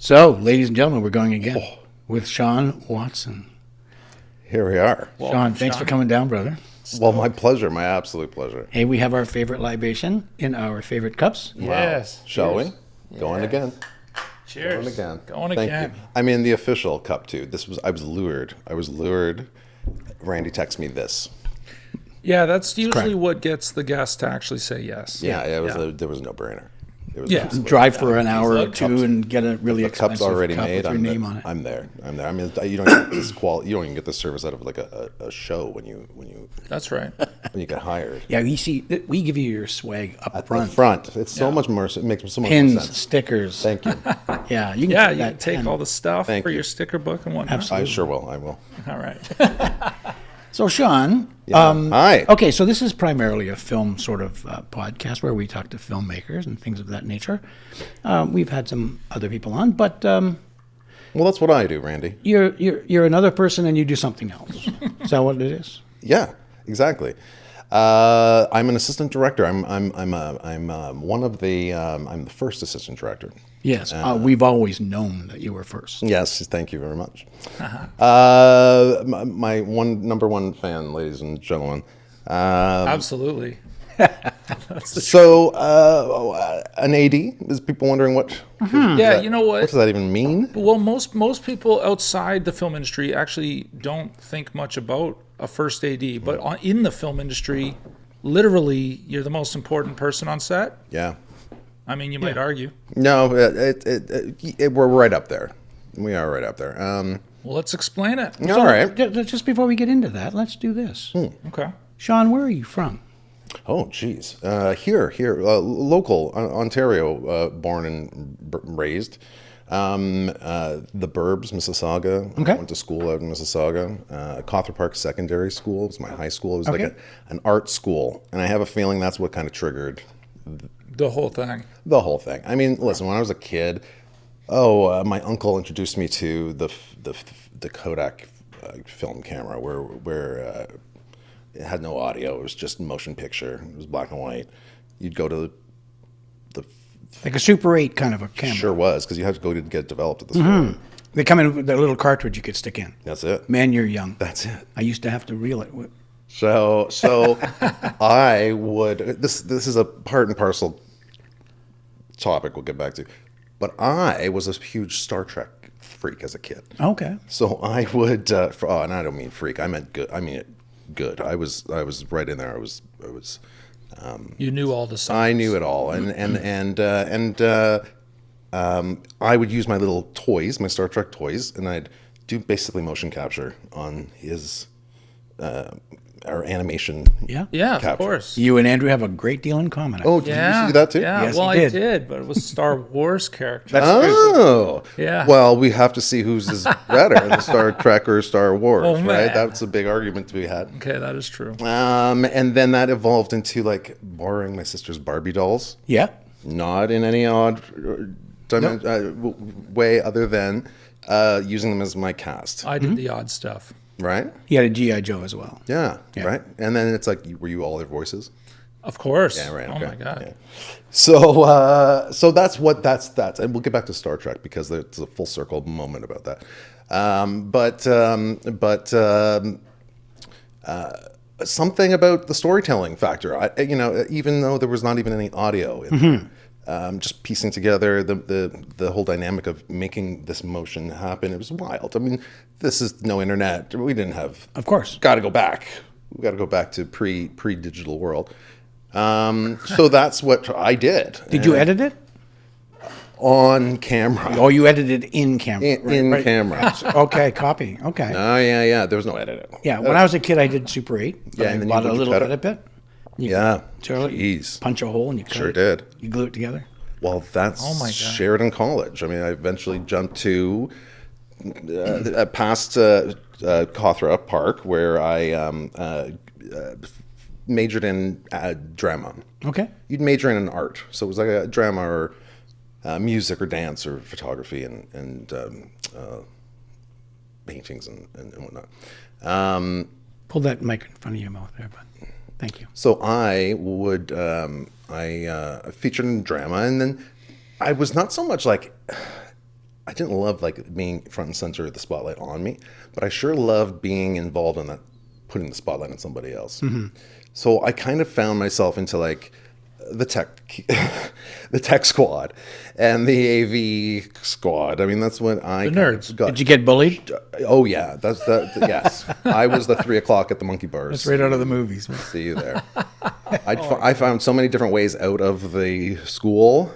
So, ladies and gentlemen, we're going again with Sean Watson. Here we are. Sean, thanks for coming down, brother. Well, my pleasure. My absolute pleasure. Hey, we have our favorite libation in our favorite cups. Yes. Shall Cheers. we? Going again. Cheers. Going again. Going Thank again. you. I mean, the official cup, too. I was lured. Randy texted me this. Yeah, that's usually correct. what gets the guest to actually say yes. Yeah, there was no brainer. It was Yeah. absolutely- Drive for an hour or Cups- two and get a really The expensive cup's already cup made. with your name on it. I'm there. I mean, you don't get this you don't even get this service out of like a show when you That's right. get hired. Yeah, we give you your swag up At front. the front, it's so much more. It makes so much more Pins, sense. stickers. Thank you. Yeah, you can Yeah, take you that can take pen. all the stuff Thank for you. your sticker book and whatnot. Absolutely. I sure will. I will. All right. So, Sean, Hi. okay, so this is primarily a film sort of podcast where we talk to filmmakers and things of that nature. We've had some other people on, but Well, that's what I do, Randy. you're another person and you do something else. Is that what it is? Yeah, exactly. I'm an assistant director. I'm one of the I'm the first assistant director. Yes, we've always known that you were first. Yes, thank you very much. My number one fan, ladies and gentlemen. Absolutely. So an AD is people wondering what Yeah, you know what what? does that even mean? Well, most people outside the film industry actually don't think much about a first AD, but in the film industry, literally, you're the most important person on set. Yeah. I mean, you might argue. No, we're right up there. We are right up there. Well, let's explain it. All right. Just before we get into that, let's do this. Okay. Sean, where are you from? Oh, geez. Here, local, Ontario, born and raised. The Burbs, Mississauga. Okay. I went to school out in Mississauga. Cawthra Park Secondary School was my high school. It was Okay. like an art school. And I have a feeling that's what kind of triggered The whole thing. the whole thing. I mean, listen, when I was a kid, my uncle introduced me to the Kodak film camera where it had no audio. It was just motion picture. It was black and white. You'd go to the Like a Super 8 kind of a camera. sure was because you had to go to get it developed at the store. They come in with a little cartridge you could stick in. That's it. Man, you're young. That's it. I used to have to reel it. So I would. This is a part and parcel topic we'll get back to, but I was a huge Star Trek freak as a kid. Okay. So I would. And I don't mean freak. I meant good. I mean it good. I was right in there. I was. You knew all the songs. I knew it all, and I would use my little toys, my Star Trek toys, and I'd do basically motion capture on his our animation. Yeah. Yeah, Capture. of course. You and Andrew have a great deal in common. Oh, did you see that too? Yeah, Yes, well, he I did. did, but it was Star Wars character. Oh, Yeah. Well, we have to see who's is better, the Star Trek or Star Wars, Oh, right? man. That's a big argument to be had. Okay, that is true. And then that evolved into like borrowing my sister's Barbie dolls, Yeah. not in any odd way other than using them as my cast, I did the odd stuff. right? He had a G.I. Joe as well. Yeah, Yeah. right. And then it's like, were you all their voices? Of course. Yeah, right. Oh okay. my god. Yeah. So that's, and we'll get back to Star Trek because there's a full circle moment about that. Something about the storytelling factor. Even though there was not even any audio, just piecing together the whole dynamic of making this motion happen. It was wild. I mean, this is no internet. We didn't have. Of course. Got to go back. We got to go back to pre-digital world. So that's what I did. Did you edit it? On camera? Oh, you edited in camera. In camera. Okay, copy. Okay. Oh yeah. There was no editing. Yeah, when I was a kid, I did Super 8. Yeah, I and then bought you- a would you little cut it? edit bit. Yeah. Jeez. Punch a hole and you cut Sure it. did. You glue it together. Well, that's Oh my God. Sheridan College. I mean, I eventually jumped to past Cawthra Park, where I majored in drama. Okay. You'd major in an art, so it was like a drama or music or dance or photography and paintings and whatnot. Pull that mic in front of your mouth there, bud. Thank you. So I would, I featured in drama, and then I was not so much like I didn't love like being front and center of the spotlight on me, but I sure loved being involved in that, putting the spotlight on somebody else. So I kind of found myself into like the tech squad and the AV squad. I mean, that's when I The nerds. got. Did you get bullied? Oh yeah, that's that. Yes, I was the 3 o'clock at the monkey bars. That's right out of the movies. Man. See you there. I found so many different ways out of the school.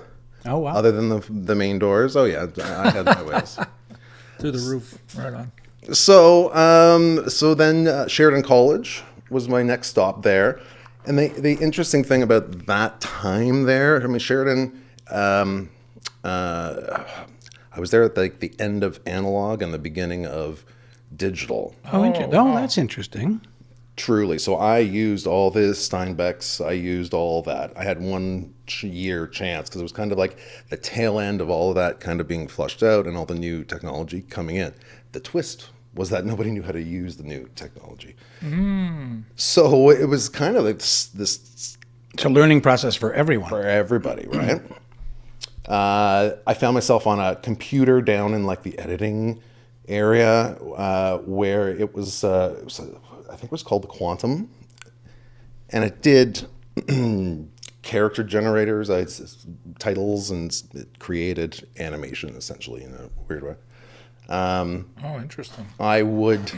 Oh wow. Other than the main doors. Oh yeah, I had my ways. Through the roof. Right on. So then Sheridan College was my next stop there. And the interesting thing about that time there, I mean, Sheridan, I was there at like the end of analog and the beginning of digital. That's interesting. Truly. So I used all this Steinbeck's. I used all that. I had 1 year chance because it was kind of like the tail end of all of that kind of being flushed out and all the new technology coming in. The twist was that nobody knew how to use the new technology. So it was kind of like this It's a learning process for everyone. for everybody, right? I found myself on a computer down in like the editing area where it was I think it was called the Quantum, and it did character generators, titles, and it created animation essentially in a weird way. Interesting. I would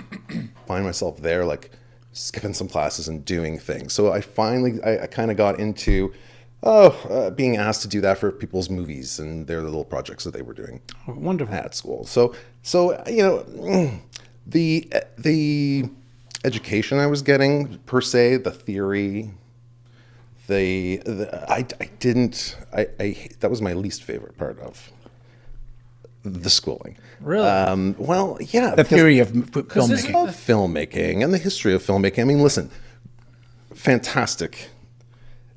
find myself there, like skipping some classes and doing things. So I kind of got into being asked to do that for people's movies and their little projects that they were doing Wonderful. at school. So you know, the education I was getting per se, the theory, I that was my least favorite part of the schooling. Really? Well, yeah. The theory of Of filmmaking. filmmaking and the history of filmmaking. I mean, listen, fantastic,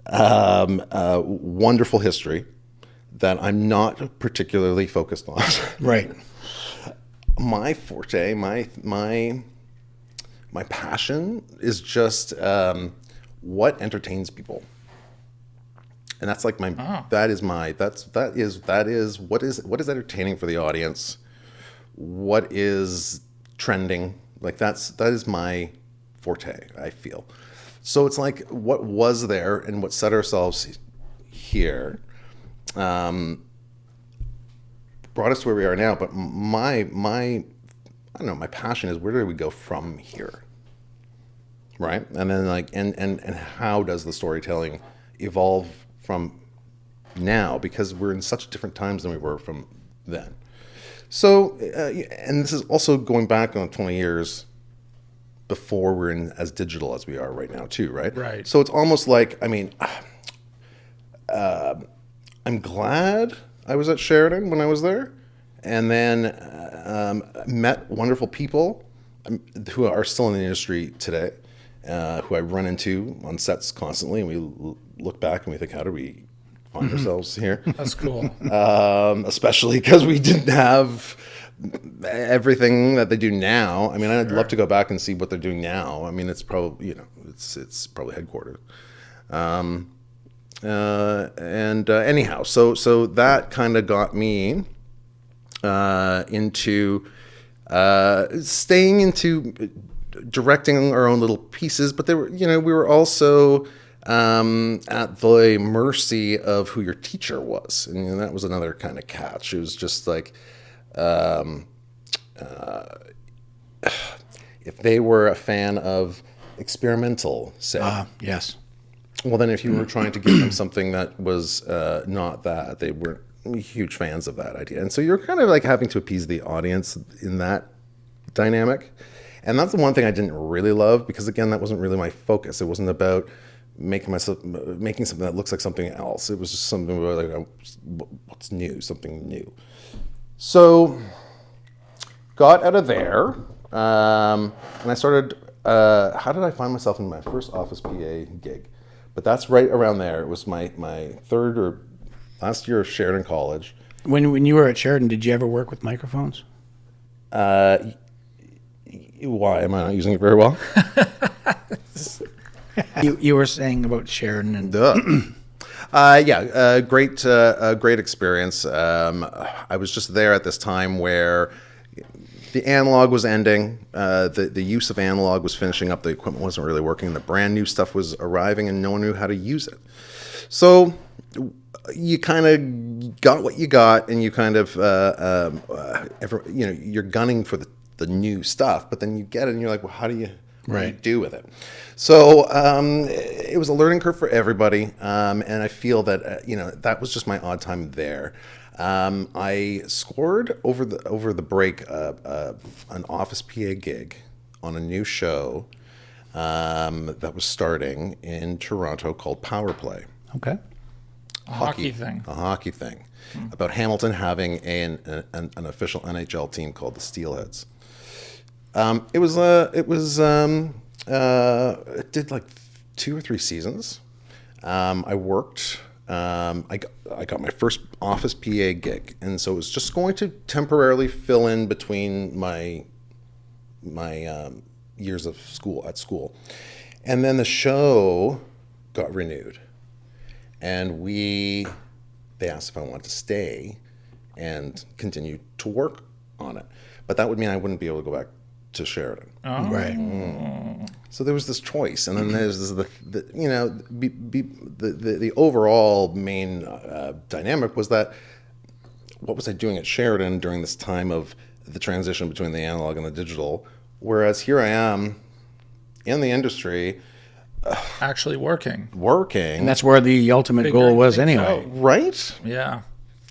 wonderful history that I'm not particularly focused on. Right. My forte, my passion is just what entertains people. And that's like that is what is entertaining for the audience, what is trending, like that is my forte, I feel. So it's like what was there and what set ourselves here brought us to where we are now. But my I don't know, my passion is where do we go from here, right? And then like and how does the storytelling evolve from now, because we're in such different times than we were from then. So, and this is also going back on 20 years before we're in as digital as we are right now too, right? Right. So it's almost like, I mean, I'm glad I was at Sheridan when I was there, and then met wonderful people who are still in the industry today, who I run into on sets constantly, and we look back and we think, how do we find ourselves here? That's cool. Especially because we didn't have everything that they do now. I mean, I'd love to go back and see what they're doing now. I mean, it's probably, you know, it's probably headquartered. Anyhow, so that kind of got me into staying into directing our own little pieces, but they were, you know, we were also at the mercy of who your teacher was, and you know, that was another kind of catch. It was just like if they were a fan of experimental, say, Yes. well, then if you were trying to give them something that was not that, they weren't huge fans of that idea. And so you're kind of like having to appease the audience in that dynamic. And that's the one thing I didn't really love, because again, that wasn't really my focus. It wasn't about making something that looks like something else. It was just something where like, what's new, something new. So got out of there, and I started, how did I find myself in my first office PA gig? But that's right around there. It was my third or last year of Sheridan College. When you were at Sheridan, did you ever work with microphones? Why am I not using it very well? You were saying about Sheridan and Duh. Great experience. I was just there at this time where the analog was ending. The use of analog was finishing up. The equipment wasn't really working. The brand new stuff was arriving, and no one knew how to use it. So you kind of got what you got, and you kind of, you're gunning for the new stuff, but then you get it, and you're like, well, what do you do with it? So it was a learning curve for everybody, and I feel that that was just my odd time there. I scored over the break an office PA gig on a new show that was starting in Toronto called Power Play. Okay. A hockey thing. A hockey thing about Hamilton having an official NHL team called the Steelheads. It did like 2 or 3 seasons. I worked. I got my first office PA gig, and so it was just going to temporarily fill in between my years of school, and then the show got renewed, and they asked if I wanted to stay and continue to work on it, but that would mean I wouldn't be able to go back to Sheridan. Oh. Right. So there was this choice, and then there's the overall main dynamic was that what was I doing at Sheridan during this time of the transition between the analog and the digital, whereas here I am in the industry Actually working. And that's where the ultimate goal was anyway. Right? Yeah.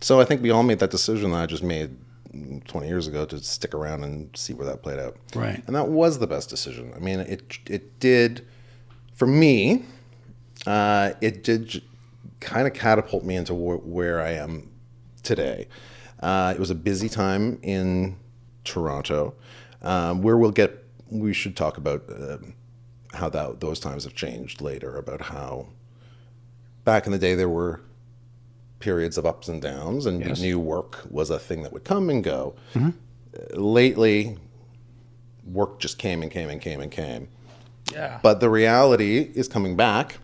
So I think we all made that decision that I just made 20 years ago to stick around and see where that played out. Right. And that was the best decision. I mean, it did, for me, it did kind of catapult me into where I am today. It was a busy time in Toronto, where we should talk about how those times have changed later, about how back in the day there were periods of ups and downs, and Yes. new work was a thing that would come and go. Lately, work just came and came and came and came. Yeah. But the reality is coming back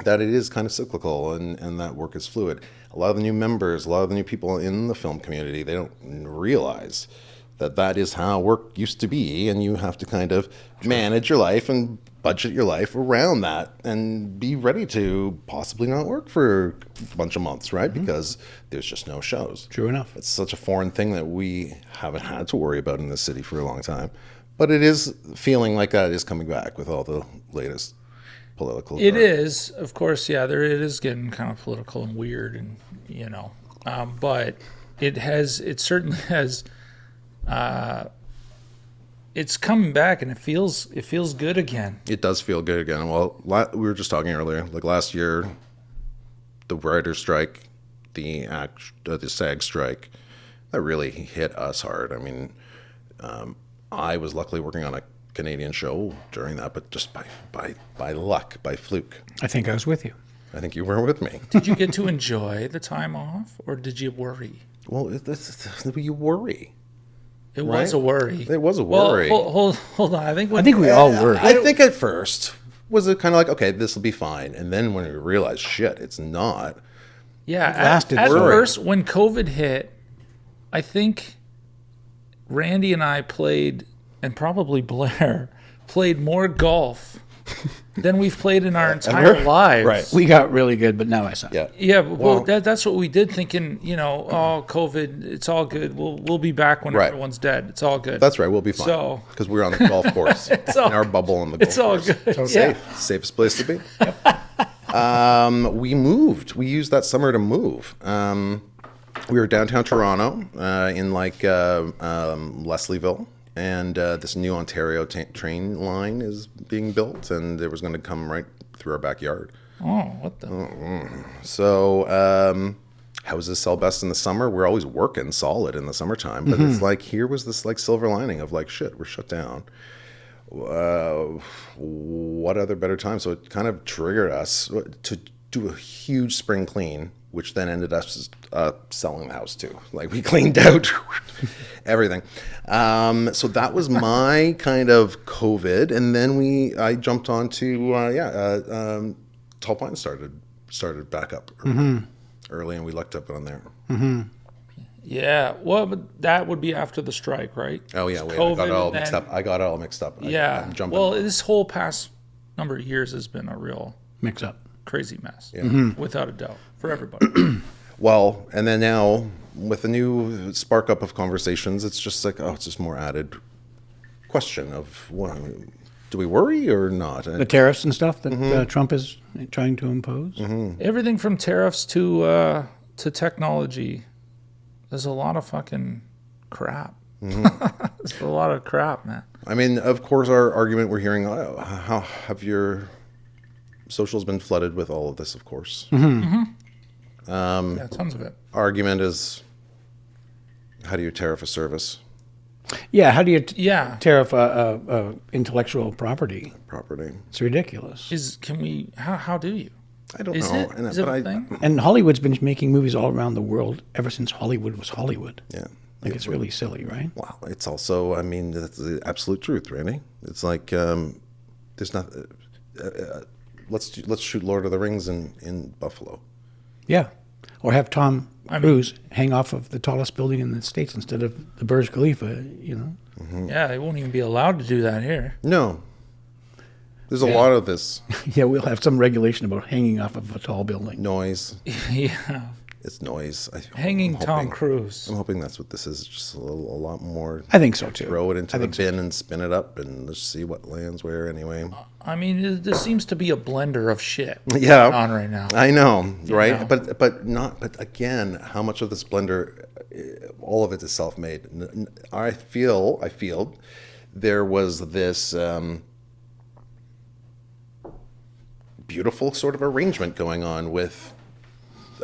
that it is kind of cyclical, and that work is fluid. A lot of the new members, a lot of the new people in the film community, they don't realize that is how work used to be, and you have to kind of manage your life and budget your life around that and be ready to possibly not work for a bunch of months, right? Because there's just no shows. True enough. It's such a foreign thing that we haven't had to worry about in this city for a long time. But it is feeling like that is coming back with all the latest political. It is, of course, yeah. It is getting kind of political and weird, and but it certainly has. It's coming back, and it feels good again. It does feel good again. Well, we were just talking earlier, like last year, the writer's strike, the SAG strike, that really hit us hard. I mean, I was luckily working on a Canadian show during that, but just by luck, by fluke. I think I was with you. I think you were with me. Did you get to enjoy the time off, or did you worry? Well, you worry. It was a worry. It was a worry. Well, hold on. I think we all were. I think at first was it kind of like, okay, this will be fine, and then when we realized, shit, it's not. Yeah, at worry. first when COVID hit, I think Randy and I played, and probably Blair played more golf than we've played in our entire lives. Right. We got really good, but now I suck. Yeah. Yeah, well, that's what we did, thinking, COVID, it's all good. We'll be back when Right. everyone's dead. It's all good. That's right. We'll be fine. So- because we're on the golf course in our bubble on the golf It's all course. good. It's Yeah. safe. Safest place to be. We moved. We used that summer to move. We were downtown Toronto in Leslieville. And this new Ontario train line is being built, and it was going to come right through our backyard. Oh, what the? So houses sell best in the summer. We're always working solid in the summertime, but it's like here was this like silver lining of like, shit, we're shut down. What other better time? So it kind of triggered us to do a huge spring clean, which then ended us selling the house too. Like we cleaned out everything. So that was my kind of COVID, and then I jumped on to Tall Pines started started back up early, and we lucked up on there. Yeah, well, but that would be after the strike, right? Oh yeah, wait, I COVID got it all and mixed then- up. I got it all mixed up. Yeah. I'm jumping. Well, this whole past number of years has been a real Mix up. crazy mess, without a doubt, for everybody. Well, and then now with the new spark up of conversations, it's just like, oh, it's just more added question of, what, do we worry or not? The tariffs and stuff that Trump is trying to impose. Everything from tariffs to technology. There's a lot of fucking crap. There's a lot of crap, man. I mean, of course, our argument we're hearing, oh, how have your socials been flooded with all of this, of course. Yeah, tons of it. Argument is, how do you tariff a service Yeah, how do you Yeah. tariff intellectual property? property? It's ridiculous. How do you? I don't Is know. it? Is it a thing? And Hollywood's been making movies all around the world ever since Hollywood was Hollywood. Yeah. Like, it's really silly, right? Well, it's also, I mean, that's the absolute truth, Randy. It's like, there's not, let's shoot Lord of the Rings in Buffalo. Yeah. Or have Tom Cruise hang off of the tallest building in the States instead of the Burj Khalifa, you know? Yeah, they won't even be allowed to do that here. No. There's a lot of this Yeah, we'll have some regulation about hanging off of a tall building. noise. Yeah. It's noise. Hanging I'm Tom hoping- Cruise. I'm hoping that's what this is. Just a lot more. I think so, too. Throw it into I the think so. bin and spin it up, and let's see what lands where. Anyway. I mean, there seems to be a blender of shit Yeah. going on right now. I know, right? know? But again, how much of this blender, all of it is self-made. I feel there was this beautiful sort of arrangement going on with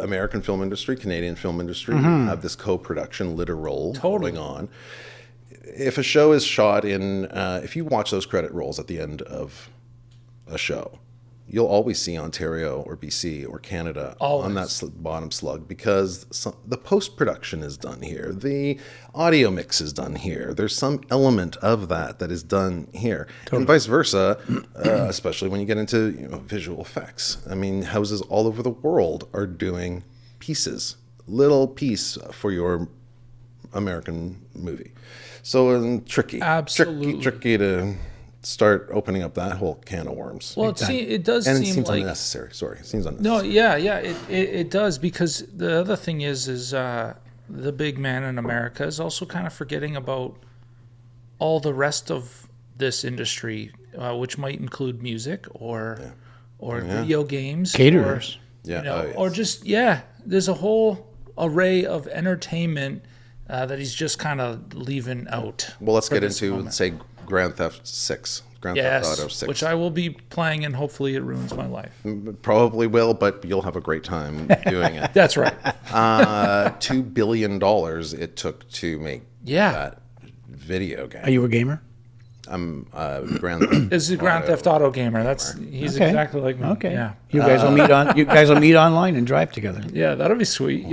American film industry, Canadian film industry. Have this co-production literal going on. If a show is shot in, if you watch those credit rolls at the end of a show, you'll always see Ontario or BC or Canada on that bottom slug, because the post-production is done here. The audio mix is done here. There's some element of that is done here. And vice versa, especially when you get into visual effects. I mean, houses all over the world are doing little piece for your American movie. So tricky. Absolutely. Tricky to start opening up that whole can of worms. Well, it does And it seem seems like unnecessary. Sorry, it seems no, unnecessary. yeah, it does, because the other thing is the big man in America is also kind of forgetting about all the rest of this industry, which might include music or video games, Caterers. or just there's a whole array of entertainment that he's just kind of leaving out. Well, let's for get this into, moment. say, Grand Theft Auto 6. Which I will be playing, and hopefully it ruins my life. Probably will, but you'll have a great time doing it. That's right. $2 billion it took to make Yeah. that video game. Are you a gamer? I'm Grand Theft. This is a Grand Theft Auto gamer. He's Okay. exactly like me. Okay. Yeah. You guys will meet on. You guys will meet online and drive together. Yeah, that'll be sweet.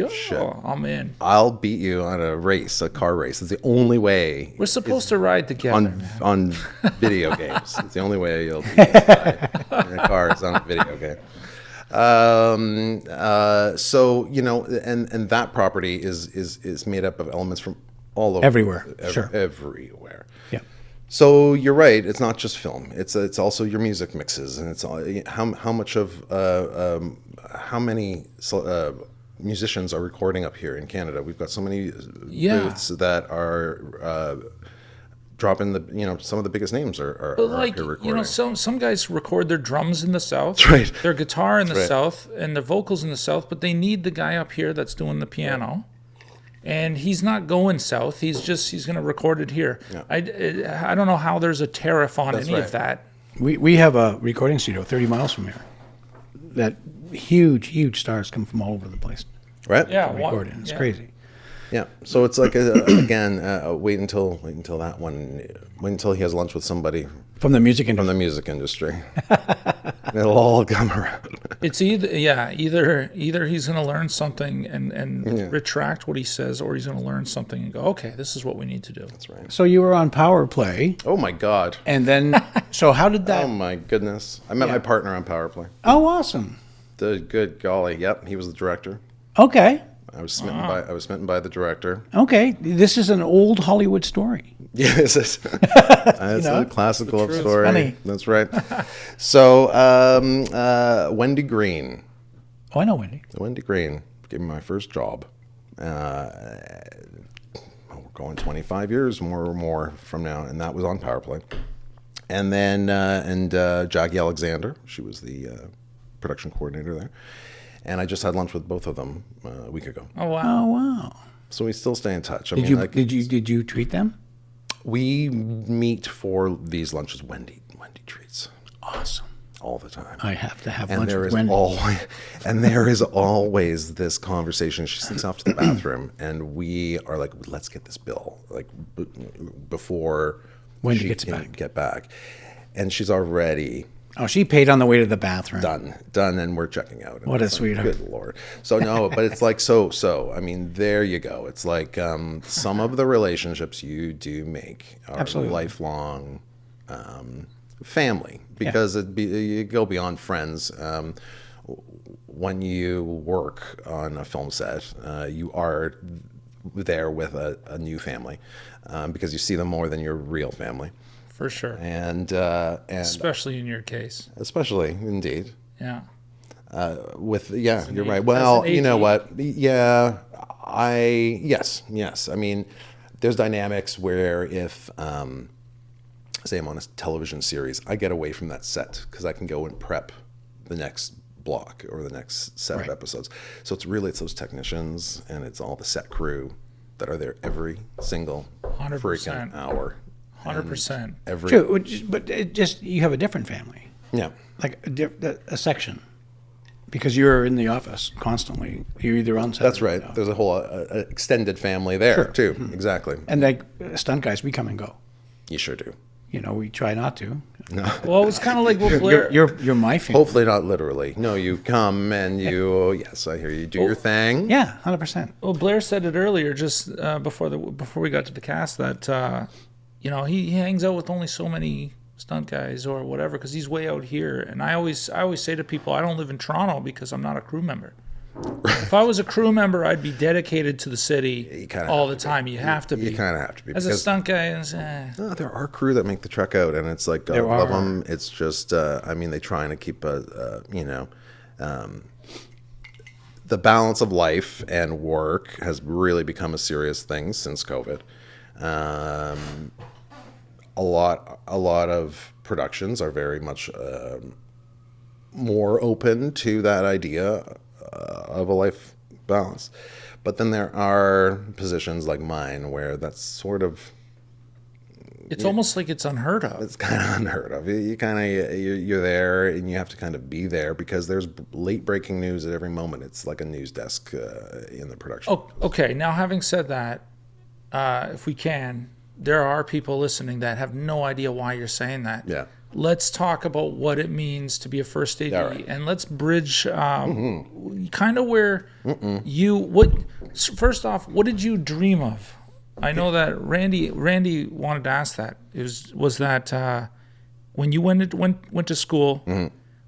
I'm in. I'll beat you on a car race. It's the only way We're supposed to ride together. on video games. It's the only way you'll beat this guy in a car is on a video game. So and that property is made up of elements from all over Everywhere. Sure. everywhere. Yeah. So you're right. It's not just film. It's also your music mixes, and it's all, how much of how many musicians are recording up here in Canada. We've got so many booths that are dropping some of the biggest names are But here recording. some guys record their drums in the south, That's right. their guitar in the right. south, and their vocals in the south, but they need the guy up here that's doing the piano. And he's not going south. He's going to record it here. Yeah. I don't know how there's a tariff on any right. of that. We have a recording studio 30 miles from here. That huge stars come from all over the place. Right? Yeah, Recording. It's crazy. Yeah. So it's like again, wait until that one. Wait until he has lunch with somebody From the music from industry. the music industry. It'll all come around. It's either he's going to learn something and retract what he says, or he's going to learn something and go, okay, this is what we need to do. That's right. So you were on Power Play, Oh my God. and then so how did that? Oh my goodness. I met my partner on Power Play. Oh, awesome. Good golly, yep, he was the director. Okay. I was smitten by the director. Okay. This is an old Hollywood story. Yes, it's a classic love story. Funny. That's right. So, Wendy Green. Oh, I know Wendy. Wendy Green gave me my first job. We're going 25 years more from now, and that was on Power Play. And then Jackie Alexander, she was the production coordinator there. And I just had lunch with both of them a week ago. Oh wow! Oh, wow. So we still stay in touch. Did you treat them? We meet for these lunches. Wendy treats Awesome. all the time. I have to have And lunch there with is Wendy. there is always this conversation. She sneaks off to the bathroom, and we are like, "Let's get this bill before Wendy she gets can back. Get back." And she's already Oh, she paid on the way to the bathroom. done, and we're checking out. And What a it's like, sweetheart. Good Lord. So no, but it's like so. I mean, there you go. It's like some of the relationships you do make are Absolutely. lifelong family because you go beyond friends. When you work on a film set, you are there with a new family because you see them more than your real family. For sure. And Especially in your case. especially indeed Yeah. you're right. Well, you know AD. what? Yeah, yes. I mean, there's dynamics where if say I'm on a television series, I get away from that set because I can go and prep the next block or the next set of episodes. So it's those technicians and it's all the set crew that are there every single 100%. freaking hour. 100%. Every True, but it just you have a different family, yeah. like a section, because you're in the office constantly. You're either on set. That's or right. out. There's a whole extended family there too. Exactly. And like stunt guys, we come and go. You sure do. You know, we try not to. Well, it was kind of like what Blair. You're my family. Hopefully not literally. No, you come and you. Yes, I hear you. Do your thing. Yeah, 100%. Well, Blair said it earlier, just before we got to the cast, that he hangs out with only so many stunt guys or whatever because he's way out here. And I always say to people, I don't live in Toronto because I'm not a crew member. If I was a crew member, I'd be dedicated to the city all the time. You have to be. You kind of have to be. As a stunt guy, No, there are crew that make the trek out, and it's like God love them. It's just, I mean, they trying to keep the balance of life and work has really become a serious thing since COVID. A lot of productions are very much more open to that idea of a life balance, but then there are positions like mine where that's sort of it's almost like it's unheard of. it's kind of unheard of. You're there and you have to kind of be there because there's late breaking news at every moment. It's like a news desk in the production. Oh, okay. Now, having said that, if we can, there are people listening that have no idea why you're saying that. Yeah. Let's talk about what it means to be a first AD, All right. and let's bridge kind of where first off, what did you dream of? I know that Randy wanted to ask that. Was that when you went to school,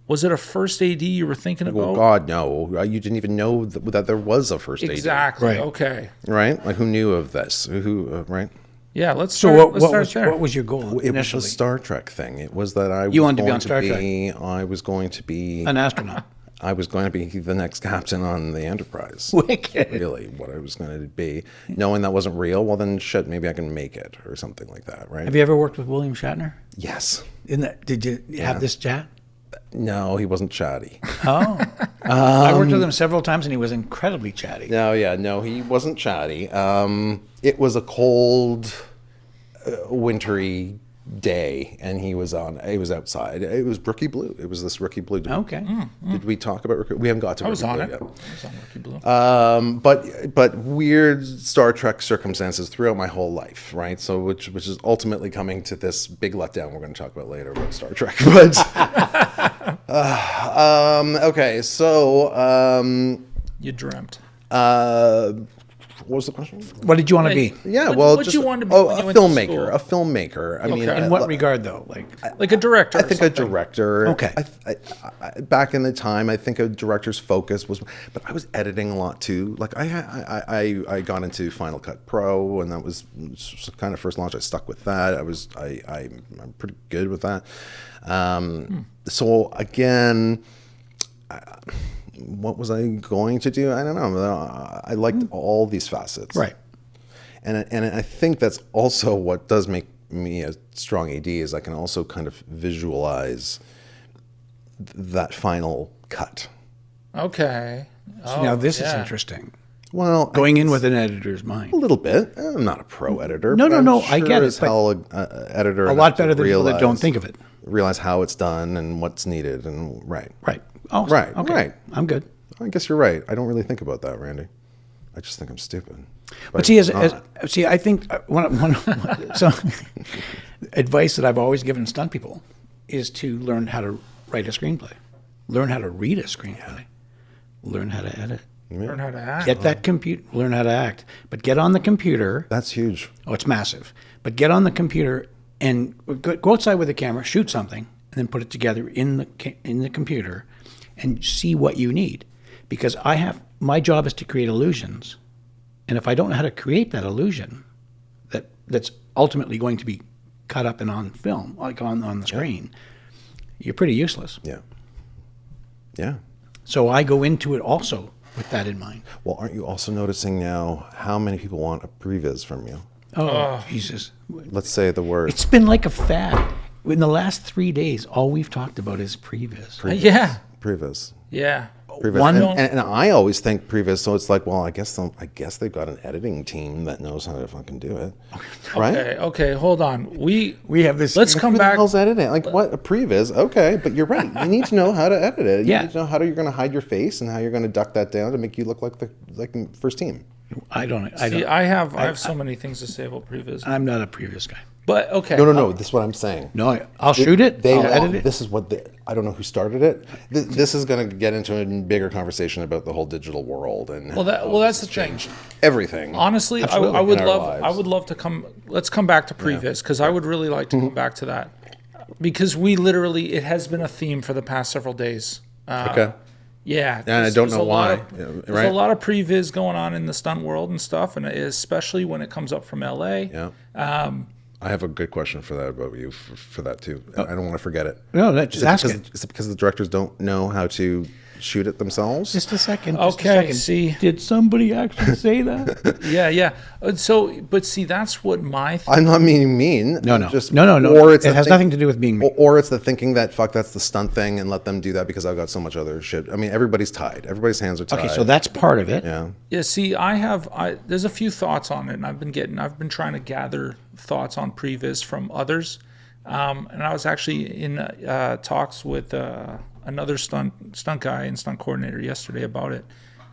was it a first AD you were thinking about? Well, God, no. You didn't even know that there was a first AD. Exactly. Right. Okay. Right? Like, who knew of this? Right? Yeah, let's So start, what there. what was your goal It initially? was a Star Trek thing. It was that I was You wanted to be going on Star Trek? I was going to be An astronaut. I was going to be the next captain on the Enterprise. Wicked. Really, what I was going to be. Knowing that wasn't real, well then shit, maybe I can make it or something like that, right? Have you ever worked with William Shatner? Yes. Did you have this chat? No, he wasn't chatty. Oh, I worked with him several times, and he was incredibly chatty. No, he wasn't chatty. It was a cold, wintry day, and he was outside. It was Rookie Blue. It was this Rookie Blue. Okay. Did we talk about Rookie? We haven't got to. I was on Blue it. yet. I was on Rookie Blue. But weird Star Trek circumstances throughout my whole life, right? So which is ultimately coming to this big letdown we're going to talk about later about Star Trek. But okay, so You dreamt. What was the question? What did you want to be? Yeah, What- well, what just you wanted to be oh, when a you went to filmmaker. school? A filmmaker. I mean, Okay. In what regard, though? Like a director. I think a director. Okay. Back in the time, I think a director's focus was, but I was editing a lot too. Like I got into Final Cut Pro, and that was kind of first launch. I stuck with that. I'm pretty good with that. So again, what was I going to do? I don't know. I liked all these facets. Right. And I think that's also what does make me a strong AD is I can also kind of visualize that final cut. Okay. So now this is yeah. interesting. Well, Going in with an editor's mind. a little bit. I'm not a pro editor. No, but no, I'm no, I sure get it, as but hell editor A lot better than people that don't think of it. Realize how it's done and what's needed and right. Right. Oh, Right, Okay. right. I'm good. I guess you're right. I don't really think about that, Randy. I just think I'm stupid. But see, not. I think so advice that I've always given stunt people is to learn how to write a screenplay, learn how to read a screenplay, learn how to edit, Learn how to act. get that learn how to act, but get on the computer. That's huge. Oh, it's massive. But get on the computer and go outside with the camera, shoot something, and then put it together in the computer, and see what you need. Because my job is to create illusions, and if I don't know how to create that illusion, that's ultimately going to be cut up and on film, like on the screen, you're pretty useless. Yeah. Yeah. So I go into it also with that in mind. Well, aren't you also noticing now how many people want a previs from you? Oh, Jesus. Let's say the word. It's been like a fad. In the last 3 days, all we've talked about is previs. Yeah. previs. Yeah. Previs. One- and I always think previs, so it's like, well, I guess they've got an editing team that knows how to fucking do it, right? Okay. Hold on. We have this. let's come Who the back. hell's editing? Like what? A previs? Okay, but you're right. You need to know how to edit it. You Yeah. need to know how you're going to hide your face and how you're going to duck that down to make you look like the first team. I don't. See, I have so many things to say about previs. I'm not a previous guy. But okay. No. This is what I'm saying. No, I'll shoot it. They I'll want, edit it. This is what I don't know who started it. This is going to get into a bigger conversation about the whole digital world and That's the thing. everything. Honestly, Absolutely. I would In our love. lives. I would love to come. Let's come back to previs because I would really like to go back to that because it has been a theme for the past several days. Okay. Yeah, And I there's- don't there's know a lot why. of- Yeah, There's right. a lot of previs going on in the stunt world and stuff, and especially when it comes up from LA. Yeah. I have a good question for that about you for that too. I don't want to forget it. No, just ask it. Is it because the directors don't know how to shoot it themselves? Just a second. Okay, see. Did somebody actually say that? Yeah. But see, that's what my I'm not being mean. No. Just, No. Or it's It the has nothing to do with being mean. Or it's the thinking that fuck that's the stunt thing and let them do that because I've got so much other shit. I mean, everybody's tied. Everybody's hands are tied. Okay, so that's part of it. yeah. Yeah, see, there's a few thoughts on it, and I've been trying to gather thoughts on previs from others, and I was actually in talks with another stunt guy and stunt coordinator yesterday about it,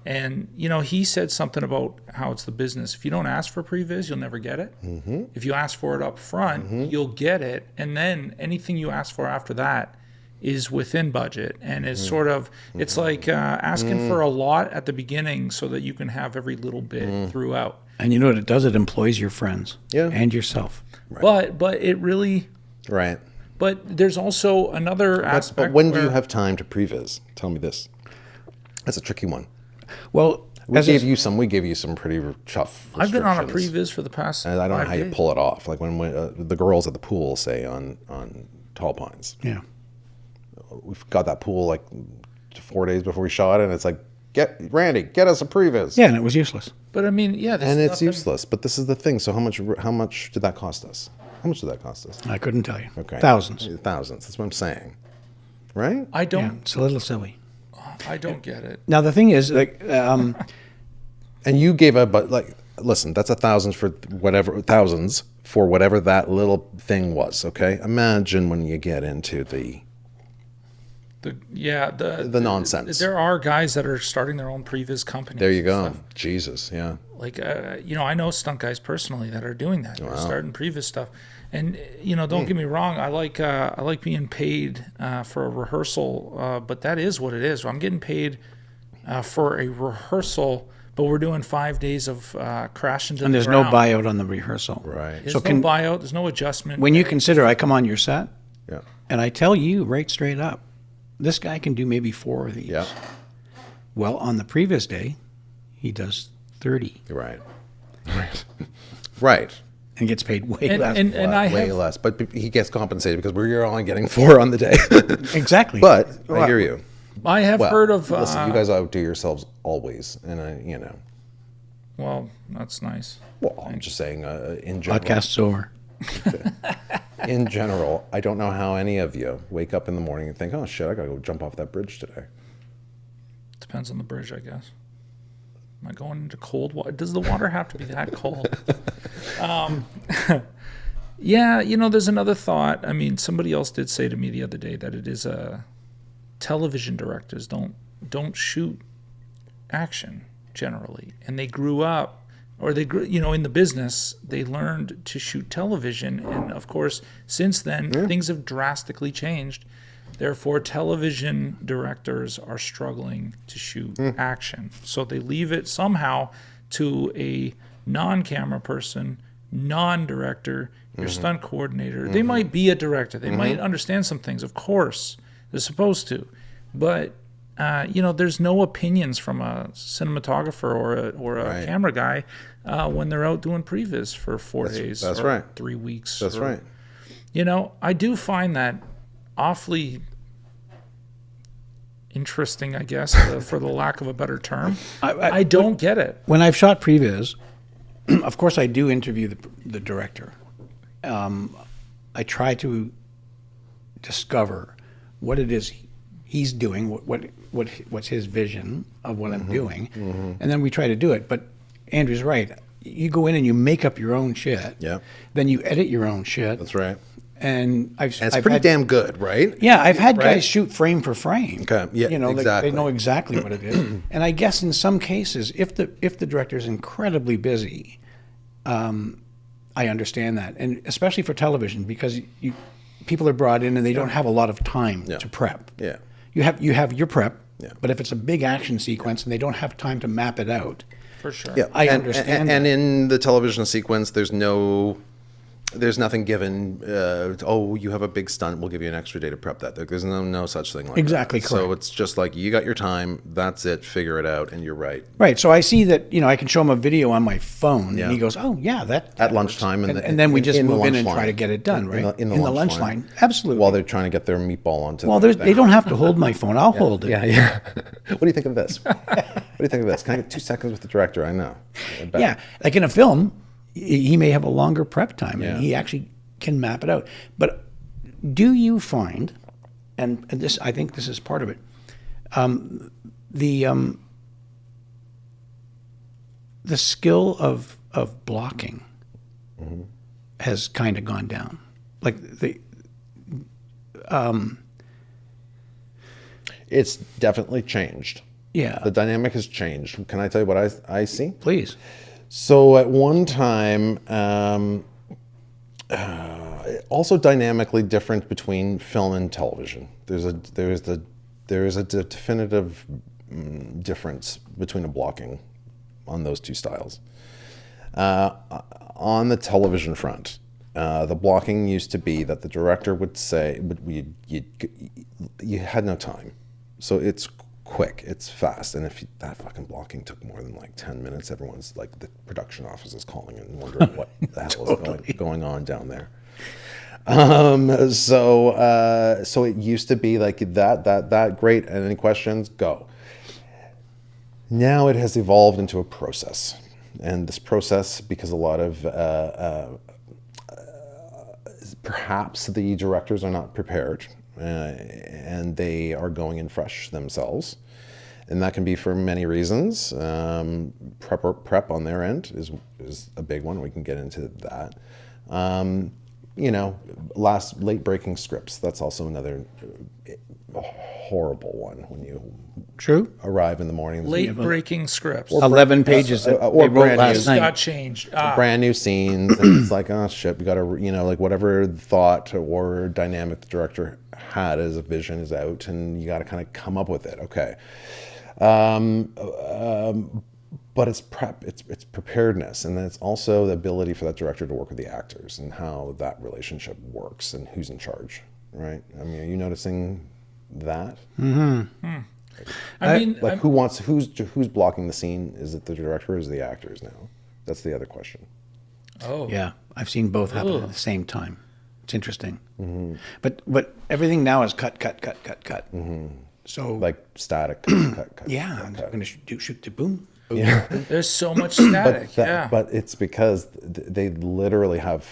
and he said something about how it's the business. If you don't ask for previs, you'll never get it. Mm-hmm. If you ask for it up front, you'll get it, and then anything you ask for after that is within budget and is sort of it's like asking for a lot at the beginning so that you can have every little bit throughout. And you know what it does? It employs your friends and yourself. But it really Right. but there's also another aspect. But when do you where- have time to previs? Tell me this. That's a tricky one. Well, We gave you some pretty tough. I've been on a restrictions. previs for the past And I don't know 5 how you days. pull it off. Like when the girls at the pool say on Tall Pines. yeah. We've got that pool like 4 days before we shot it, and it's like, get us a previs. Yeah, and it was useless. But I mean, yeah, there's And it's nothing- useless. But this is the thing. So how much did that cost us? How much did that cost us? I couldn't tell you. Okay. Thousands. Thousands. That's what I'm saying. Right? I Yeah, don't it's a little silly. get it. Now the thing is, like, And you gave but like, listen, that's thousands for whatever that little thing was. Okay. Imagine when you get into the The nonsense. There are guys that are starting their own previs companies. There you go. Jesus. Yeah. Like I know stunt guys personally that are doing that. They're starting previs stuff, and don't get me wrong. I like being paid for a rehearsal, but that is what it is. I'm getting paid for a rehearsal, but we're doing 5 days of crash into And the there's no ground. buyout on the rehearsal. Right. There's So no buyout. There's no adjustment. When you consider I come on your set Yeah. and I tell you right straight up, this guy can do maybe 4 of these. Yeah. Well, on the previous day, he does 30 Right. Right. Right. and gets paid way and, less. and, and I Way have less, but he gets compensated because we're only getting 4 on the day. Exactly. But I hear you. I have Well, heard of listen, you guys outdo yourselves always, and well, that's nice. well, I'm just saying, in general, Podcast's over. in general, I don't know how any of you wake up in the morning and think, oh shit, I gotta go jump off that bridge today. Depends on the bridge, I guess. Am I going into cold water? Does the water have to be that cold? Yeah, there's another thought. I mean, somebody else did say to me the other day that it is television directors don't shoot action generally, and they grew up, or they grew, in the business, they learned to shoot television, and of course, since then, things have drastically changed. Therefore, television directors are struggling to shoot action. So they leave it somehow to a non-camera person, non-director, your stunt coordinator. They might be a director. They might understand some things. Of course, they're supposed to. But, there's no opinions from a cinematographer or a Right. camera guy when they're out doing previs for 4 days that's or right. 3 weeks. That's right. I do find that awfully interesting, I guess, for the lack of a better term. I don't get it. When I've shot previs, of course I do interview the director. I try to discover what it is he's doing, what's his vision of what I'm doing, and then we try to do it. But Andrew's right. You go in and you make up your own shit. Yeah. Then you edit your own shit. That's right. And And it's I've pretty had, damn good, right? Yeah, I've had Right? guys shoot frame for frame. Okay, yeah, exactly. They know exactly what it is. And I guess in some cases, if the director is incredibly busy, I understand that, and especially for television, because people are brought in and they don't have a lot of time to prep. Yeah. You have your prep, Yeah. but if it's a big action sequence and they don't have time to map it out, For sure. Yeah, I and, understand And that. in the television sequence, there's nothing given. You have a big stunt. We'll give you an extra day to prep that. There's no such thing like Exactly that. So correct. it's just like you got your time. That's it. Figure it out, and you're right. right? So I see that I can show him a video on my phone, Yeah. and he goes, "Oh yeah, that At works." lunchtime, and then we just the move in lunch and try line. to get it done, right? In the lunch line, absolutely. While they're trying to get their meatball onto. Well, the they don't have to hold my phone. I'll hold it. Yeah. What do you think of this? What do you think of this? Can I get 2 seconds with the director? I know. I bet. Yeah, like in a film, he may have a longer prep time, Yeah. and he actually can map it out. But do you find, and this, I think this is part of it, the skill of blocking has kind of gone down. Like It's definitely changed. yeah, The dynamic has changed. Can I tell you what I see? please. So at one time, also dynamically different between film and television. There is a definitive difference between a blocking on those two styles. On the television front, the blocking used to be that the director would say, you had no time, so it's quick, it's fast, and if that fucking blocking took more than like 10 minutes, everyone's like, the production office is calling and wondering what the hell is going on down there. So it used to be like that great, and any questions, go. Now it has evolved into a process, and this process, because a lot of perhaps the directors are not prepared, and they are going in fresh themselves, and that can be for many reasons. Prep on their end is a big one. We can get into that. Late breaking scripts. That's also another horrible one when you True. arrive in the morning. Late breaking scripts. 11 pages that or they wrote brand last new. night. got changed. Brand new scenes, and it's like, oh shit, we got to, like whatever thought or dynamic the director had as a vision is out, and you got to kind of come up with it. Okay. but it's prep, it's preparedness, and then it's also the ability for that director to work with the actors and how that relationship works and who's in charge, right? I mean, are you noticing that? I mean, Like, who's blocking the scene? Is it the director or is it the actors now? That's the other question. oh, Yeah, I've seen both happen at the same time. It's interesting. But everything now is cut. So Like static, cut. yeah, I'm going to shoot the boom. Yeah. there's so much static. But it's because they literally have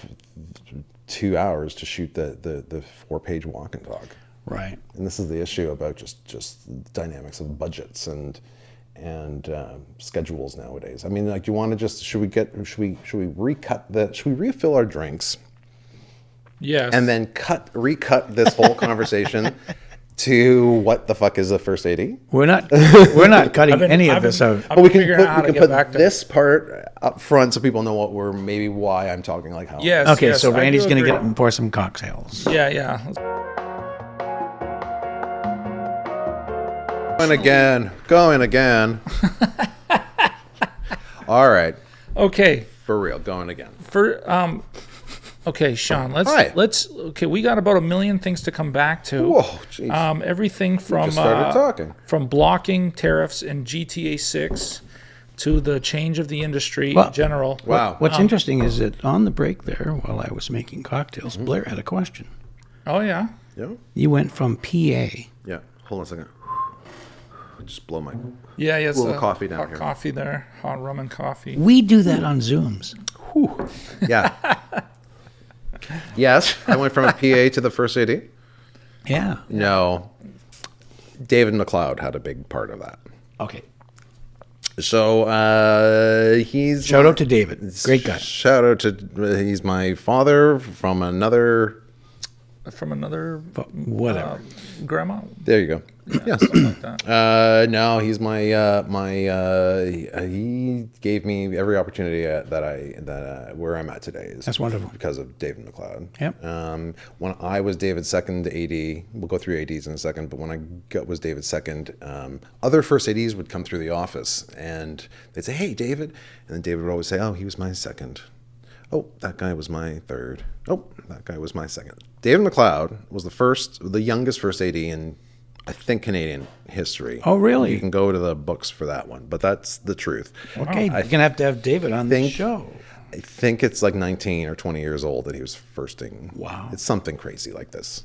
2 hours to shoot the 4-page walk and talk. Right. And this is the issue about just dynamics of budgets and schedules nowadays. I mean, like, do you want to just should we refill our drinks Yes. and then recut this whole conversation to what the fuck is a first AD? We're not cutting any of this out. I've been figuring out how to get back to this part up front so people know why I'm talking like how. Yes. Okay, yes, so I Randy's do going to agree. get up and pour some cocktails. Yeah. Going again. All right, Okay. for real, going again. Okay, Sean. Hi. Okay, we got about 1 million things to come back to. Whoa, jeez. Everything from Just started talking. from blocking tariffs in GTA 6 to the change of the industry Well, in general. Wow. What's interesting is that on the break there, while I was making cocktails, Blair had a question. Oh yeah. Yeah. You went from PA. Yeah. Hold on a second. Just blow my. Yeah. It's Little coffee down hot here. coffee there. Hot rum and coffee. We do that on Zooms. Yeah. Yes, I went from a PA to the first AD. Yeah. No, David McLeod had a big part of that. Okay. So he's Shout out to David. Great guy. Shout out to he's my father from another. From another Whatever. grandma. There you go. Yes. Something like that. No, he's my he gave me every opportunity that where I'm at today is That's wonderful. because of David McLeod. Yep. When I was David's second AD, we'll go through ADs in a second, but when I was David's second, other first ADs would come through the office and they'd say, "Hey, David," and then David would always say, "Oh, he was my second. Oh, that guy was my third. Oh, that guy was my second." David McLeod was the youngest first AD in, I think, Canadian history. Oh, really? You can go to the books for that one, but that's the truth. Okay, you're going to have David on the think- show. I think it's like 19 or 20 years old that he was firsting. Wow. It's something crazy like this.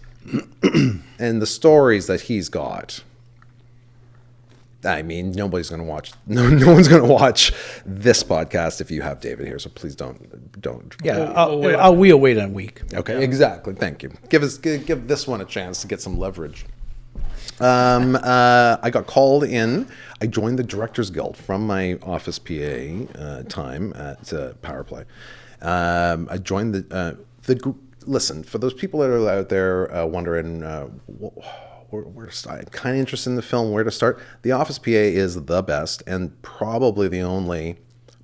And the stories that he's got, I mean, nobody's going to watch. No one's going to watch this podcast if you have David here. So please don't. Yeah, wait. we'll wait a week. Okay. Exactly. Thank you. Give this one a chance to get some leverage. I got called in. I joined the Directors Guild from my office PA time at Power Play. I joined the group. Listen, for those people that are out there wondering where to start, I'm kind of interested in the film, where to start. The office PA is the best and probably the only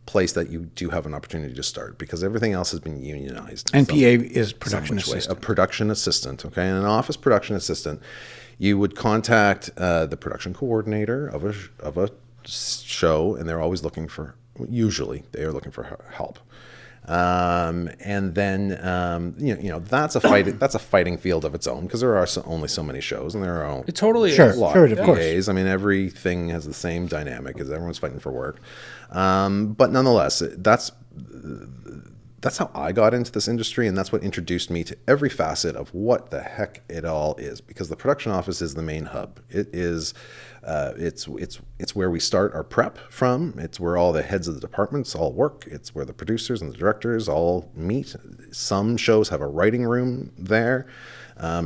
place that you do have an opportunity to start because everything else has been unionized. And PA is production which way. assistant. A production assistant, okay? And an office production assistant, you would contact the production coordinator of a show, and they're always looking for, usually, they are looking for help. And then that's a fighting field of its own because there are only so many shows, and there are It totally Sure. is. a lot Sure, of of course. PAs. I mean, everything has the same dynamic as everyone's fighting for work. But nonetheless, that's how I got into this industry, and that's what introduced me to every facet of what the heck it all is. Because the production office is the main hub. It is, it's where we start our prep from. It's where all the heads of the departments all work. It's where the producers and the directors all meet. Some shows have a writing room there.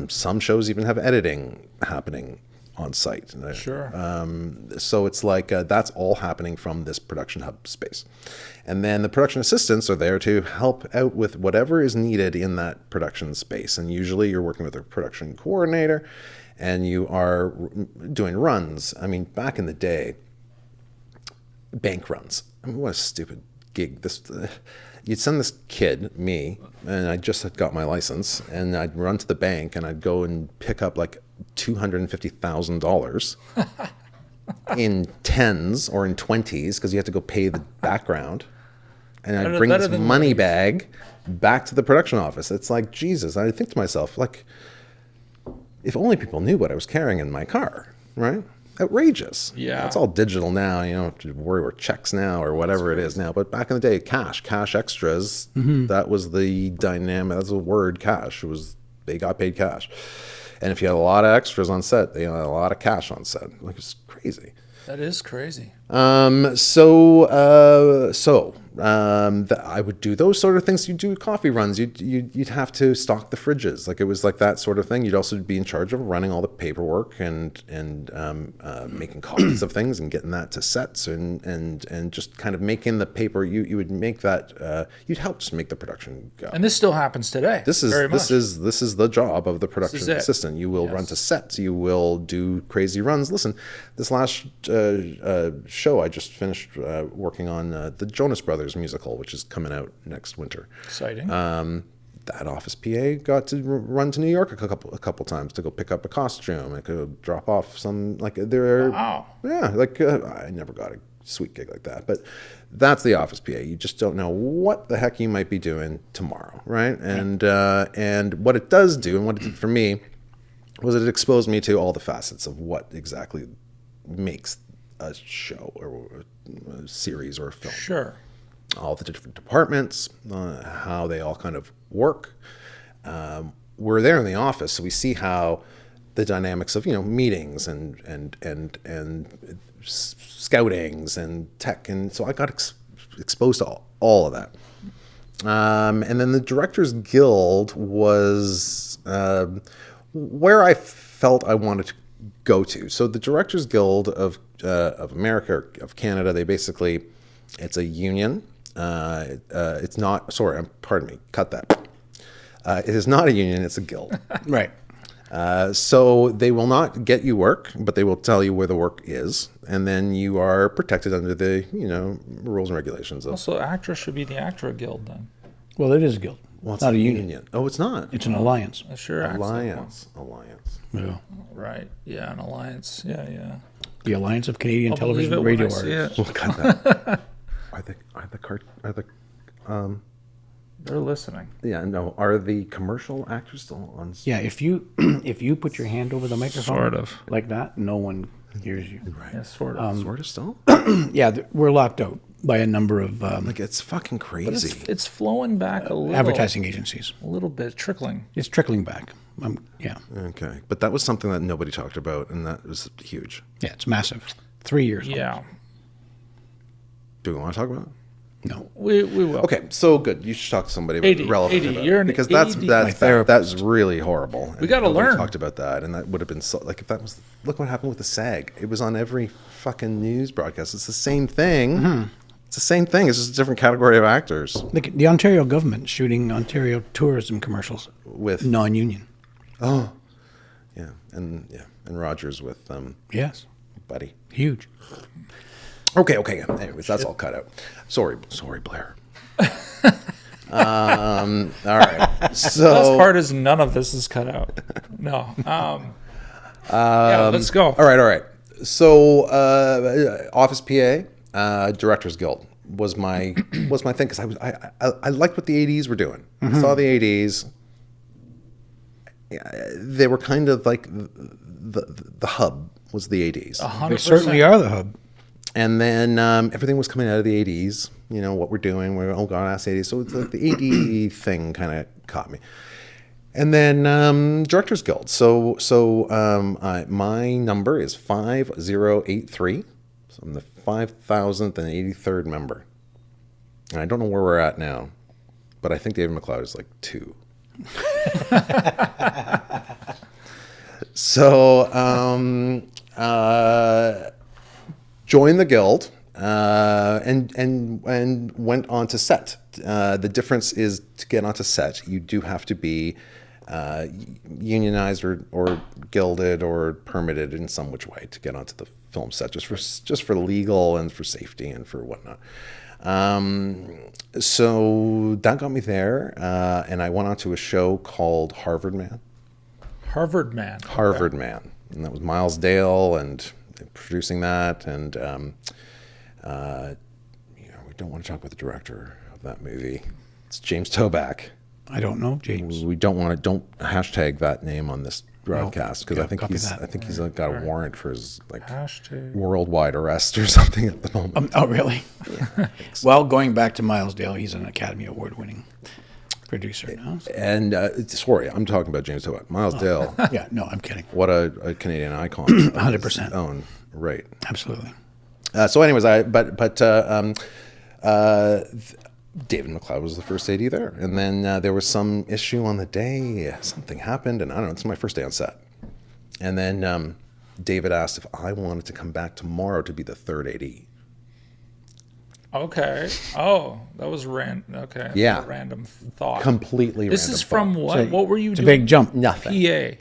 Some shows even have editing happening on site. Sure. So it's like that's all happening from this production hub space. And then the production assistants are there to help out with whatever is needed in that production space. And usually you're working with a production coordinator and you are doing runs. I mean, back in the day, bank runs. I mean, what a stupid gig. You'd send this kid, me, and I just had got my license, and I'd run to the bank and I'd go and pick up like $250,000. in 10s or in 20s because you have to go pay the background. And I Better- bring better this than money movies. bag back to the production office. It's like, Jesus. I think to myself, like, if only people knew what I was carrying in my car, right? Outrageous. Yeah. It's all digital now. You don't have to worry about checks now or whatever it is now. But back in the day, cash extras, that was the dynamic. That's the word, cash. It was, they got paid cash. And if you had a lot of extras on set, they had a lot of cash on set. Like, it's crazy. That is crazy. I would do those sort of things. You'd do coffee runs. You'd have to stock the fridges. Like, it was like that sort of thing. You'd also be in charge of running all the paperwork and making copies of things and getting that to sets and just kind of making the paper. You would make that. You'd help just make the production go. And this still happens today. This is very much. this is the job of the production is it. assistant. You will run to sets. You will do crazy runs. Listen, this last show I just finished working on the Jonas Brothers musical, which is coming out next winter. Exciting. That office PA got to run to New York a couple times to go pick up a costume. I could drop off some Wow. Yeah, I never got a sweet gig like that, but that's the office PA. You just don't know what the heck you might be doing tomorrow, right? And what it does do, and what it did for me, was it exposed me to all the facets of what exactly makes a show or a series or a film. Sure. All the different departments, how they all kind of work. We're there in the office, so we see how the dynamics of meetings and scoutings and tech, and so I got exposed to all of that. And then the Directors Guild was where I felt I wanted to go to. So the Directors Guild of America, or of Canada, they basically, it's a union. It's not, sorry, pardon me, cut that. It is not a union, it's a guild. Right. So they will not get you work, but they will tell you where the work is, and then you are protected under the rules and regulations of. Also, actress should be the Actor Guild then. Well, it is a guild. Well, it's not a union. Oh, it's not. It's an alliance. I sure acts like one. Alliance. Yeah. Right. Yeah, an alliance. Yeah. The Alliance of Canadian I'll Television believe it Radio when I see Artists. it. We'll cut that. They're listening. Are the commercial actors still on? Yeah, if you put your hand over the microphone Sort of. like that, no one hears you. Right. Yeah, sort of. Sort of still. Yeah, we're locked out by a number of Like, it's fucking crazy. It's flowing back a little. advertising agencies. A little bit, trickling. It's trickling back. Yeah, Okay, but that was something that nobody talked about, and that was huge. yeah, it's massive. 3 years. Yeah. Do we want to talk about it? No. We will. Okay, so good. You should talk to somebody AD, relevant AD, about you're it, an because AD. My that's really horrible. We gotta Nobody learn. Talked about that, and that would have been so. Like, if that was, look what happened with the SAG. It was on every fucking news broadcast. It's the same thing. Mm-hmm. It's the same thing. It's just a different category of actors. The Ontario government shooting Ontario tourism commercials With non-union. and Rogers with Yes, Buddy. huge. Okay. Anyways, that's all cut out. Sorry, Blair. All right. So Best part is none of this is cut out. No. Yeah, let's go. All right. So, Office PA, Directors Guild was my thing, because I liked what the ADs were doing. I saw the ADs. They were kind of like the hub was the ADs, 100%. They certainly are the hub. and then everything was coming out of the ADs. What we're doing. We're ask ADs. So it's like the AD thing kind of caught me. And then Directors Guild. So my number is 5083. So I'm the 5,083rd member. And I don't know where we're at now, but I think David McLeod is like 2. So joined the guild and went on to set. The difference is, to get onto set, you do have to be unionized or gilded or permitted in some which way to get onto the film set, just for legal and for safety and for whatnot. So that got me there, and I went on to a show called Harvard Man. Harvard Man. Harvard Man, and that was Miles Dale and producing that, and we don't want to talk about the director of that movie. It's James Toback. I don't know, James. We don't hashtag that name on this broadcast because Yeah, I think copy he's that. got a warrant for his Hashtag. worldwide arrest or something at the moment. Oh, really? Well, going back to Miles Dale, he's an Academy Award-winning producer now. So. And sorry, I'm talking about James Toback. Miles Dale, Yeah, no, I'm kidding. what a Canadian icon. 100%. Own right. Absolutely. So, anyways, David McLeod was the first AD there, and then there was some issue on the day. Something happened, and I don't know. It's my first day on set, and then David asked if I wanted to come back tomorrow to be the third AD. Okay. Oh, that was okay. Yeah. A random thought. Completely. This random is from thought. what? What were you It's a doing? big jump. Nothing. PA.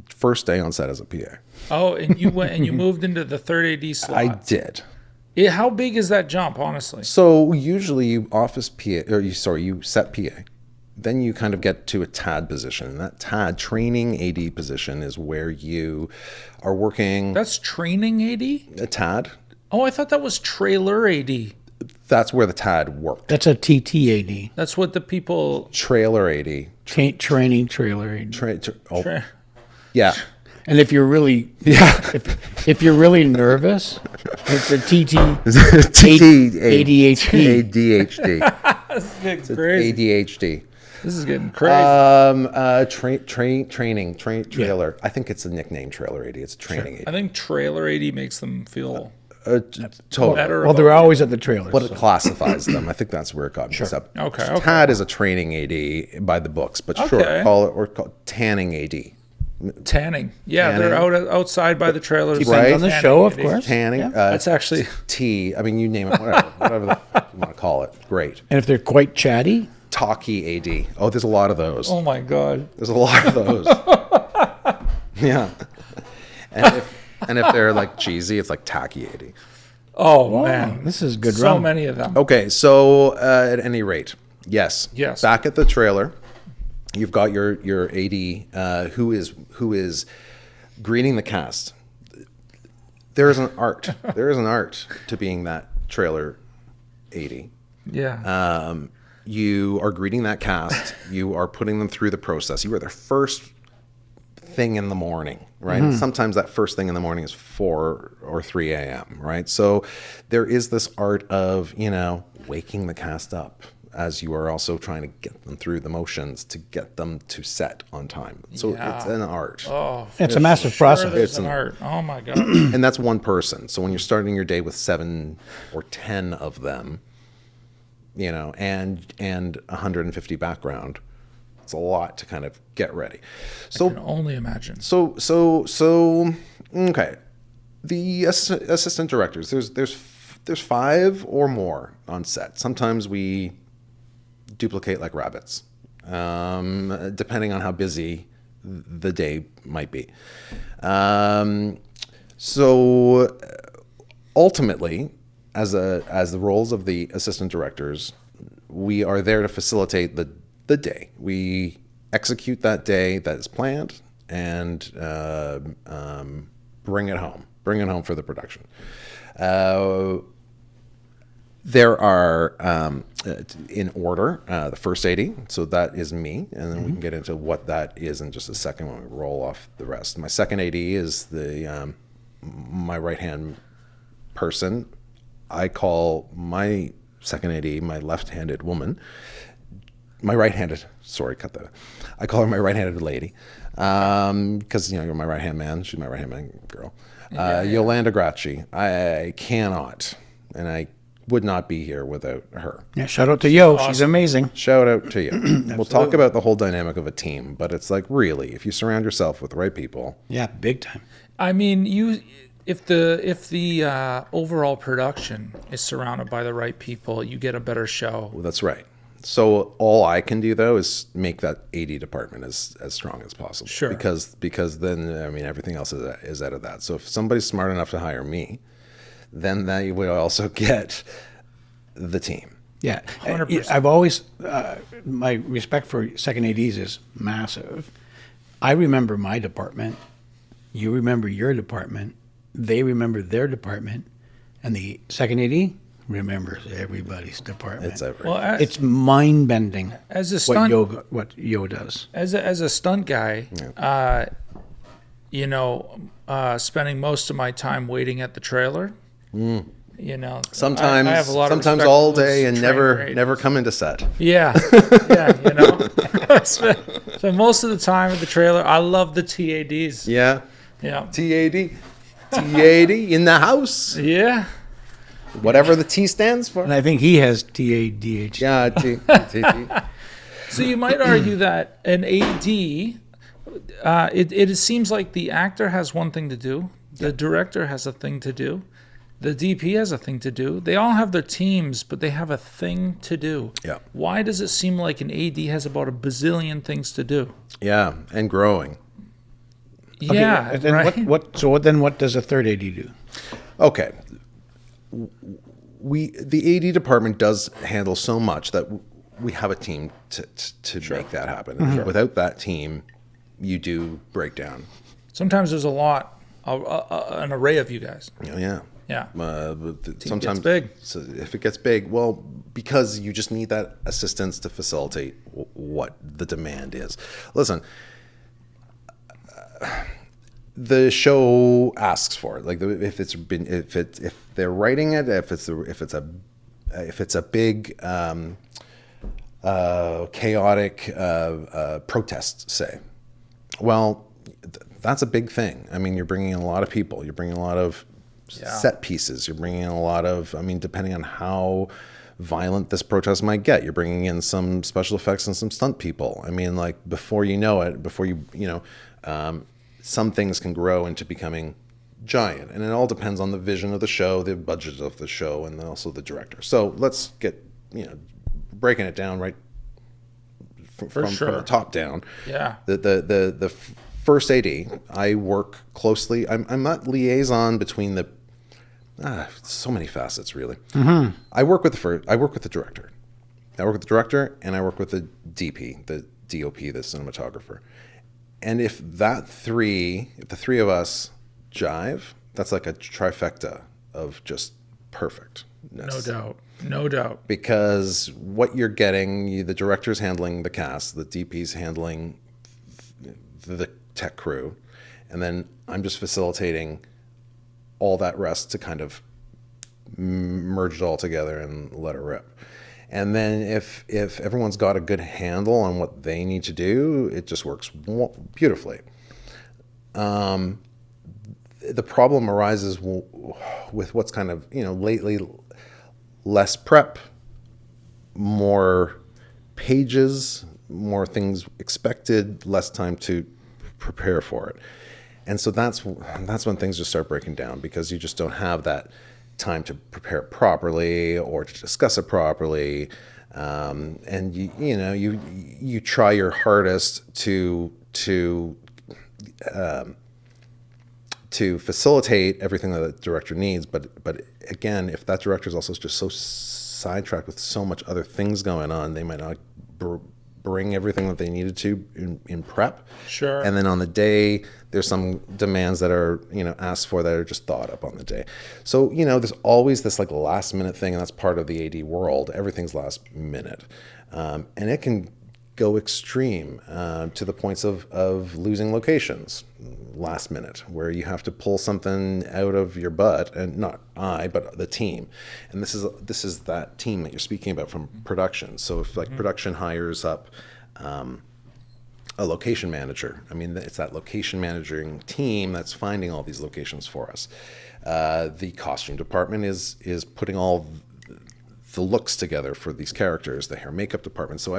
First day on set as a PA. Oh, and you went and you moved into the third AD slot. I did. How big is that jump, honestly? So usually you office PA, or you set PA. Then you kind of get to a TAD position. And that TAD, training AD position, is where you are working That's training AD? a TAD. Oh, I thought that was trailer AD. That's where the TAD worked. That's a TTAD. That's what the people. Trailer AD. Training trailer AD. Yeah. And if you're really if you're really nervous, it's a TT ADHD. ADHD. Crazy. ADHD. This is getting crazy. Training trailer. I think it's a nickname, trailer AD. It's a training I AD. think trailer AD makes them feel Totally. better. Well, they're always at the trailers. But it so. classifies them. I think that's where it got mixed up. Okay, So okay. TAD is a training AD by the books, but sure, Okay. call it tanning AD. tanning. Yeah, they're outside by the trailers. Depends Right. on the Tanning show, of AD. course. Tanning. Yeah. That's actually T. I mean, you name it, whatever the fuck you want to call it. Great. And if they're quite chatty, Talkie AD. Oh, there's a lot of those. oh my god. There's a lot of those. Yeah. And if they're like cheesy, it's like tacky AD. Oh man, this is a good so run. many of them. Okay, so at any rate, yes. Back at the trailer, you've got your AD who is greeting the cast. There is an art. There is an art to being that trailer AD. Yeah. You are greeting that cast. You are putting them through the process. You are their first thing in the morning, right? Mm-hmm. Sometimes that first thing in the morning is 4 or 3 a.m., right? So there is this art of, waking the cast up as you are also trying to get them through the motions to get them to set on time. So it's an art. oh, it's a massive sure process. there's It's an an- art. Oh my god. And that's one person. So when you're starting your day with 7 or 10 of them, and 150 background, it's a lot to kind of get ready. I can only imagine. So okay. The assistant directors, there's 5 or more on set. Sometimes we duplicate like rabbits, depending on how busy the day might be. So ultimately, as the roles of the assistant directors, we are there to facilitate the day. We execute that day that is planned and bring it home for the production. There are, in order, the first AD, so that is me, and then we can get into what that is in just a second when we roll off the rest. My second AD is my right-hand person. I call my second AD my left-handed woman. My right-handed, sorry, cut that. I call her my right-handed lady because, you're my right-hand man. She's my right-hand man girl. Yolanda Gracci. I cannot, and I would not be here without her. Yeah, shout out to Yo. She's amazing. Shout out to you. We'll talk about the whole dynamic of a team, but it's like, really, if you surround yourself with the right people. Yeah, big time. I mean, if the overall production is surrounded by the right people, you get a better show. Well, that's right. So all I can do though is make that AD department as strong as possible. Sure. Because then everything else is out of that. So if somebody's smart enough to hire me, then they would also get the team. Yeah, 100%. I've always my respect for second ADs is massive. I remember my department. You remember your department. they remember their department, and the second AD remembers everybody's department. It's every. Well, It's mind bending as a stunt, what Yo does. as a stunt guy, spending most of my time waiting at the trailer. Sometimes, I have a lot of sometimes respect all for those day and trainer agents. never come into set. Yeah, so most of the time at the trailer, I love the TADs. Yeah. Yeah, TAD in the house. yeah. Whatever the T stands for. And I think he has TADH. Yeah, T. So you might argue that an AD, it seems like the actor has one thing to do, the director has a thing to do, the DP has a thing to do. They all have their teams, but they have a thing to do. Yeah. Why does it seem like an AD has about a bazillion things to do? Yeah, and growing. Yeah, And then right. what does a third AD do? Okay. The AD department does handle so much that we have a team to make that happen. And without that team, you do break down. Sometimes there's a lot, an array of you guys. Yeah. Yeah. But sometimes big. So if it gets big, well, because you just need that assistance to facilitate what the demand is. Listen, the show asks for it. Like if they're writing it, if it's a big chaotic protest, say, well, that's a big thing. I mean, you're bringing in a lot of people. You're bringing a lot of set pieces. You're bringing in a lot of, I mean, depending on how violent this protest might get, you're bringing in some special effects and some stunt people. I mean, like before you know it, some things can grow into becoming giant, and it all depends on the vision of the show, the budget of the show, and then also the director. So let's get, breaking it down right from the top down. Yeah. The first AD, I work closely. I'm not liaison between the so many facets, really. Mm-hmm. I work with the director. I work with the director, and I work with the DP, the DOP, the cinematographer. And if the three of us jive, that's like a trifecta of just perfectness. No doubt. Because what you're getting, the director's handling the cast, the DP's handling the tech crew, and then I'm just facilitating all that rest to kind of merge it all together and let it rip. And then if everyone's got a good handle on what they need to do, it just works beautifully. The problem arises with what's kind of, lately less prep, more pages, more things expected, less time to prepare for it. And so that's when things just start breaking down, because you just don't have that time to prepare it properly or to discuss it properly, and you try your hardest to facilitate everything that the director needs, but again, if that director is also just so sidetracked with so much other things going on, they might not bring everything that they needed to in prep. Sure. And then on the day, there's some demands that are, asked for that are just thought up on the day. So, there's always this like last minute thing, and that's part of the AD world. Everything's last minute. And it can go extreme to the points of losing locations last minute, where you have to pull something out of your butt, and not I, but the team. And this is that team that you're speaking about from production. So if production hires up a location manager, I mean, it's that location managing team that's finding all these locations for us. The costume department is putting all the looks together for these characters. The hair and makeup department. So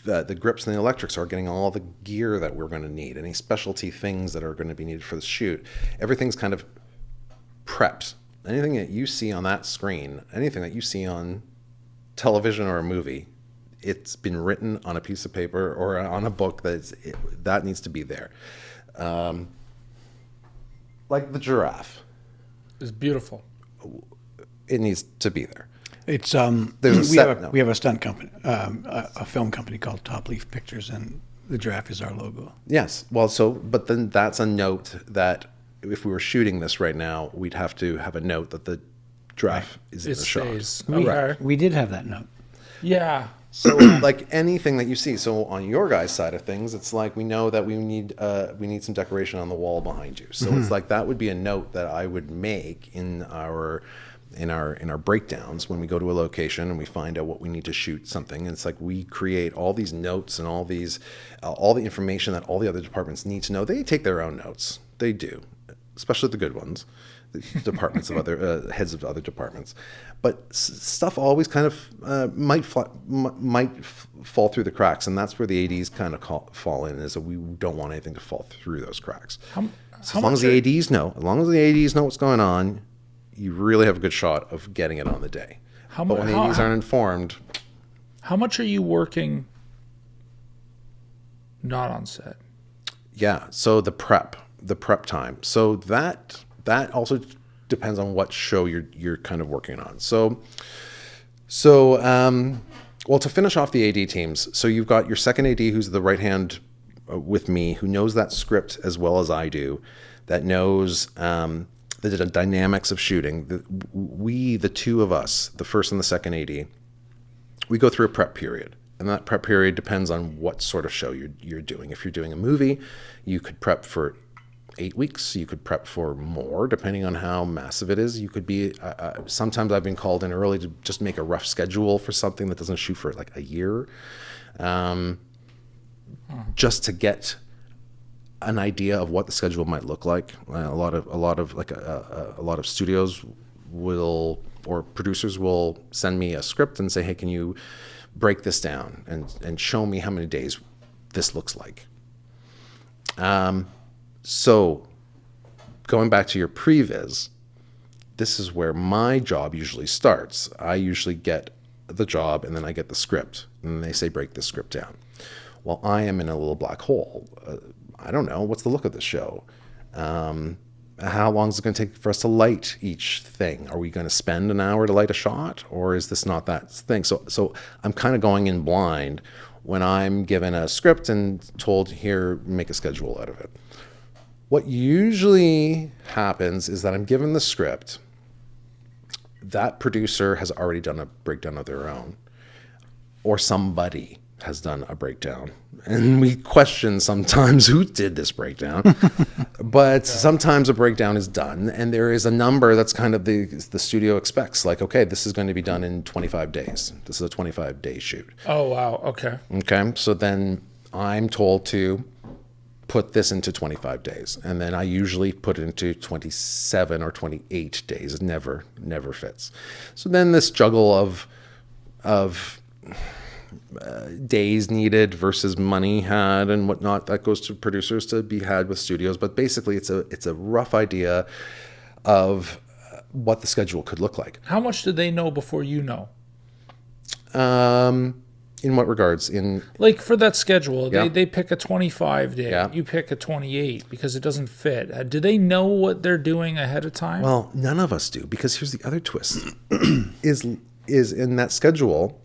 the grips and the electrics are getting all the gear that we're going to need, any specialty things that are going to be needed for the shoot. Everything's kind of prepped. Anything that you see on that screen, anything that you see on television or a movie, it's been written on a piece of paper or on a book that needs to be there. Like the giraffe. It's beautiful. It needs to be there. It's we have a stunt company, a film company called Top Leaf Pictures, and the giraffe is our logo. Yes. Well, but then that's a note that if we were shooting this right now, we'd have to have a note that the giraffe is in It the shot. stays. Okay. We did have that note. Yeah. So like anything that you see, so on your guys' side of things, it's like we know that we need some decoration on the wall behind you. So it's like that would be a note that I would make in our breakdowns when we go to a location and we find out what we need to shoot something. And it's like we create all these notes and all the information that all the other departments need to know. They take their own notes. They do, especially the good ones. The departments of other heads of other departments, but stuff always kind of might fall through the cracks, and that's where the ADs kind of fall in. Is that we don't want anything to fall through those cracks. As long as the ADs know what's going on, you really have a good shot of getting it on the day. But when the ADs aren't informed, how much are you working not on set? Yeah, so the prep time. So that also depends on what show you're kind of working on. So well, to finish off the AD teams, so you've got your second AD who's the right hand with me, who knows that script as well as I do, that knows the dynamics of shooting. The two of us, the first and the second AD, we go through a prep period. And that prep period depends on what sort of show you're doing. If you're doing a movie, you could prep for 8 weeks. You could prep for more, depending on how massive it is. You could be, sometimes I've been called in early to just make a rough schedule for something that doesn't shoot for like a year. Just to get an idea of what the schedule might look like. A lot of studios will, or producers will send me a script and say, hey, can you break this down and show me how many days this looks like. So going back to your previs, this is where my job usually starts. I usually get the job and then I get the script and they say, break this script down. Well, I am in a little black hole. I don't know. What's the look of this show? How long is it going to take for us to light each thing? Are we going to spend an hour to light a shot, or is this not that thing? So I'm kind of going in blind when I'm given a script and told, here, make a schedule out of it. What usually happens is that I'm given the script. That producer has already done a breakdown of their own, or somebody has done a breakdown. And we question sometimes who did this breakdown. But sometimes a breakdown is done, and there is a number that's kind of the studio expects. Like, okay, this is going to be done in 25 days. This is a 25-day shoot. Oh, wow. Okay. Okay, so then I'm told to put this into 25 days. And then I usually put it into 27 or 28 days. It never fits. So then this juggle of days needed versus money had and whatnot, that goes to producers to be had with studios. But basically it's a rough idea of what the schedule could look like. How much do they know before you know? In what regards? In like for that schedule, Yeah. they pick a 25 day, Yeah. you pick a 28 because it doesn't fit. Do they know what they're doing ahead of time? Well, none of us do, because here's the other twist: is in that schedule.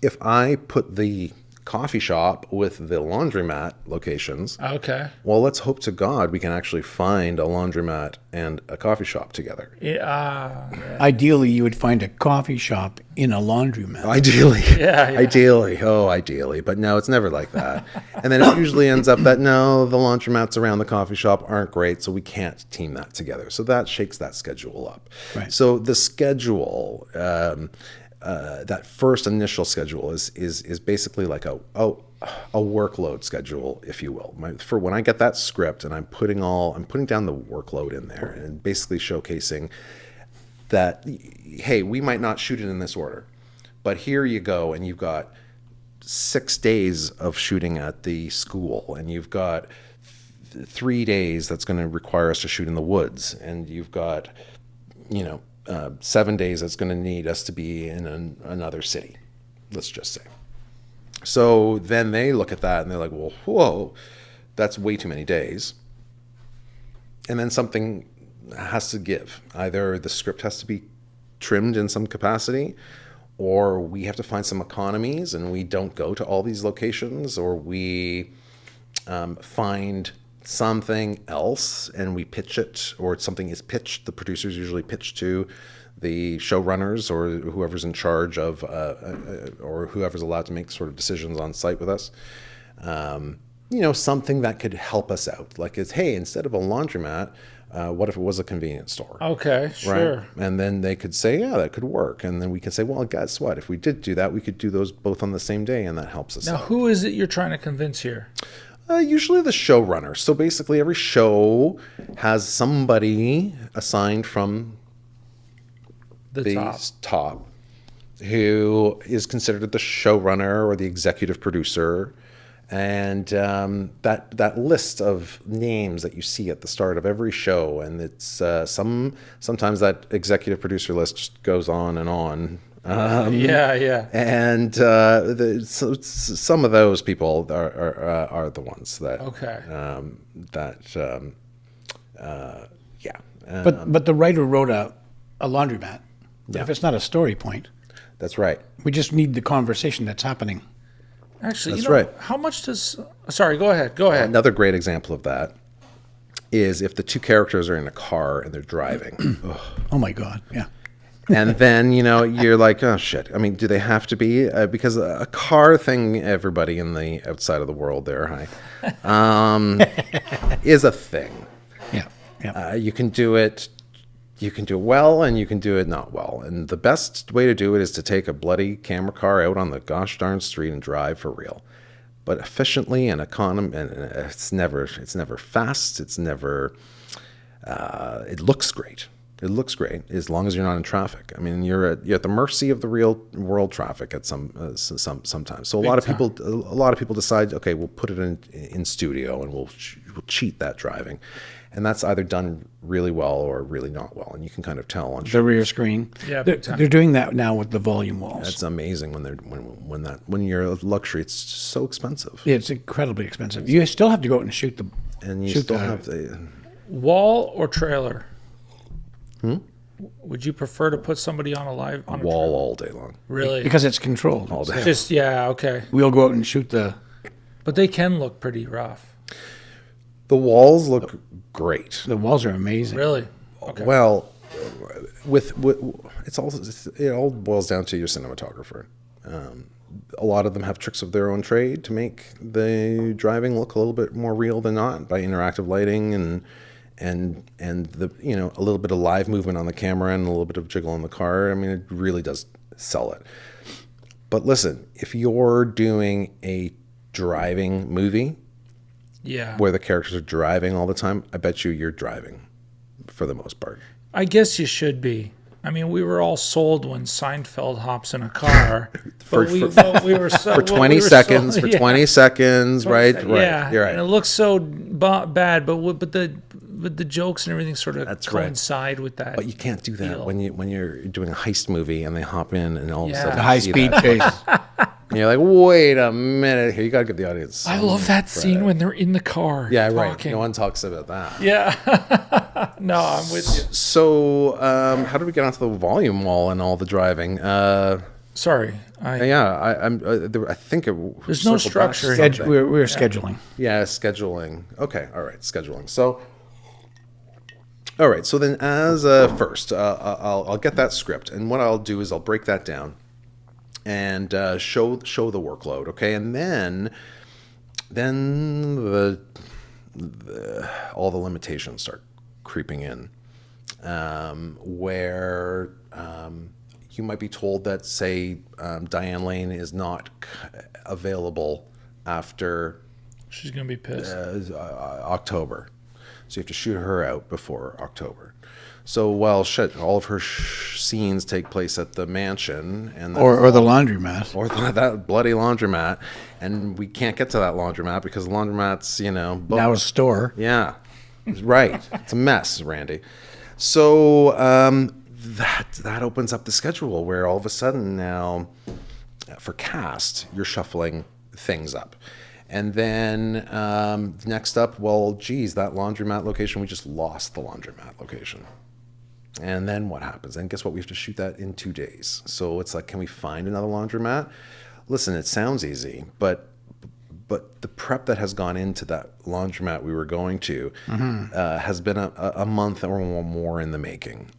If I put the coffee shop with the laundromat locations, Okay. well, let's hope to God we can actually find a laundromat and a coffee shop together. Yeah. Ideally, you would find a coffee shop in a laundromat. Ideally. Yeah, yeah. Ideally. But no, it's never like that. And then it usually ends up that, no, the laundromats around the coffee shop aren't great, so we can't team that together. So that shakes that schedule up. Right. So the schedule, that first initial schedule is basically like a workload schedule, if you will. For when I get that script and I'm putting down the workload in there and basically showcasing that, hey, we might not shoot it in this order, but here you go, and you've got 6 days of shooting at the school, and you've got 3 days that's going to require us to shoot in the woods, and you've got 7 days that's going to need us to be in another city, let's just say. So then they look at that and they're like, well, whoa, that's way too many days. And then something has to give. Either the script has to be trimmed in some capacity, or we have to find some economies and we don't go to all these locations, or we find something else and we pitch it, or something is pitched, the producers usually pitch to the showrunners or whoever's in charge of, or whoever's allowed to make sort of decisions on site with us. Something that could help us out. Like, hey, instead of a laundromat, what if it was a convenience store? Okay, sure. Right? And then they could say, yeah, that could work. And then we can say, well, guess what? If we did do that, we could do those both on the same day, and that helps us Now, out. who is it you're trying to convince here? Usually the showrunner. So basically every show has somebody assigned from The top who is considered the showrunner or the executive producer. And that list of names that you see at the start of every show, and it's sometimes that executive producer list just goes on and on. Yeah. And some of those people are the ones that Okay. yeah. But the writer wrote a laundromat. But if it's not a story point, That's right. we just need the conversation that's happening. Actually, That's right. How much does? Sorry, go ahead. Go ahead. Another great example of that is if the two characters are in a car and they're driving. Oh my God, yeah. And then, you're like, oh, shit. I mean, do they have to be? Because a car thing, everybody in the outside of the world there, is a thing. Yeah. You can do it well, and you can do it not well. And the best way to do it is to take a bloody camera car out on the gosh darn street and drive for real. But efficiently and and it's never fast. It's never, it looks great. It looks great as long as you're not in traffic. I mean, you're at the mercy of the real world traffic at sometimes. So a lot of people decide, okay, we'll put it in studio and we'll cheat that driving, and that's either done really well or really not well, and you can kind of tell on The rear screen. Yeah, they're, big time. they're doing that now with the volume walls. It's amazing when you're a luxury, it's so expensive, It's incredibly expensive. You still have to go out and shoot the and you shoot still the- have the Wall or trailer? Would you prefer to put somebody on a wall all day long. Really? because it's controlled. All day. Just okay. We'll go out and shoot the. But they can look pretty rough. The walls look great. The walls are amazing. Really? Okay. Well, with it all boils down to your cinematographer. A lot of them have tricks of their own trade to make the driving look a little bit more real than not, by interactive lighting and the a little bit of live movement on the camera and a little bit of jiggle in the car. I mean, it really does sell it. But listen, if you're doing a driving movie Yeah. where the characters are driving all the time, I bet you're driving for the most part. I guess you should be. I mean, we were all sold when Seinfeld hops in a car. But we were so, For 20 seconds, yeah. 20 seconds, right? Yeah, Right. You're right. And it looks so bad, but the jokes and everything sort of That's right. coincide with that. But you can't do that feel. when you're doing a heist movie and they hop in and all of a Yeah. sudden The you high see speed that. chase. And you're like, wait a minute here, you gotta give the audience. I some love that scene credit. when they're in the car. Yeah, right. talking. No one talks about that. Yeah. No, I'm with you. So, how did we get onto the volume wall and all the driving? Sorry. I think it. There's no circled back to structure here. something. We're scheduling. Yeah, scheduling. Okay, all right, scheduling. So, all right. So then, as first, I'll get that script, and what I'll do is I'll break that down and show the workload. Okay, and then all the limitations start creeping in, where you might be told that, say, Diane Lane is not available after She's going to be pissed. October. So you have to shoot her out before October. So, well, shit, all of her scenes take place at the mansion and Or the laundromat. or that bloody laundromat, and we can't get to that laundromat because the laundromat's, booked. Now a store. Yeah, right. It's a mess, Randy. So that opens up the schedule where all of a sudden now, for cast, you're shuffling things up. And then next up, well, geez, that laundromat location, we just lost the laundromat location. And then what happens? And guess what? We have to shoot that in 2 days. So it's like, can we find another laundromat? Listen, it sounds easy, but but the prep that has gone into that laundromat we were going to has been a month or more in the making.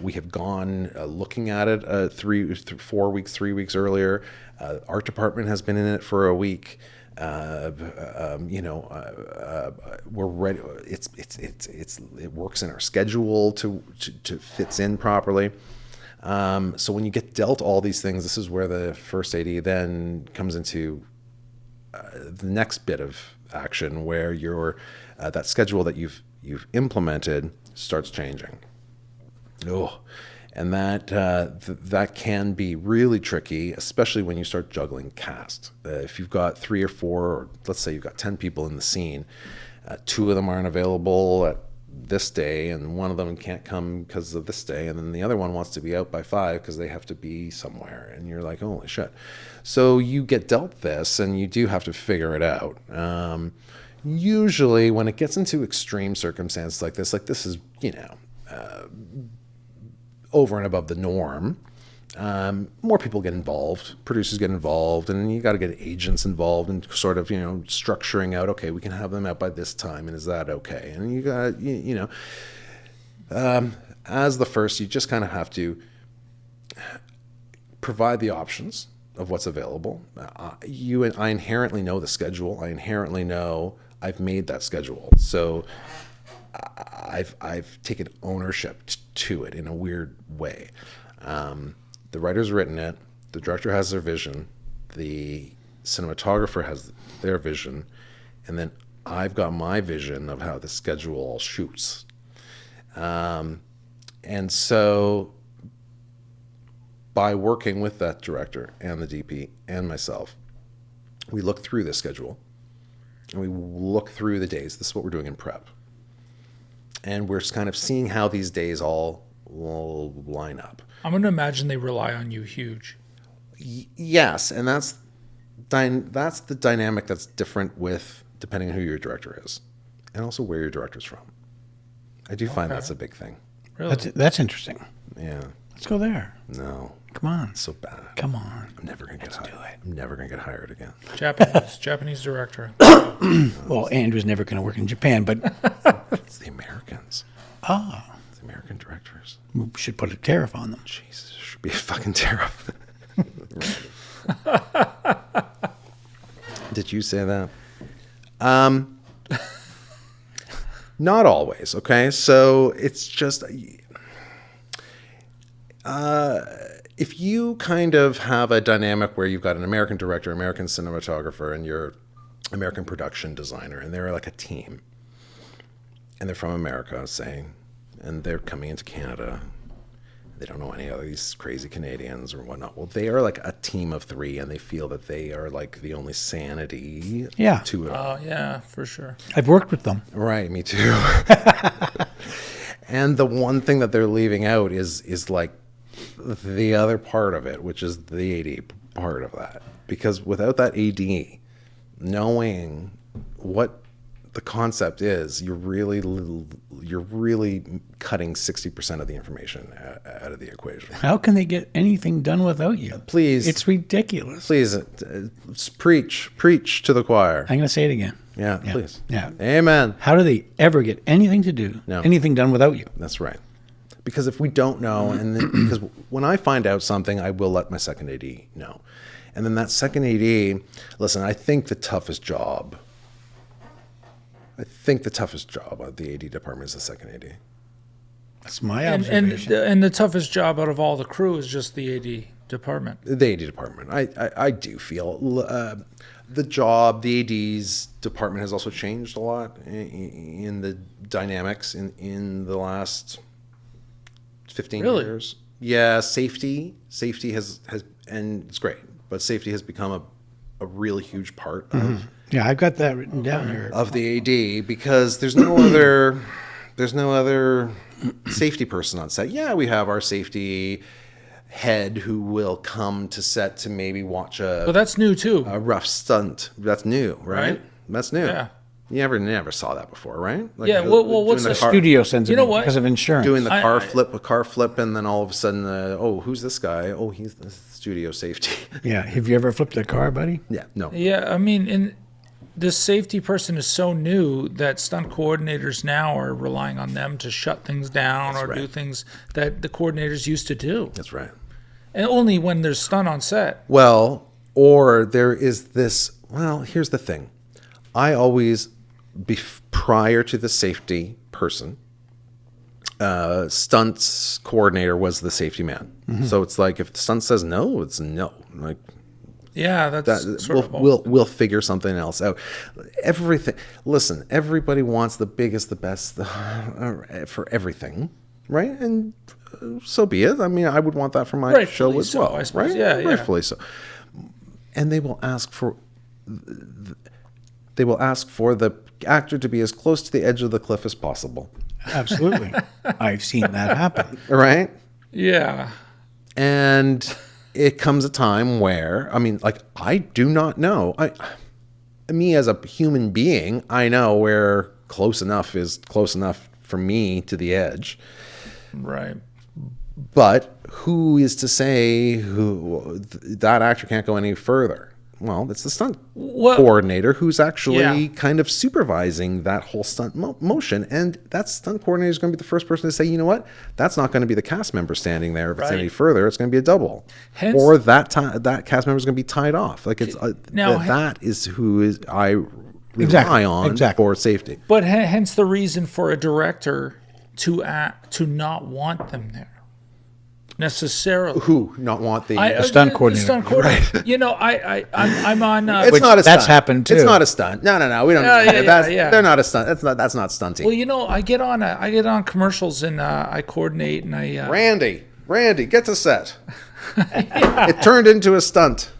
We have gone looking at it 3 weeks earlier. Art department has been in it for a week. We're ready. It works in our schedule to fits in properly. So when you get dealt all these things, this is where the first AD then comes into the next bit of action, where your that schedule that you've implemented starts changing. Oh, and that can be really tricky, especially when you start juggling cast. If you've got 3 or 4, or let's say you've got 10 people in the scene, 2 of them aren't available at this day, and one of them can't come because of this day, and then the other one wants to be out by 5 because they have to be somewhere, and you're like, holy shit. So you get dealt this, and you do have to figure it out. Usually when it gets into extreme circumstances like this is, over and above the norm, more people get involved, producers get involved, and you got to get agents involved and sort of, structuring out, okay, we can have them out by this time, and is that okay? And you got, as the first, you just kind of have to provide the options of what's available. I inherently know the schedule. I inherently know I've made that schedule. So I've taken ownership to it in a weird way. The writer's written it, the director has their vision, the cinematographer has their vision, and then I've got my vision of how the schedule all shoots. And so by working with that director and the DP and myself, we look through the schedule and we look through the days. This is what we're doing in prep. And we're kind of seeing how these days all will line up. I'm going to imagine they rely on you huge. Yes, and that's the dynamic that's different with depending on who your director is, and also where your director's from. I do find that's a big thing. Really? That's interesting. Yeah. Let's go there. No. Come on. It's so bad. Come on. I'm never gonna get hired. do it. I'm never gonna get hired again. Japanese director. Well, Andrew's never going to work in Japan, but It's the Americans. It's the American directors. we should put a tariff on them. Jesus, there should be a fucking tariff. Did you say that? Not always, okay? So it's just, if you kind of have a dynamic where you've got an American director, American cinematographer, and your American production designer, and they're like a team, and they're from America, say, and they're coming into Canada, they don't know any of these crazy Canadians or whatnot. Well, they are like a team of 3, and they feel that they are like the only sanity to it all. Oh, yeah, for sure. I've worked with them. Right, me too. And the one thing that they're leaving out is like the other part of it, which is the AD part of that. Because without that AD knowing what the concept is, you're really cutting 60% of the information out of the equation. How can they get anything done without you? Please. It's ridiculous. Please preach to the choir. I'm going to say it again. Yeah, please. Yeah. Amen. How do they ever get anything to do, anything done without you? That's right. Because if we don't know, and then, because when I find out something, I will let my second AD know. And then that second AD, listen, I think the toughest job of the AD department is the second AD. That's my And observation. the toughest job out of all the crew is just the AD department. The AD department. I do feel the AD's department has also changed a lot in the dynamics in the last 15 years. Yeah, safety has, and it's great, but safety has become a really huge part of Yeah, I've got that written down here. of the AD, because there's no other safety person on set. Yeah, we have our safety head who will come to set to maybe watch But that's new too. a rough stunt. That's new, right? Right. That's new. Yeah. You never saw that before, right? Like, Yeah, well, what's doing the car, Studio sends You it know in what? because of insurance. doing the I- car flip, and then all of a sudden, oh, who's this guy? Oh, he's the studio safety. Yeah. Have you ever flipped a car, buddy? Yeah, no. Yeah, I mean, and this safety person is so new that stunt coordinators now are relying on them to shut things down or do right. things that the coordinators used to do, That's right. and only when there's stunt on set. Well, or there is this. Well, here's the thing. I always, prior to the safety person, stunts coordinator was the safety man. So it's like if the stunt says no, it's no. Like Yeah, that's that, sort of we'll figure something else out. Everything. Listen, everybody wants the biggest, the best for everything, right? And so be it. I mean, I would want that for my show Rightfully as so, well, I suppose. right? Yeah, yeah. Rightfully so. And they will ask for the actor to be as close to the edge of the cliff as possible, Absolutely. I've seen that happen. right? yeah. And it comes a time where, I mean, like, I do not know. Me as a human being, I know where close enough is close enough for me to the edge. Right. But who is to say that actor can't go any further? Well, it's the stunt coordinator who's actually Yeah. kind of supervising that whole stunt motion. And that stunt coordinator is going to be the first person to say, you know what, that's not going to be the cast member standing there. If it's Right. any further, it's going to be a double. Hence- or that cast member is going to be tied off. Like it's Now, that is who is I rely Exactly, on exactly. for safety. But hence the reason for a director to not want them there necessarily. Who not want the? The stunt coordinator. Stunt coordinator. You know, I'm on. It's not a stunt. that's happened too. It's not a stunt. No. We don't. Yeah. They're not a stunt. That's not stunting. Well, you know, I get on commercials and I coordinate and I. Randy, get to set. It turned into a stunt.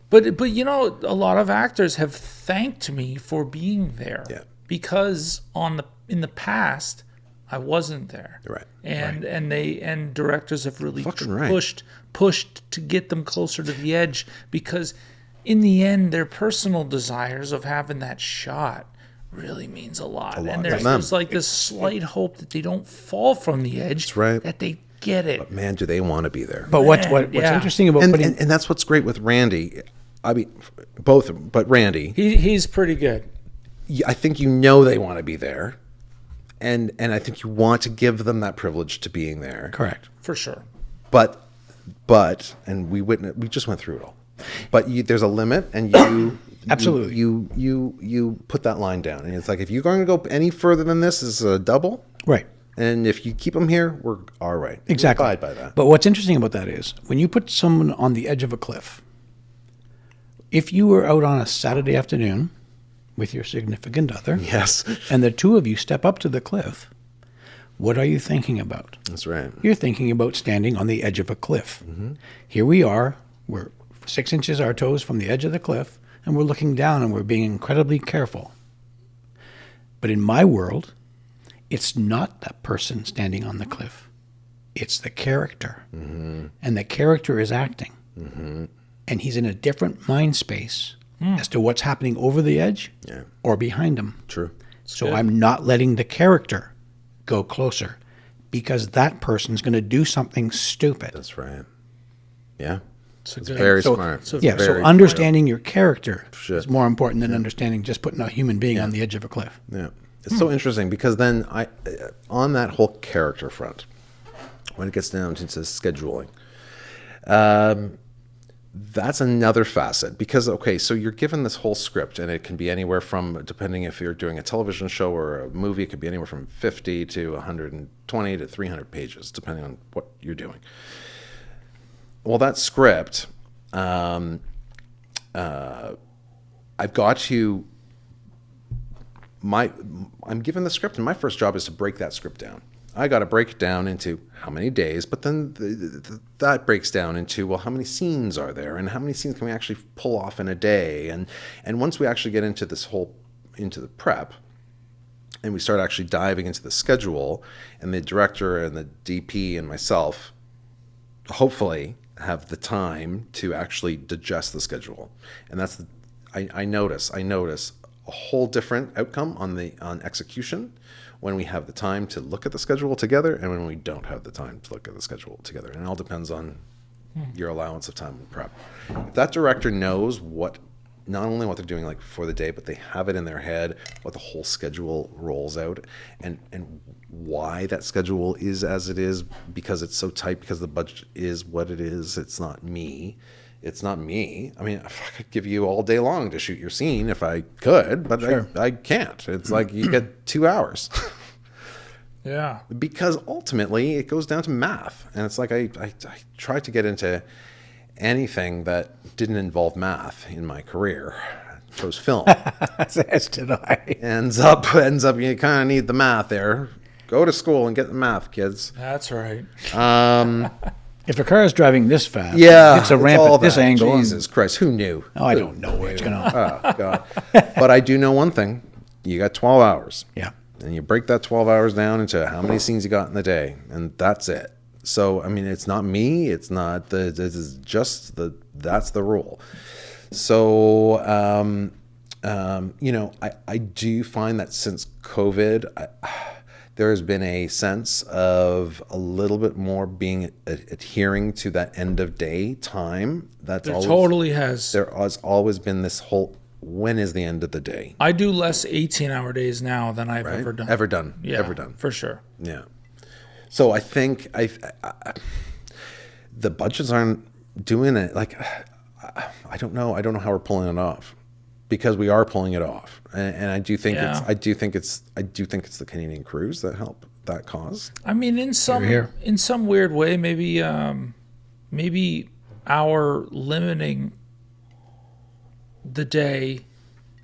But you know, a lot of actors have thanked me for being there. Yeah. Because in the past I wasn't there. Right. And directors have really Fucking right. pushed to get them closer to the edge because in the end their personal desires of having that shot really means a lot. And to them. there's like this slight hope that they don't fall from the edge. That's right. That they get it. Man, do they want to be there? But what's Yeah. interesting about And, putting and that's what's great with Randy. I mean, both, but Randy. He's pretty good. I think you know they want to be there, and I think you want to give them that privilege to being there. correct. For sure. But, and we just went through it all. But there's a limit, and you Absolutely. you put that line down, and it's like if you're going to go any further than this is a double, Right. and if you keep them here, we're all right. Exactly. We abide by that. But what's interesting about that is when you put someone on the edge of a cliff, if you were out on a Saturday afternoon with your significant other, Yes, and the two of you step up to the cliff, what are you thinking about? that's right. You're thinking about standing on the edge of a cliff. Here we are, we're 6 inches our toes from the edge of the cliff, and we're looking down and we're being incredibly careful. But in my world, it's not that person standing on the cliff. It's the character. And the character is acting. And he's in a different mind space as to what's happening over the edge or behind him. True. So I'm not letting the character go closer because that person's going to do something stupid. That's right. Yeah. It's Very So- smart. so- Yeah, so Very understanding your character Shit. is more important than understanding just putting a human being on the edge of a cliff. Yeah, it's so interesting because then on that whole character front, when it gets down to scheduling, that's another facet because, okay, so you're given this whole script and it can be anywhere from, depending if you're doing a television show or a movie, it could be anywhere from 50 to 120 to 300 pages, depending on what you're doing. Well, that script, I've got to, I'm given the script and my first job is to break that script down. I got to break it down into how many days, but then that breaks down into, well, how many scenes are there and how many scenes can we actually pull off in a day? And once we actually get into into the prep and we start actually diving into the schedule, and the director and the DP and myself hopefully have the time to actually digest the schedule. And that's I notice a whole different outcome on execution when we have the time to look at the schedule together and when we don't have the time to look at the schedule together. And it all depends on your allowance of time and prep. If that director knows not only what they're doing like for the day, but they have it in their head what the whole schedule rolls out and why that schedule is as it is, because it's so tight, because the budget is what it is. It's not me. I mean, I could give you all day long to shoot your scene if I could, but Sure. I can't. It's like you get 2 hours. Yeah. Because ultimately it goes down to math. And it's like I tried to get into anything that didn't involve math in my career. I chose film. As did I. ends up you kind of need the math there. Go to school and get the math, kids. That's right. If a car is driving this fast, Yeah, it's a ramp all at this that. angle. and- Jesus Christ, who knew? I don't know where it's going to. Oh God! But I do know one thing: you got 12 hours. Yeah. And you break that 12 hours down into how many scenes you got in the day, and that's it. So, I mean, it's not me. It's not this is just that's the rule. So, I do find that since COVID, there has been a sense of a little bit more being adhering to that end of day time. That's There always, totally has. there has always been this whole, when is the end of the day? I do less 18-hour days now than I've Right? ever done. Ever Yeah, done. for sure. Yeah. So I think the budgets aren't doing it. Like, I don't know. I don't know how we're pulling it off, because we are pulling it off. And I do think Yeah. I do think it's the Canadian crews that help that cause. I mean, in some weird way, maybe our limiting the day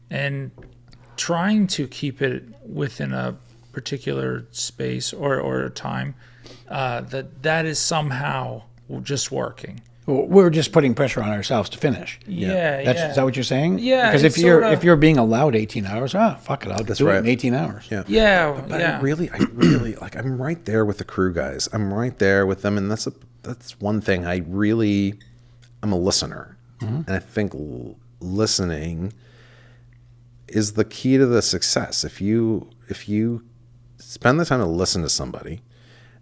and trying to keep it within a particular space or time, that is somehow just working. Well, we're just putting pressure on ourselves to finish. Yeah, Is that what you're saying? Yeah, Because it's if you're being allowed 18 hours, fuck it, I'll do it right. in 18 hours. Yeah. yeah, But yeah. I really like, I'm right there with the crew guys. I'm right there with them. And that's one thing I'm a listener. And I think listening is the key to the success. If you spend the time to listen to somebody,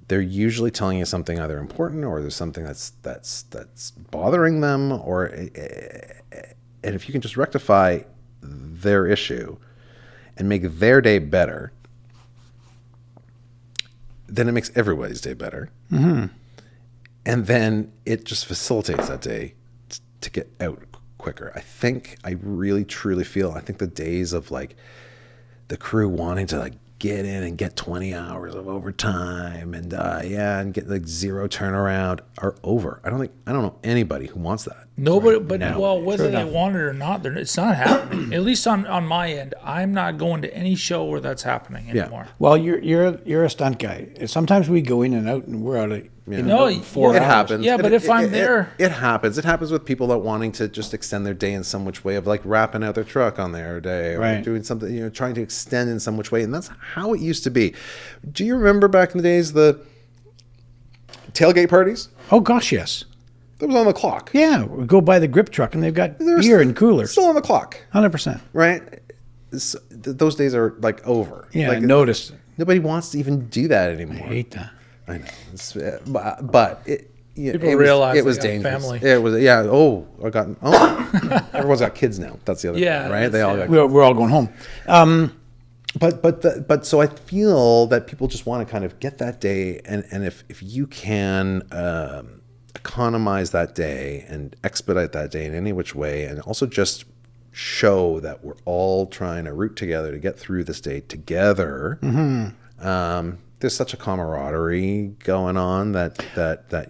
they're usually telling you something either important, or there's something that's bothering them, and if you can just rectify their issue and make their day better, then it makes everybody's day better. Mm-hmm. And then it just facilitates that day to get out quicker. I really truly feel, I think the days of like the crew wanting to like get in and get 20 hours of overtime and get like zero turnaround are over. I don't know anybody who wants that. Nobody, but now. well, whether True they enough. want it or not, it's not happening. At least on my end, I'm not going to any show where that's happening anymore. Well, you're a stunt guy. Sometimes we go in and out, and we're out of No, about 4 It hours. happens. Yeah, but if I'm there- it happens. It happens with people that wanting to just extend their day in some which way, of like wrapping out their truck on their day, or Right. doing something, trying to extend in some which way. And that's how it used to be. Do you remember back in the days, the tailgate parties? Oh gosh, yes. That was on the clock. Yeah, we go by the grip truck, and they've got They're beer and coolers. Still on the clock, 100%. right? Those days are like over. Yeah, like, I noticed. nobody wants to even do that anymore. I hate that. I know, but it. Yeah, People it realize was, it was they got dangerous. family. It was everyone's got kids now. That's the other Yeah, thing, right? They all got. We're all going home. But so I feel that people just want to kind of get that day, and if you can economize that day and expedite that day in any which way, and also just show that we're all trying to root together to get through this day together. There's such a camaraderie going on that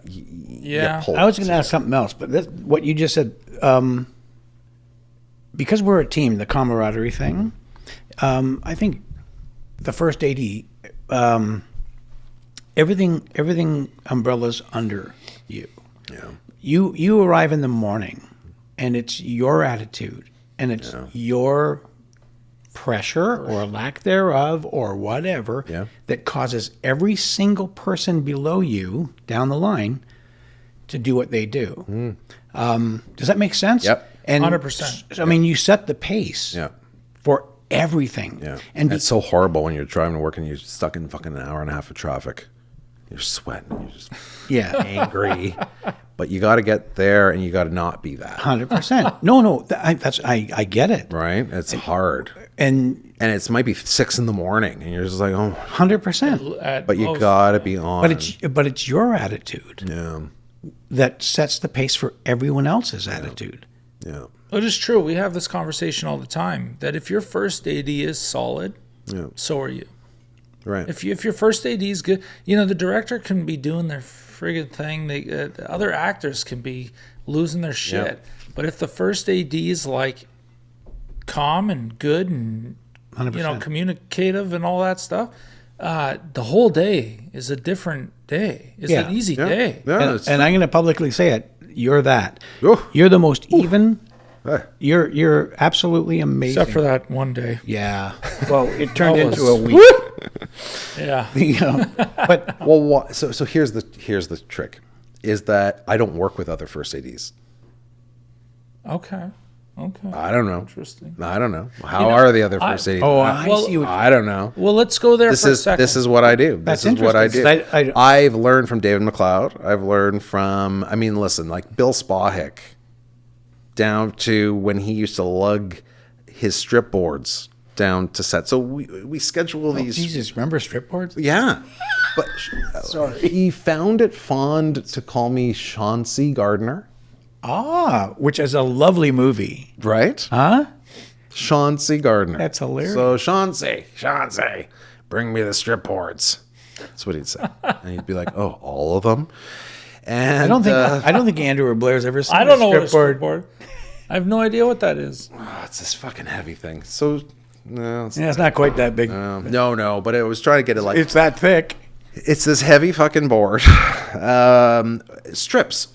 Yeah. I was going to ask something else, but what you just said, because we're a team, the camaraderie thing, I think the first AD, everything umbrellas under you. Yeah. You arrive in the morning, and it's your attitude, and it's your pressure or lack thereof or whatever that causes every single person below you down the line to do what they do. Does that make sense? Yep. And 100%. I mean, you set the pace Yeah. for everything. Yeah. And it's so horrible when you're driving to work and you're stuck in fucking an hour and a half of traffic. You're sweating. You're just yeah, angry. But you got to get there and you got to not be that. 100%. No, I get it. Right? It's hard. And It might be 6 a.m. and you're just like, oh, 100%. but you got to be on. But it's your attitude yeah. that sets the pace for everyone else's attitude. Yeah. It is true. We have this conversation all the time that if your first AD is solid, Yeah. so are you. Right. If your first AD is good, the director can be doing their friggin' thing. Other actors can be losing their shit. Yeah. But if the first AD is like calm and good and 100%. communicative and all that stuff, the whole day is a different day. It's Yeah. an easy Yeah. day. Yeah. And I'm going to publicly say it. You're that. Oof. You're the most even. Hey. You're absolutely amazing. Except for that one day. Yeah. Well, it turned That into was- a week. Yeah. But Well, so here's the trick, is that I don't work with other first ADs. Okay. I don't know. Interesting. I don't know. How are the other first ADs? I Well, see what I don't know. Well, let's go there for a second. This is what I do. That's This is what I do. interesting, 'cause I- I've learned from David McLeod. I've learned from, listen, like Bill Spahick, down to when he used to lug his strip boards down to set. So we schedule these. Jesus, remember strip boards? Yeah, but he found it fond to call me Chauncey Gardner, Which is a lovely movie. right? Huh? Chauncey Gardner. That's hilarious. So Chauncey, bring me the strip boards. That's what he'd say, and he'd be like, "Oh, all of them." And I don't think Andrew or Blair's ever seen I don't know what a strip board. strip board. I have no idea what that is. oh, it's this fucking heavy thing. So no, it's, Yeah, it's not quite that big. no, but I was trying to get it like It's that thick. it's this heavy fucking board, strips,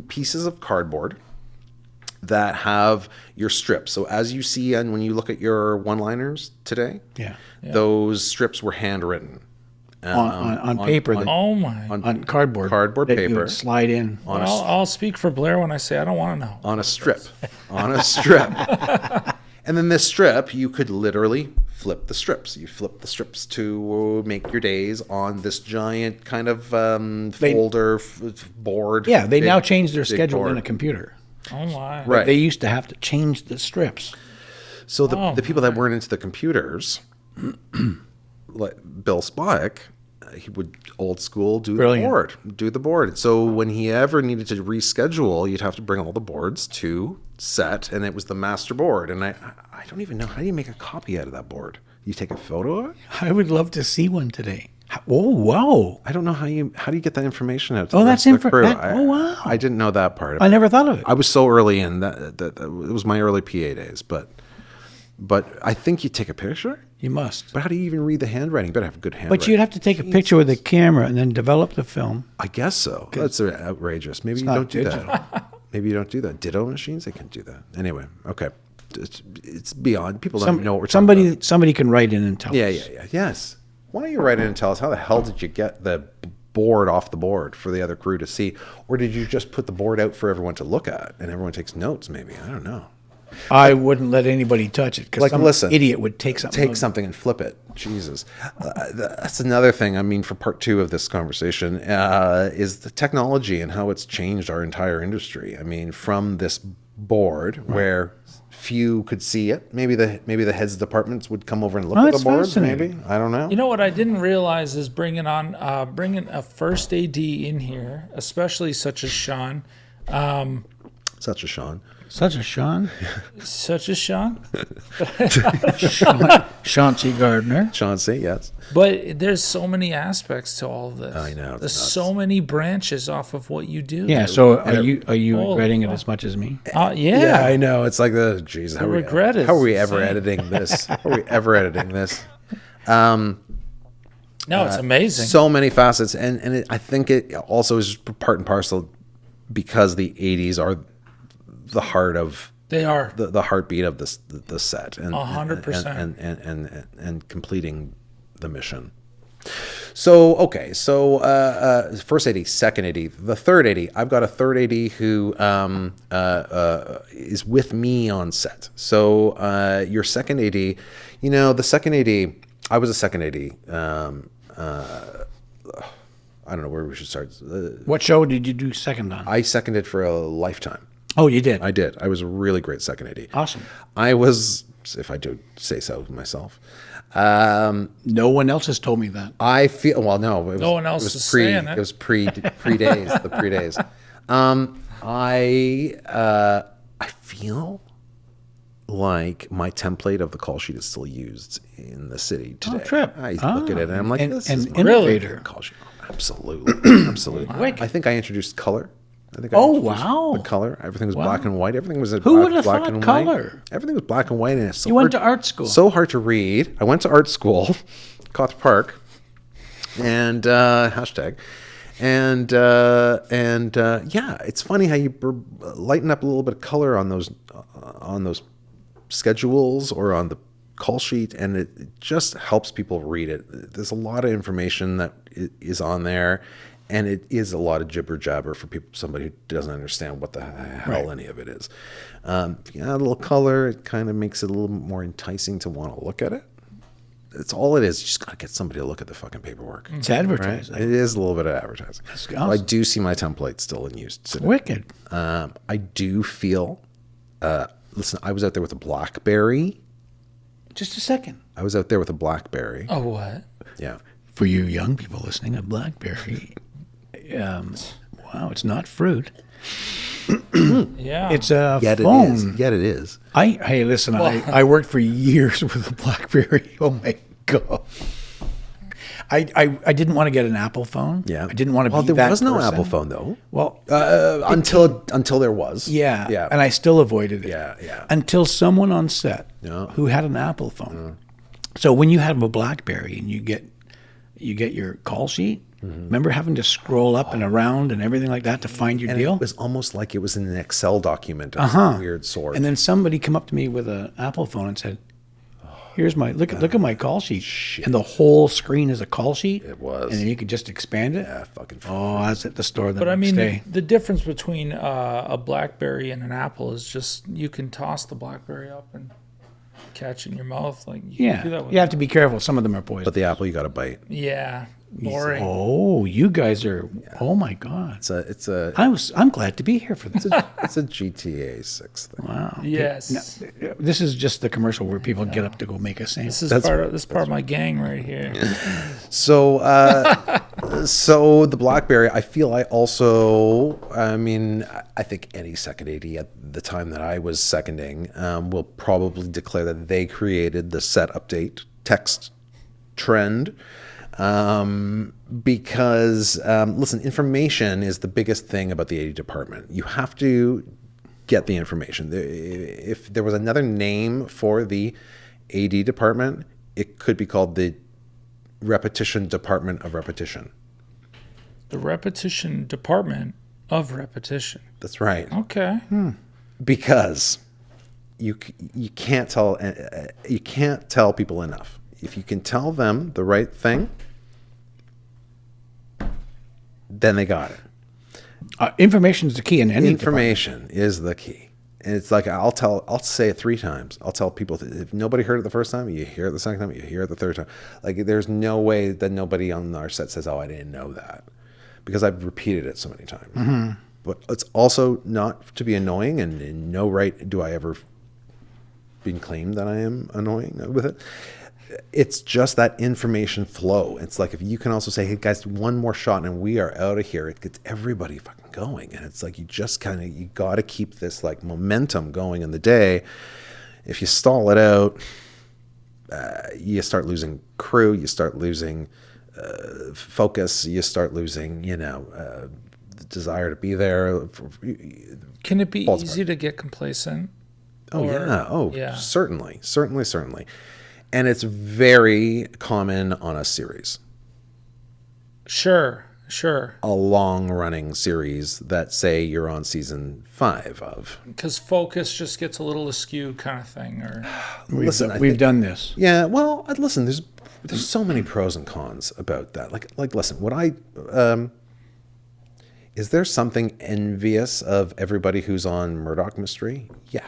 pieces of cardboard that have your strips. So as you see, and when you look at your one-liners today, Yeah. those strips were handwritten On paper. Oh my. on cardboard. Cardboard that you paper. would slide in. on a I'll speak for Blair when I say I don't want to know. on a strip, on a strip. And then this strip, you could literally flip the strips. You flip the strips to make your days on this giant kind of folder board. Yeah, they big- now change their big schedule board. in a computer. Oh my. Right. They used to have to change the strips. So the people that weren't into the computers, like Bill Spahick, he would old school do Brilliant. the board. So when he ever needed to reschedule, you'd have to bring all the boards to set, and it was the master board. And I don't even know, how do you make a copy out of that board? You take a photo of it? I would love to see one today. Oh, wow. I don't know how do you get that information out to Oh, the that's rest of the crew. oh, wow. I didn't know that part of I it. never thought of it. I was so early in that it was my early PA days, but I think you take a picture. You must. But how do you even read the handwriting? You better have a good handwriting. But you'd have to take a picture with a camera and then develop the film. I guess so. That's outrageous. Maybe you not don't do digital. that. Maybe you don't do that. Ditto machines, they can do that. Anyway, okay. It's beyond. People don't know what we're talking about. Somebody can write in and tell Yeah, us. yes. Why don't you write in and tell us, how the hell did you get the board off the board for the other crew to see? Or did you just put the board out for everyone to look at and everyone takes notes maybe? I don't know. I wouldn't let anybody touch it because Like, some listen, idiot would take something. Take something and flip it. Jesus. That's another thing. For part 2 of this conversation, is the technology and how it's changed our entire industry. From this board where few could see it. Maybe the heads of departments would come over and look Oh, at the that's boards. fascinating. Maybe, I don't know. You know what I didn't realize is bringing a first AD in here, especially such as Sean. Such a Sean. Such a Sean. Such as Sean. Chauncey Gardner. Chauncey, yes. But there's so many aspects to all of this. I know, it's There's nuts. so many branches off of what you do. Yeah. So are you Holy regretting it fuck. as much as me? Yeah. I know. It's like Jesus. How are regret is how are we ever insane. editing this? How are we ever editing this? No, it's amazing. So many facets, and I think it also is part and parcel because the 80s are the heart of They are. the heartbeat of the set, and 100%. and completing the mission. So, okay. So, first AD, second AD, the third AD. I've got a third AD who is with me on set. So, your second AD, the second AD, I was a second AD. I don't know where we should start. What show did you do second on? I seconded for a Lifetime. Oh, you did? I did. I was a really great second AD. Awesome. I was, if I do say so myself. No one else has told me that. I feel no. It was, No one else it was is pre. saying it. It was pre days. The pre days. I feel like my template of the call sheet is still used in the city today. Trip. I look at it and I'm like, this is my innovator. call sheet. Absolutely, absolutely. Wicked. I think I introduced color. I think Oh, introduced wow. The color. Everything was black and white. Everything was Who would have black thought and color? white. Everything was black and white, and it's so You went to art school. So hard to read. I went to art school, Coth Park, and hashtag, and yeah, it's funny how you lighten up a little bit of color on those schedules or on the call sheet, and it just helps people read it. There's a lot of information that is on there, and it is a lot of jibber jabber for somebody who doesn't understand what the hell any of it is. If you add a little color, it kind of makes it a little more enticing to want to look at it. It's all it is. You just got to get somebody to look at the fucking paperwork. It's advertising. It is a little bit of advertising. That's So awesome. I do see my template still in use today. Wicked. I do feel. Listen, I was out there with a BlackBerry. Just a second. I was out there with a BlackBerry. Oh, what? Yeah. For you young people listening, a BlackBerry. Wow, it's not fruit. Yeah. It's a Yet phone. it is. Yet it is. Hey, listen, I worked for years with a BlackBerry. Oh my God. I didn't want to get an Apple phone. Yeah. I didn't want to Well, be there that was no person. Apple phone though. Well, Until there was. yeah. Yeah. And I still avoided it. Yeah. Until someone on set Yeah. who had an Apple phone. So when you have a BlackBerry and you get your call sheet, remember having to scroll up and around and everything like that to find your And deal? it was almost like it was in an Excel document of some weird sort. And then somebody come up to me with an Apple phone and said, "Here's my look at my call sheet." And the whole screen is a call sheet. It was. And then you could just expand it. yeah, fucking. Oh, I was at the store the But I next mean, day. the difference between a BlackBerry and an Apple is just you can toss the BlackBerry up and catch it in your mouth. Like you can do that Yeah, with you have to be careful. Some of them are poison. But the Apple, you got to bite. Yeah, boring. Oh, you guys are. Oh my God. It's a I'm glad to be here for this. it's a GTA 6 thing. Wow. Yes, This is just the commercial where people get up to go make a sandwich. this is part of my gang right here. So, so the BlackBerry, I feel I think any second AD at the time that I was seconding will probably declare that they created the set update text trend. Because, listen, information is the biggest thing about the AD department. You have to get the information. If there was another name for the AD department, it could be called the Repetition Department of Repetition. The repetition department of repetition. That's right. Okay. Because you can't tell people enough. If you can tell them the right thing, then they got it. Information is the key in any Information is the key. And it's like I'll say it 3 times. I'll tell people if nobody heard it the first time, you hear it the second time, you hear it the third time. Like there's no way that nobody on our set says, "Oh, I didn't know that," because I've repeated it so many times. But it's also not to be annoying, and in no right do I ever been claimed that I am annoying with it. It's just that information flow. It's like if you can also say, "Hey guys, one more shot and we are out of here," it gets everybody fucking going. And it's like you got to keep this like momentum going in the day. If you stall it out, you start losing crew, you start losing focus, you start losing, the desire to be there. Can it be Falls easy to get complacent? Oh Or- yeah. Oh, yeah. certainly. And it's very common on a series, Sure. a long-running series that say you're on season 5 of. Because focus just gets a little askew, kind of thing. Or We've done this. Yeah, well, listen, there's There's so many pros and cons about that. Like, listen, is there something envious of everybody who's on Murdoch Mystery? Yeah,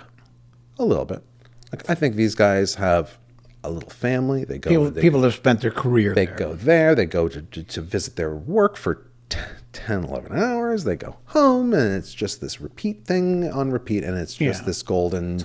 a little bit. Like, I think these guys have a little family. They go. People have spent their career They there. go there. They go to visit their work for 10, 11 hours. They go home, and it's just this repeat thing on repeat, and it's just this golden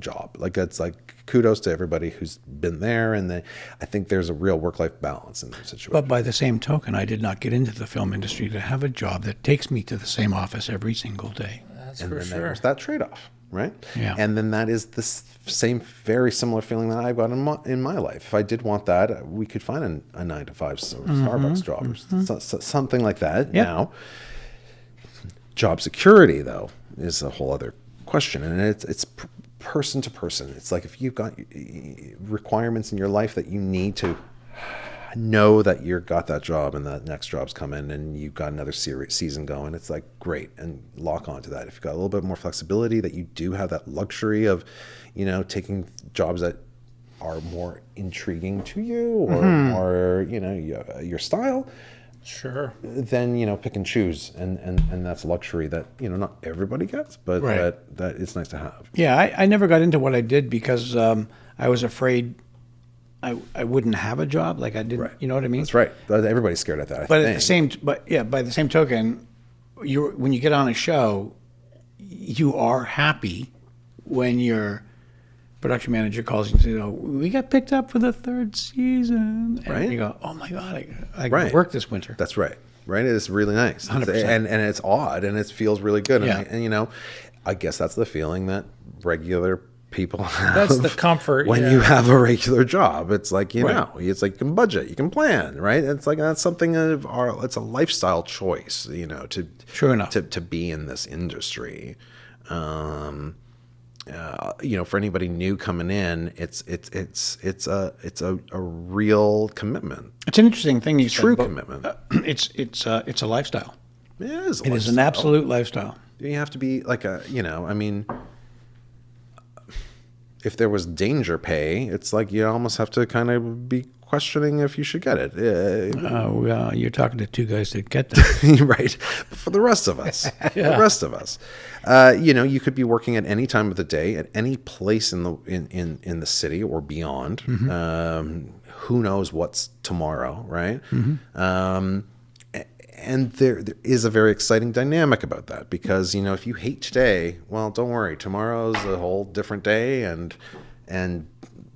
job. Like, it's like kudos to everybody who's been there, and I think there's a real work-life balance in the situation. But by the same token, I did not get into the film industry to have a job that takes me to the same office every single day. That's And for then sure. there's that trade-off, right? Yeah. And then that is the same, very similar feeling that I've got in my life. If I did want that, we could find a 9-to-5 Starbucks job or something like that. Yep. Now, job security, though, is a whole other question. And it's person to person. It's like if you've got requirements in your life that you need to know that you've got that job and that next job's coming and you've got another season going, it's like great, and lock onto that. If you've got a little bit more flexibility, that you do have that luxury of, taking jobs that are more intriguing to you or your style, Sure. then pick and choose, and that's a luxury that not everybody gets, but Right. that it's nice to have. Yeah, I never got into what I did because I was afraid I wouldn't have a job. Like I didn't, you know what I mean? That's right. Everybody's scared of that. But by the same token, when you get on a show, you are happy when your production manager calls you and says, "We got picked up for the 3rd season," and Right. you go, "Oh my god, I Right. work this winter." That's right. Right. It's really nice. 100%. And it's odd and it feels really good. Yeah. And I guess that's the feeling that regular people have. That's the comfort, when yeah. you have a regular job. It's like, it's like you can budget, you can plan, right? It's like that's something it's a lifestyle choice, to True enough. to be in this industry. For anybody new coming in, it's a real commitment. It's an interesting thing you said. True about- commitment. It's a lifestyle. It is. It is an absolute lifestyle. You have to be like if there was danger pay, it's like you almost have to kind of be questioning if you should get it. You're talking to two guys that get that. Right. But for the rest of us, you could be working at any time of the day, at any place in the city or beyond. Who knows what's tomorrow, right? And there is a very exciting dynamic about that because, if you hate today, well, don't worry. Tomorrow's a whole different day. And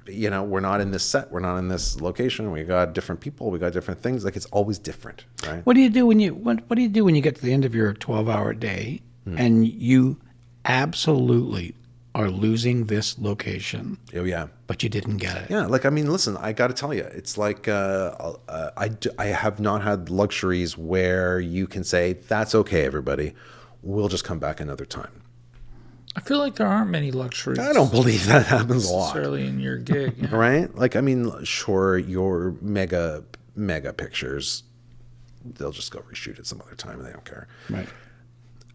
we're not in this set. We're not in this location. We got different people. We got different things. Like, it's always different, right? What do you do when you get to the end of your 12-hour day and you absolutely are losing this location, Oh, yeah. but you didn't get it? Yeah, listen, I got to tell you, it's like I have not had luxuries where you can say, that's okay, everybody. We'll just come back another time. I feel like there aren't many luxuries. I don't believe that happens a lot. necessarily in your gig. Yeah. Right? Sure, your mega pictures, they'll just go reshoot it some other time and they don't care. Right.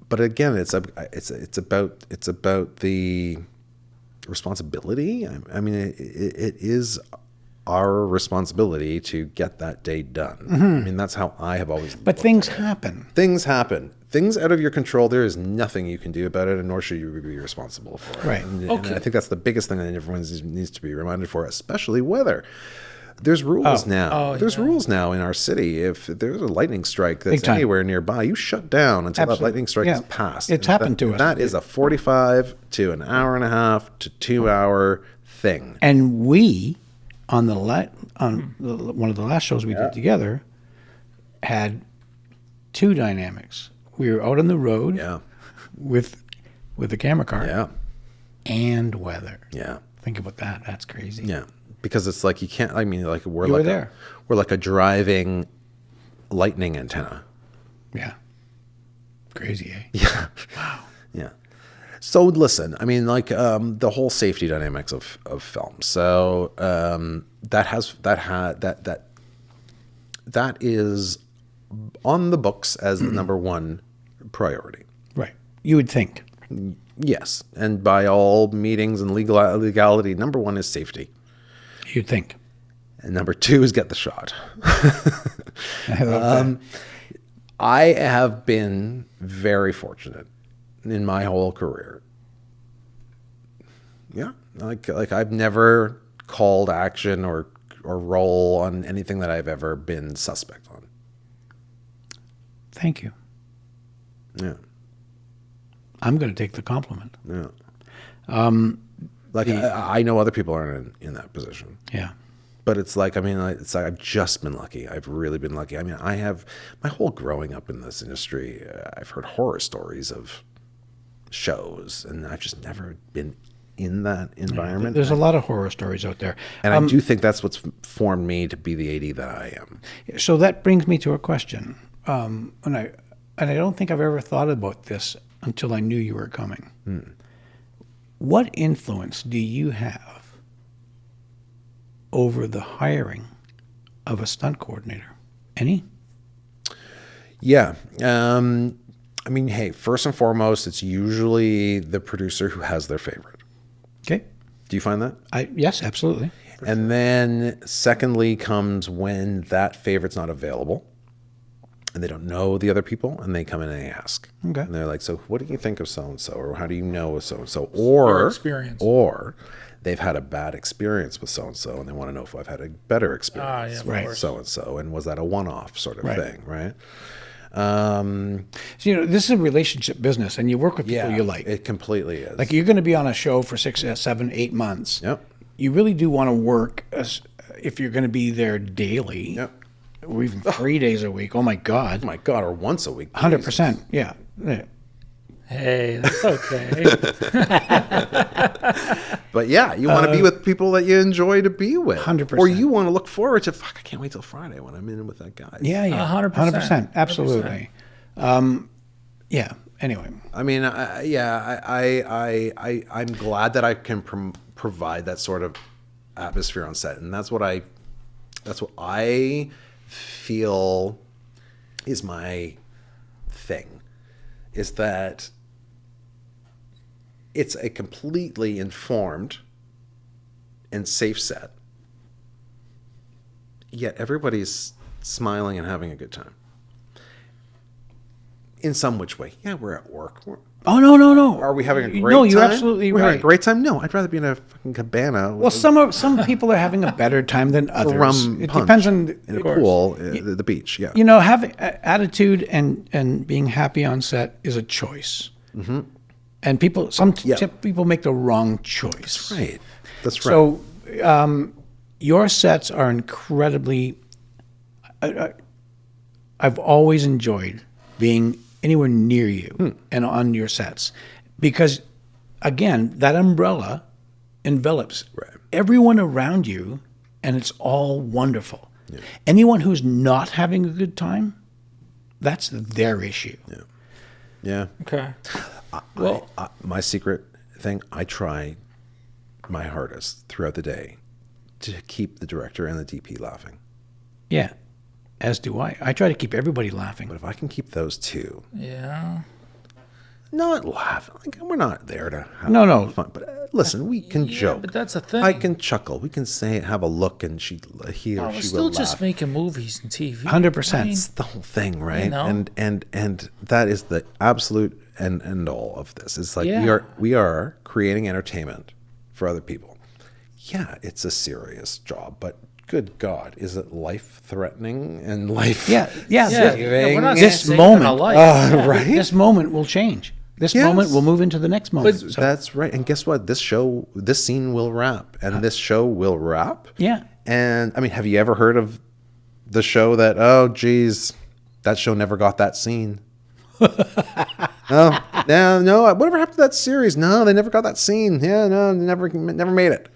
But again, it's about the responsibility. I mean, it is our responsibility to get that day done. I mean, that's how I have always. But things happen. Things happen. Things out of your control. There is nothing you can do about it, and nor should you be responsible for it. Right. And Okay. I think that's the biggest thing that everyone needs to be reminded for, especially weather. There's rules now. There's rules now in our city. If there's a lightning strike that's Big time. anywhere nearby, you shut down until that Absolutely. lightning strike Yeah. is passed. It's And happened to us. That is a 45 to an hour and a half to 2 hour thing. And we, on one of the last shows we did together, had two dynamics. We were out on the road Yeah. with the camera car Yeah. and weather. Yeah. Think about that. That's crazy. Yeah. Because it's like you can't. I mean, like we're You were like there. we're like a driving lightning antenna. Yeah. Crazy, eh? Yeah. Wow. Yeah. So listen, I mean, like the whole safety dynamics of film. So that is on the books as the number one priority. Right. You would think. Yes, and by all meetings and legality, number one is safety. You'd think. And number 2 is get the shot. I love that. I have been very fortunate in my whole career. Yeah, like I've never called action or role on anything that I've ever been suspect on. Thank you. Yeah, I'm going to take the compliment. yeah. I know other people aren't in that position. Yeah. But it's like, I mean, it's like I've just been lucky. I've really been lucky. I mean, I have my whole growing up in this industry, I've heard horror stories of shows, and I've just never been in that environment. There's a lot of horror stories out there. And I do think that's what's formed me to be the AD that I am. So that brings me to a question. And I don't think I've ever thought about this until I knew you were coming. What influence do you have over the hiring of a stunt coordinator? Any? Yeah. I mean, hey, first and foremost, it's usually the producer who has their favorite. Okay. Do you find that? Yes, absolutely. And then secondly comes when that favorite's not available and they don't know the other people, and they come in and they ask. Okay. And they're like, so what do you think of so-and-so? Or how do you know so-and-so? Or experience. Or they've had a bad experience with so-and-so and they want to know if I've had a better experience yeah, with so-and-so. And was that a one-off sort of thing, right? So, this is a relationship business, and you work with people you like. It completely is. Like, you're going to be on a show for 6, 7, 8 months. Yep. You really do want to work if you're going to be there daily. Yep. Or even 3 days a week. Oh my God. Oh my God, or once a week. 100%. Yeah. Hey, that's okay. But yeah, you want to be with people that you enjoy to be with. 100%. Or you want to look forward to, I can't wait till Friday when I'm in with that guy. Yeah. 100%. 100%. Absolutely. Yeah. Anyway. I mean, I'm glad that I can provide that sort of atmosphere on set. And that's what I feel is my thing, is that it's a completely informed and safe set, yet everybody's smiling and having a good time in some which way. Yeah, we're at work. Oh, no. Are we having a great time? No, you're absolutely We're right. having a great time? No, I'd rather be in a fucking cabana. Well, some people are having a better time than others. rum It punch depends on in a pool, the beach. Yeah. You know, having attitude and being happy on set is a choice. Mm-hmm. And some people make the wrong choice. Right. That's right. So your sets are incredibly. I've always enjoyed being anywhere near you and on your sets, because again, that umbrella envelops everyone around you, and it's all wonderful. Yeah. Anyone who's not having a good time, that's their issue. Yeah. Okay. Well, my secret thing, I try my hardest throughout the day to keep the director and the DP laughing. Yeah. As do I. I try to keep everybody laughing. But if I can keep those two, Yeah. not laughing, like, we're not there to have fun. But listen, we can joke. But that's the thing. I can chuckle. We can have a look, and he or she we're will still just laugh. making movies and TV. 100%. That's the whole thing, right? You know? And that is the absolute end all of this. It's like Yeah. we are creating entertainment for other people. Yeah, it's a serious job, but good God, is it life-threatening and life? Yeah. We're not This saving moment, a life. Right? This moment will change. This Yes. moment will move into the next moment. So, That's right. And guess what? This scene will wrap, and this show will wrap. yeah. And I mean, have you ever heard of the show that? Oh, geez, that show never got that scene. No. Whatever happened to that series? No, they never got that scene. Yeah, no, they never made it.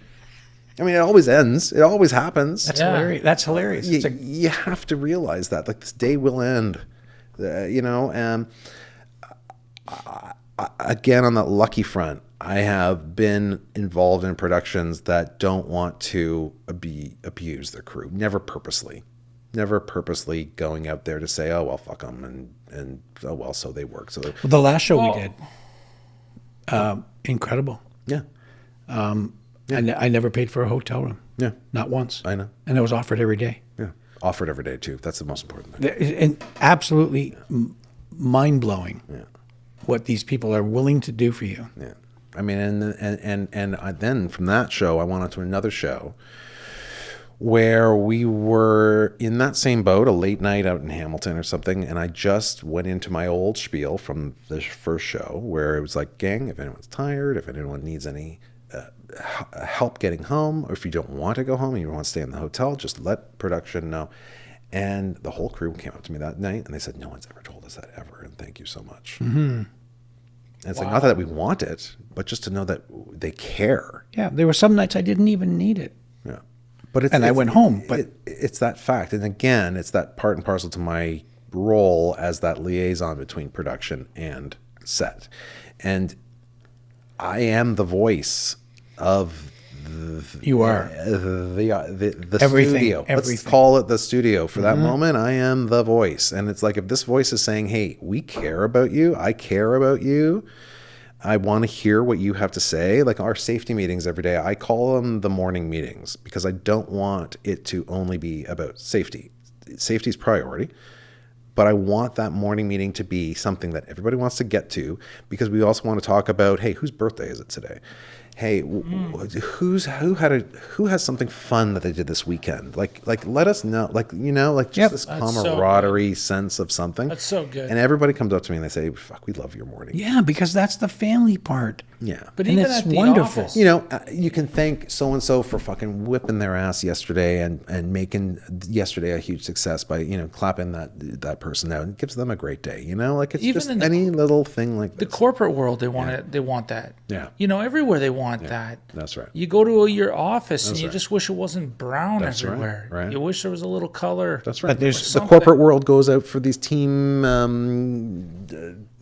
I mean, it always ends. It always happens. That's hilarious. That's hilarious. You have to realize that, like, this day will end. And again, on that lucky front, I have been involved in productions that don't want to abuse their crew. Never purposely going out there to say, oh well, fuck them, and oh well, so they work. So the last show we did, incredible. yeah. I never paid for a hotel room. Yeah. Not once. I know. And it was offered every day. Yeah. Offered every day too. That's the most important thing. And absolutely mind-blowing Yeah. what these people are willing to do for you. Yeah. I mean, and then from that show, I went on to another show where we were in that same boat, a late night out in Hamilton or something, and I just went into my old spiel from the first show where it was like, gang, if anyone's tired, if anyone needs any help getting home, or if you don't want to go home and you want to stay in the hotel, just let production know. And the whole crew came up to me that night and they said, no one's ever told us that ever, and thank you so much. And it's like, not that we want it, but just to know that they care. Yeah, there were some nights I didn't even need it. Yeah. But I went home. But it's that fact. And again, it's that part and parcel to my role as that liaison between production and set. And I am the voice of you are. the Everything, studio. Let's everything. call it the studio. For that moment, I am the voice. And it's like, if this voice is saying, hey, we care about you, I care about you, I want to hear what you have to say. Like our safety meetings every day, I call them the morning meetings because I don't want it to only be about safety. Safety is priority. But I want that morning meeting to be something that everybody wants to get to, because we also want to talk about, hey, whose birthday is it today? Hey, who has something fun that they did this weekend? Like let us know, just this camaraderie sense of something. That's so good. And everybody comes up to me and they say, "Fuck, we love your morning." Yeah, because that's the family part. Yeah, But And even it's at the wonderful. office, you can thank so and so for fucking whipping their ass yesterday and making yesterday a huge success by clapping that person out. It gives them a great day. Like it's Even just in the- any little thing like the this. corporate world, they want that. Yeah. Everywhere they want that. That's right. You go to your office and That's you right. just wish it wasn't brown That's right, everywhere. right. You wish there was a little color. That's right. But there's The something. corporate world goes out for these team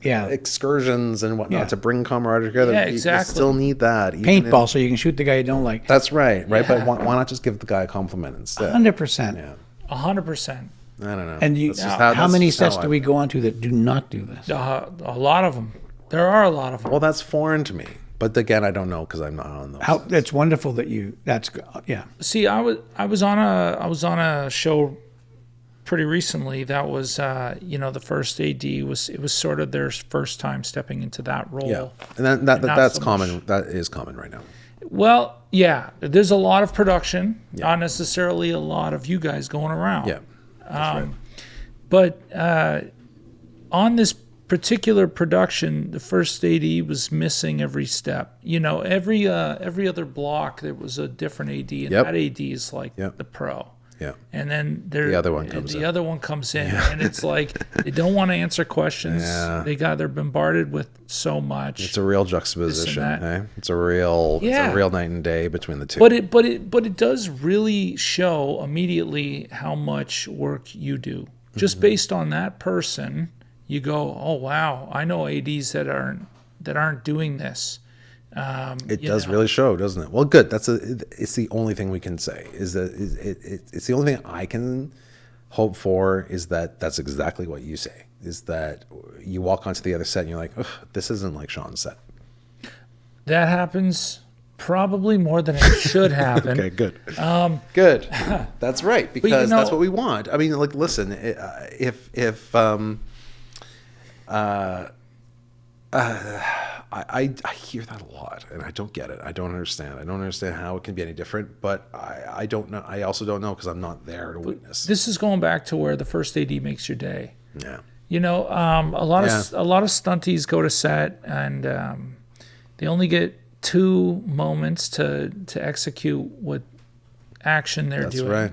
Yeah. excursions and whatnot Yeah. to bring camaraderie together. Yeah, You exactly. still need that. even Paintball, so you can shoot the guy you don't like. That's right. Right. Yeah. But why not just give the guy a compliment instead? 100%. Yeah. 100%. I don't know. And That's just how that's many just sets how do we go on to that do not do this? A lot of them. There are a lot of them. Well, that's foreign to me. But again, I don't know because I'm not on those. It's wonderful that yeah. See, I was on a show pretty recently that was the first AD was sort of their first time stepping into that role. Yeah, and not that's so common. much. That is common right now. Well, yeah, there's a lot of production, not necessarily a lot of you guys going around. Yeah, that's right. But on this particular production, the first AD was missing every step. Every other block there was a different AD, and Yep. that AD is like Yep. the pro. Yeah. And then The other one comes in. The other one comes in, and it's like they don't want to answer questions. Yeah. They're bombarded with so much. It's a real juxtaposition. that. Eh? It's a real night and day between the two. But it does really show immediately how much work you do. Just based on that person, you go, oh wow, I know ADs that aren't doing this. It does really show, doesn't it? Well, good. It's the only thing we can say is that it's the only thing I can hope for is that that's exactly what you say. Is that you walk onto the other set and you're like, ugh, this isn't like Sean's set. That happens probably more than it should happen. Okay, good. Good. That's right, because know- that's what we want. I mean, like, listen, I hear that a lot, and I don't get it. I don't understand. I don't understand how it can be any different. But I don't know. I also don't know because I'm not there to witness. This is going back to where the first AD makes your day. Yeah. A lot of stunties go to set, and they only get 2 moments to execute what action they're That's doing. right.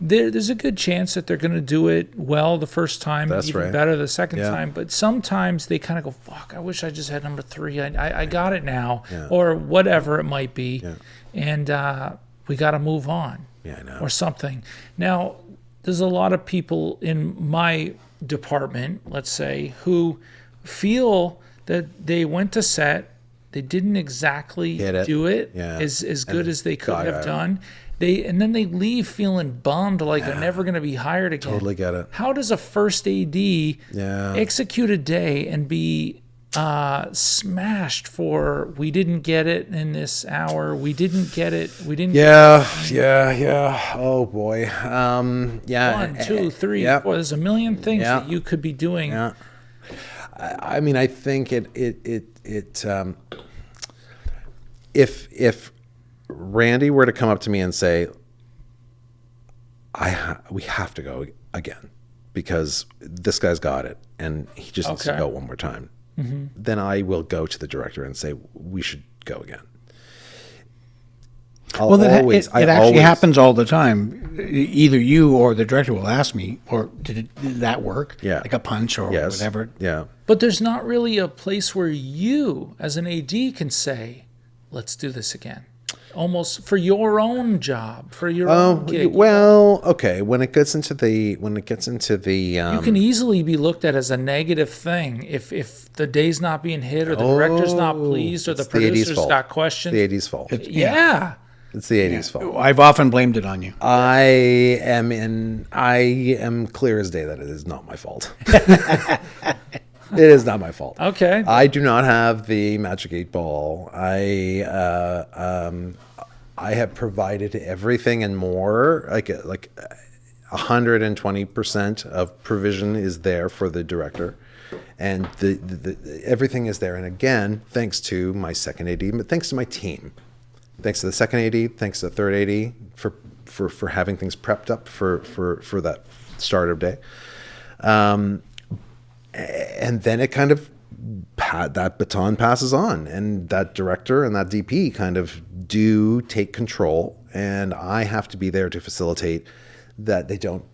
There's a good chance that they're going to do it well the first time, That's even right. better the second Yeah. time. But sometimes they kind of go, "Fuck! I wish I just had number 3. I got it now," Yeah. or whatever it might be, Yeah. and we got to move on. Yeah, I know. Or something. Now, there's a lot of people in my department, let's say, who feel that they went to set, they didn't exactly Hit it. do it Yeah. as good as they could got have it. done. And then they leave feeling bummed, like they're never going to be hired again. Totally get it. How does a first AD Yeah. execute a day and be smashed for we didn't get it in this hour. We didn't get it. We didn't. Yeah. Oh boy. Yeah. 1, 2, 3, Yeah. 4. There's a million things Yeah. that you could be doing. Yeah. I mean, I think if Randy were to come up to me and say, we have to go again because this guy's got it and he just needs to Okay. go one more time, then I will go to the director and say, we should go again. Well, it actually happens all the time. Either you or the director will ask me, or did that work? Yeah. Like a punch or Yes. whatever. Yeah. But there's not really a place where you, as an AD, can say, "Let's do this again." Almost for your own job, for your own gig. Well, okay. When it gets into the, You can easily be looked at as a negative thing if the day's not being hit or the director's not pleased or the it's the AD's producer's fault. got questions. the AD's fault. Yeah. It's the AD's fault. I've often blamed it on you. I am clear as day that it is not my fault. It is not my fault. Okay. I do not have the magic 8 ball. I have provided everything and more. Like 120% of provision is there for the director, and the everything is there. And again, thanks to my second AD, but thanks to my team. Thanks to the second AD, thanks to the third AD for having things prepped up for that start of day. And then it kind of, that baton passes on, and that director and that DP kind of do take control, and I have to be there to facilitate that they don't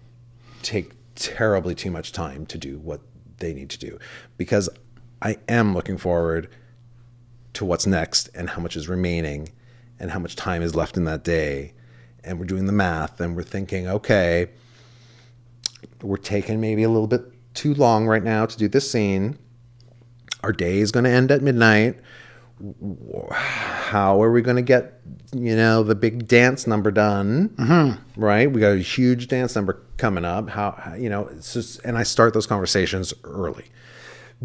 take terribly too much time to do what they need to do, because I am looking forward to what's next and how much is remaining and how much time is left in that day. And we're doing the math and we're thinking, okay, we're taking maybe a little bit too long right now to do this scene. Our day is going to end at midnight. How are we going to get, the big dance number done? Mm-hmm. Right? We got a huge dance number coming up. It's just, and I start those conversations early,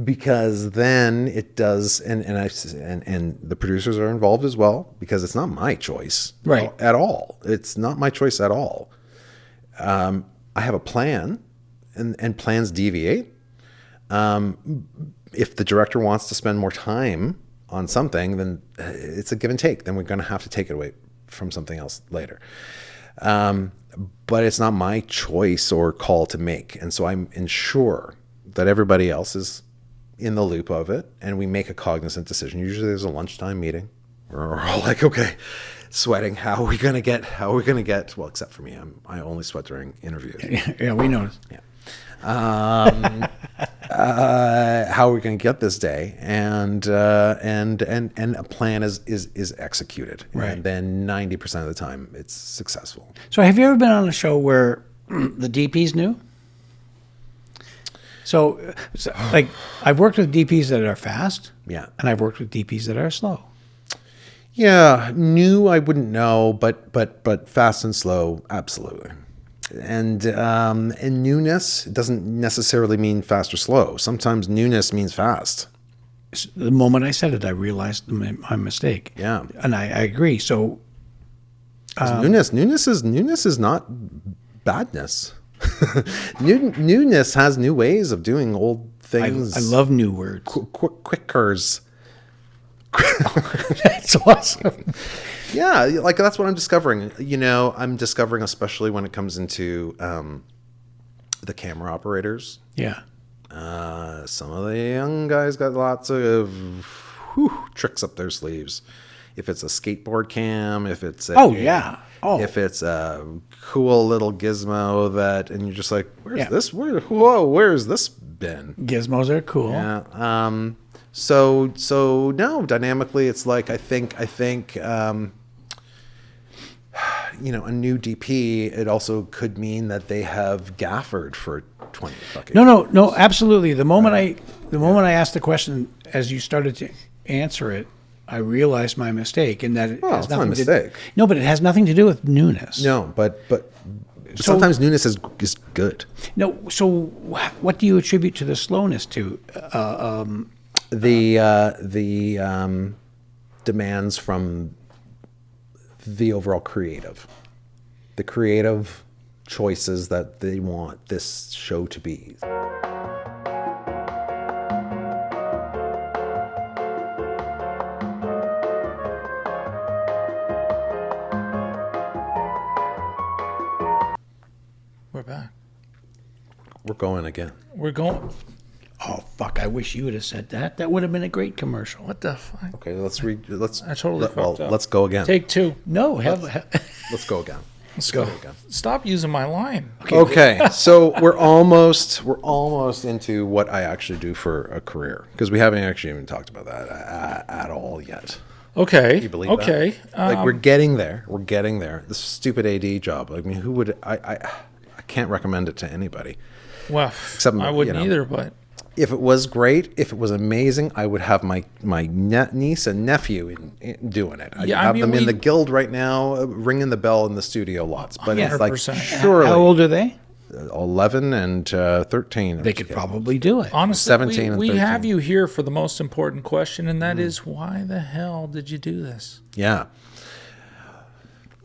because then it does, and the producers are involved as well, because it's not my choice, right, at all. It's not my choice at all. I have a plan, and plans deviate. If the director wants to spend more time on something, then it's a give and take. Then we're going to have to take it away from something else later. But it's not my choice or call to make. And so I'm ensure that everybody else is in the loop of it, and we make a cognizant decision. Usually there's a lunchtime meeting. We're all like, okay, sweating. How are we going to get, well, except for me, I only sweat during interviews. Yeah, we noticed. Yeah. How are we going to get this day? And a plan is executed. Right. And then 90% of the time it's successful. So have you ever been on a show where the DPs knew? So like, I've worked with DPs that are fast. Yeah. And I've worked with DPs that are slow. Yeah, new I wouldn't know, but fast and slow, absolutely. And newness doesn't necessarily mean fast or slow. Sometimes newness means fast. The moment I said it, I realized my mistake. Yeah, and I agree. So newness is not badness. Newness has new ways of doing old things. I love new words. Quickers. That's awesome. Yeah, like that's what I'm discovering. I'm discovering, especially when it comes into the camera operators. Yeah. Some of the young guys got lots of tricks up their sleeves. If it's a skateboard cam, if it's if it's a cool little gizmo and you're just like, where's this? Where's this been? Gizmos are cool. Yeah. So no, dynamically, it's like I think a new DP, it also could mean that they have gaffered for 20 fucking years. No, absolutely. The moment I asked the question, as you started to answer it, I realized my mistake, and that it has it's not a nothing mistake. No, but it has nothing to do with newness. No, but sometimes newness is good. No, so what do you attribute to the slowness to? the demands from the overall creative, the creative choices that they want this show to be. We're back. We're going again. We're going. Oh fuck! I wish you would have said that. That would have been a great commercial. What the fuck? Okay, let's. I totally fucked up. Let's go again. Take two. No, Let's go again. Let's go. Stop using my line. Okay, so we're almost into what I actually do for a career, because we haven't actually even talked about that at all yet. Okay. You believe okay. that? Like we're getting there. We're getting there. This stupid AD job. I mean, who would I can't recommend it to anybody. Well, Except, I wouldn't you know, either, but If it was great, if it was amazing, I would have my niece and nephew in doing it. I'd Yeah, I have mean, them in we- the guild right now, ringing the bell in the studio lots. But it's like 100%. surely How old are they? 11 and 13. They could probably do it. honestly, 17 and we 13. have you here for the most important question, and that is, why the hell did you do this? Yeah,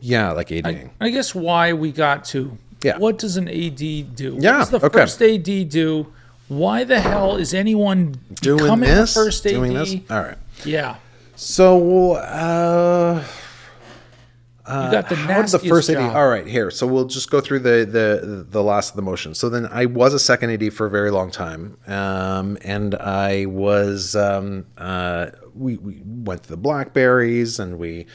like ADing. I guess why we got to. Yeah. What does an AD do? Yeah, What does the okay. first AD do? Why the hell is anyone Doing becoming this, a first AD? doing this. All right. Yeah. So You got the how did nastiest the first AD? job. All right, here. So we'll just go through the last of the motions. So then I was a second AD for a very long time, and I was we went to the Blackberries, and we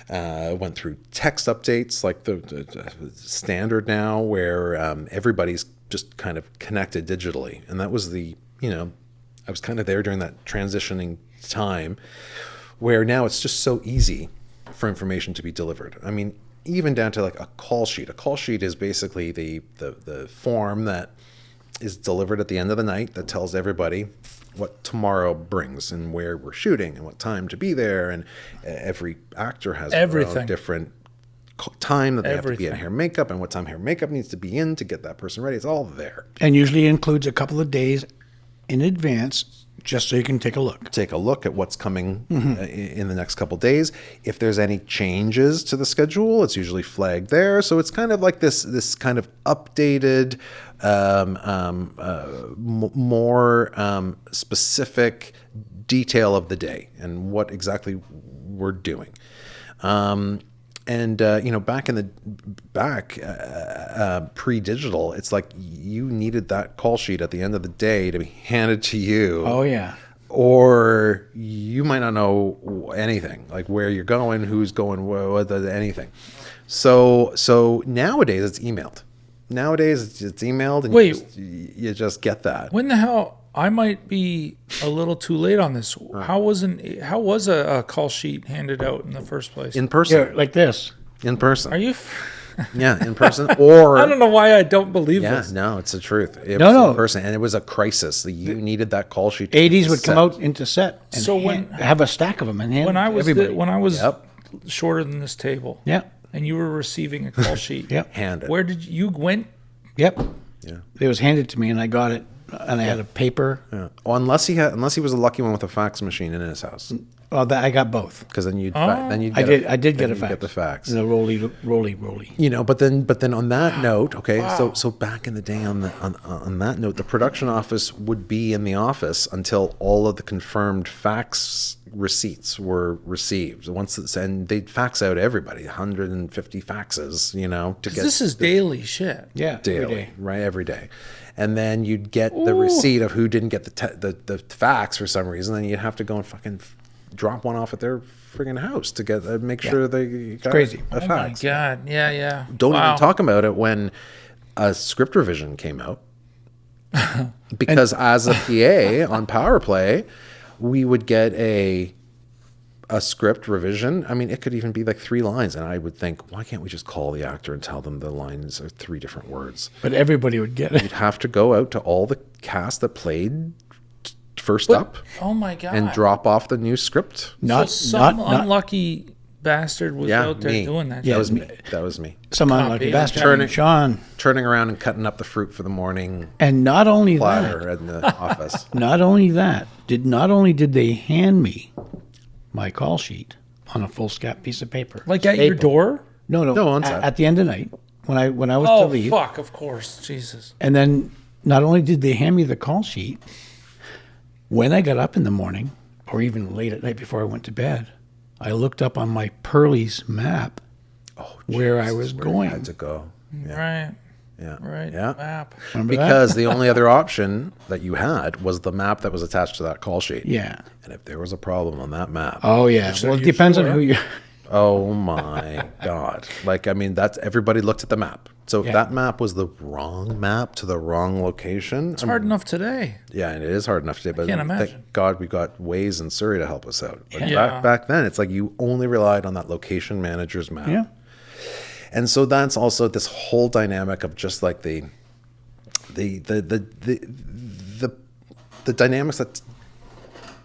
went through text updates like the standard now, where everybody's just kind of connected digitally, and that was I was kind of there during that transitioning time, where now it's just so easy for information to be delivered. I mean, even down to like a call sheet. A call sheet is basically the form that is delivered at the end of the night that tells everybody what tomorrow brings and where we're shooting and what time to be there. And every actor has their own Everything. different time that they have to be in Everything. hair and makeup, and what time hair and makeup needs to be in to get that person ready. It's all there. And usually includes a couple of days in advance, just so you can take a look. Take a look at what's coming in the next couple days. If there's any changes to the schedule, it's usually flagged there. So it's kind of like this kind of updated, more specific detail of the day and what exactly we're doing. Back in the pre-digital, it's like you needed that call sheet at the end of the day to be handed to you. Oh yeah. Or you might not know anything, like where you're going, who's going, what, anything. So nowadays it's emailed. Nowadays it's emailed, and Wait. you just get that. When the hell? I might be a little too late on this. How was a call sheet handed out in the first place? In person. Yeah, like this. In person. Are you? Yeah, in person. Or I don't know why I don't believe yeah, this. no, it's the truth. It No, was no. in person, and it was a crisis. You needed that call sheet. ADs would come set. out into set and So when- have a stack of them and hand When them I to was everybody. when I was Yep. shorter than this table, Yeah. and you were receiving a call sheet, Yep. Handed. Where did you went? Yep. Yeah. It was handed to me, and I got it, and I had a paper. Yeah. Well, unless he was a lucky one with a fax machine in his house, Well, I got both. because then you'd Oh. then you'd I get did get then a you'd fax. Get the fax. The roly. You know, but then on that note, okay, so back in the day on that note, the production office would be in the office until all of the confirmed fax receipts were received. And they'd fax out everybody, 150 faxes, to get This is daily shit. Yeah. daily, Every day. right, every day. And then you'd get the receipt of who didn't get the fax for some reason, and you'd have to go and fucking drop one off at their friggin' house to get make sure they got crazy. a Oh my fax. god! Yeah. Don't Wow. even talk about it when a script revision came out. Because as a PA on Power Play, we would get a script revision. I mean, it could even be like 3 lines, and I would think, why can't we just call the actor and tell them the lines are 3 different words? But everybody would get it. You'd have to go out to all the cast that played first up Oh my god! and drop off the new script. So some unlucky bastard was Yeah, out there me. doing that? Yeah. That was me. That was me. Some unlucky Copy. bastard. Turning- Sean. Turning around and cutting up the fruit for the morning And not only platter that, in the office. not only that, not only did they hand me my call sheet on a foolscap piece of paper. Like at your Stapled. door? No, No, on at, set. at the end of the night when I was to Oh, leave. fuck, of course. Jesus. And then not only did they hand me the call sheet, when I got up in the morning, or even late at night before I went to bed, I looked up on my Pearlie's map where I was Where going. you had to go. Right. Yeah. Right. Yeah. Map. Remember that? Because the only other option that you had was the map that was attached to that call sheet. Yeah. And if there was a problem on that map, Oh, yeah. Well, it you depends on sure? who you. oh my God. Like, I mean, that's everybody looked at the map. So if Yeah. that map was the wrong map to the wrong location, It's hard enough today. yeah, and it is hard enough today, but can't imagine. thank God we got Waze in Surrey to help us out. But Yeah. back then, it's like you only relied on that location manager's map. Yeah. And so that's also this whole dynamic of just like the dynamics that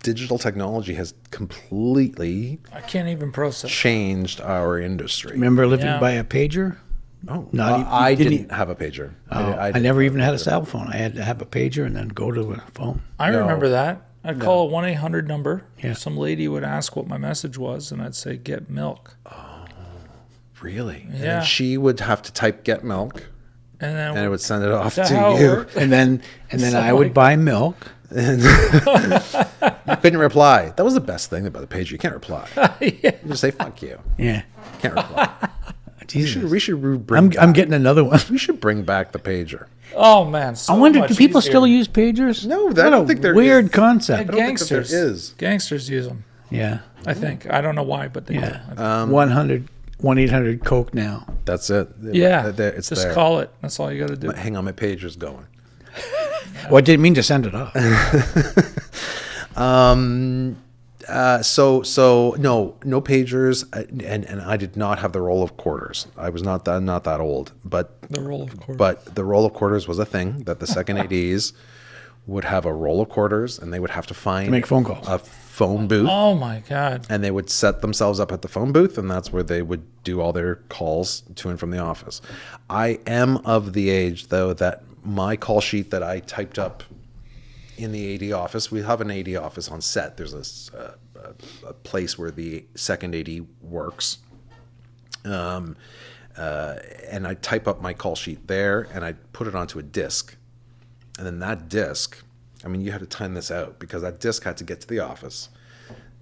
digital technology has completely I can't even process. changed our industry. Remember living Yeah. by a pager? Oh, Not even- I didn't didn't have a pager. I didn't never have even had a cell phone. I had to have a pager and then go to a phone. I No. remember that. I'd call a 1-800 number. Yeah. Some lady would ask what my message was, and I'd say, get milk. Really? And Yeah. then she would have to type "get milk" And then and it would send it off That's to how it you. worked. And then I So would like- buy milk. You couldn't reply. That was the best thing about the pager. You can't reply. You just say "fuck you." Yeah. Can't reply. Jesus. We should bring. I'm getting another one. We should bring back the pager. Oh, man. So I wonder, much do people easier. still use pagers? No, I What don't a think there weird is. concept. don't think that there Gangsters. is. Gangsters use them, Yeah. I think. I don't know why, but they Yeah. do. 1-800 Coke now. That's it. Yeah. It's just there. call it. That's all you got to do. Hang on, my pager's going. Well, I didn't mean to send it off. So no pagers, and I did not have the roll of quarters. I was not that old, but The roll of quarters. But the roll of quarters was a thing that the second ADs would have a roll of quarters, and they would have to find make phone calls. a phone booth, Oh, my God. and they would set themselves up at the phone booth, and that's where they would do all their calls to and from the office. I am of the age, though, that my call sheet that I typed up in the AD office, we have an AD office on set. There's a place where the second AD works. And I type up my call sheet there, and I put it onto a disc. And then that disc, I mean, you had to time this out because that disc had to get to the office.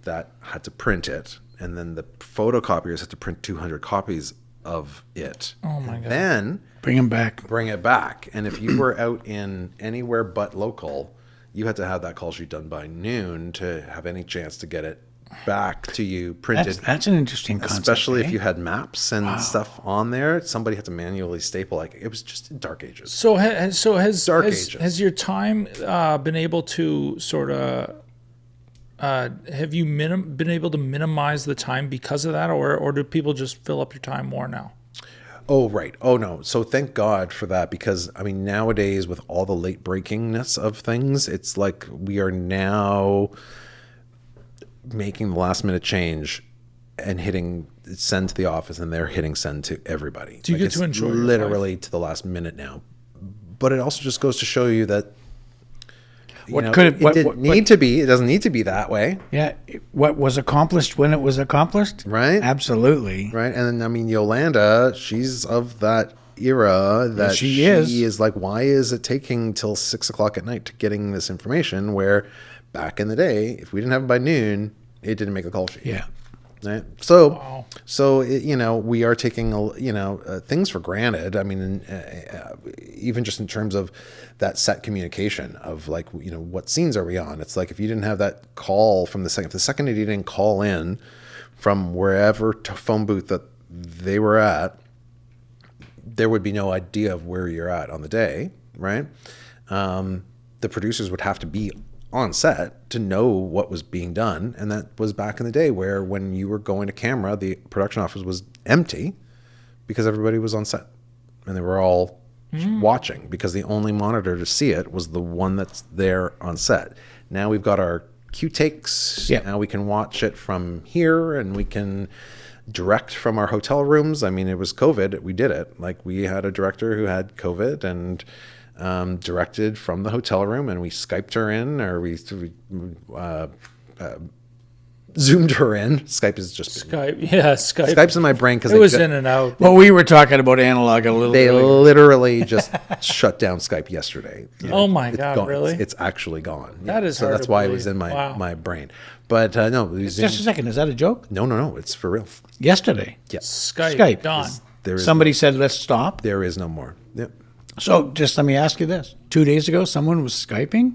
That had to print it. And then the photocopiers had to print 200 copies of it. Oh, my God. Then Bring them back. bring it back. And if you were out in anywhere but local, you had to have that call sheet done by noon to have any chance to get it back to you printed. That's an interesting concept. Especially eh? if you had maps and stuff on there, somebody had to manually staple. Like it was just in dark ages. So has Dark has, ages. has your time been able to sort of have you been able to minimize the time because of that, or do people just fill up your time more now? Oh, right. Oh, no. So thank God for that because, I mean, nowadays with all the late breakingness of things, it's like we are now making the last minute change and hitting send to the office and they're hitting send to everybody. Do you get it's to enjoy your literally to the last minute now. But it also just goes to show you that What could it- it what- didn't what- need to be. It doesn't need to be that way. Yeah. What was accomplished when it was accomplished? Right. Absolutely. Right. And then, I mean, Yolanda, she's of that era that she is. like, why is it taking till 6 o'clock at night to getting this information? Where back in the day, if we didn't have it by noon, it didn't make the call sheet. Yeah. Right. So, Wow. we are taking, things for granted. I mean, even just in terms of that set communication of like, what scenes are we on? It's like, if you didn't have that call from if the second AD didn't call in from wherever phone booth that they were at, there would be no idea of where you're at on the day. Right. The producers would have to be on set to know what was being done. And that was back in the day where when you were going to camera, the production office was empty because everybody was on set and they were all watching because the only monitor to see it was the one that's there on set. Now we've got our Q takes. Yeah. Now we can watch it from here and we can direct from our hotel rooms. I mean, it was COVID. We did it. Like, we had a director who had COVID and directed from the hotel room, and we Skyped her in, or we Zoomed her in. Skype is just Skype. Yeah, Skype. Skype's in my brain because It was in and out. Well, we were talking about analog a little they earlier. literally just shut down Skype yesterday. Oh my It's God, gone. really? It's actually gone. That is so hard that's to why it was believe. in my Wow. my brain. But no, we Just a second. Is that a joke? no, it's for real. Yesterday, Yeah, Skype. Skype. Gone. there is somebody said, let's stop. there is no more. Yep. So just let me ask you this. 2 days ago, someone was Skyping?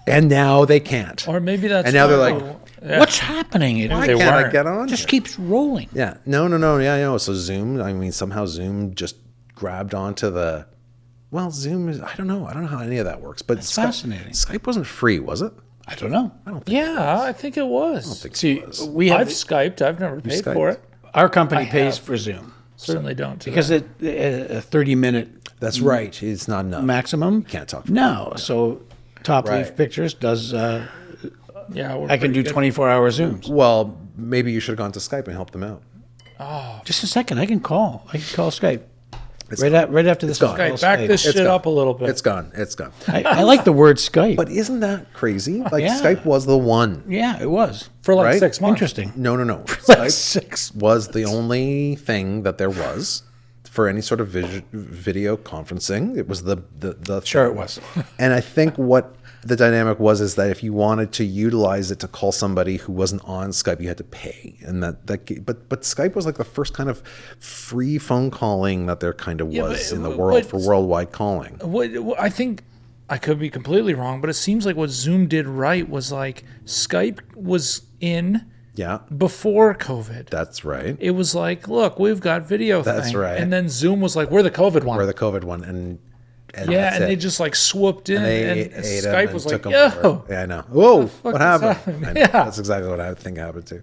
And now they can't. Or maybe that's. And now they're why- like, Yeah. What's happening? It Why they can't I weren't. get on? just here? keeps rolling. Yeah. No. Yeah, no. So Zoom, I mean, somehow Zoom just grabbed onto the. Well, Zoom is. I don't know how any of that works. But That's fascinating. Skype wasn't free, was it? I don't know. I don't think. Yeah, I think it was. See, we I've have Skyped. I've never paid Skyped? for it. our company I pays have. for Zoom Certainly don't. today. because it a 30-minute That's right. It's not enough. maximum. Can't talk for No, so Top Leaf Right. Pictures does. yeah, we're I can do pretty good. 24-hour Zooms. Well, maybe you should have gone to Skype and helped them out. Just a second. I can call Skype. It's Right after this. gone. I'll Okay, back Skype. this shit gone. up a little bit. It's gone. It's gone. I like the word Skype. But isn't that crazy? Like, Yeah. Skype was the one. yeah, it was for like right? 6 months. interesting. No. Like Skype 6. was the only thing that there was for any sort of video conferencing. It was the Sure, it was. And I think what the dynamic was is that if you wanted to utilize it to call somebody who wasn't on Skype, you had to pay. And but Skype was like the first kind of free phone calling that there kind of was but- in the world but- for worldwide calling. What I think I could be completely wrong, but it seems like what Zoom did right was like Skype was in Yeah, before COVID. that's right. It was like, look, we've got video. That's thing. right. And then Zoom was like, we're the COVID one. Or the COVID one, and yeah, that's and it. they just like swooped in, They and ate 'em Skype and was took like, 'em yo. over. Yeah, I know. Whoa, fuck what is happened? happening? I know. Yeah. That's exactly what I think happened too.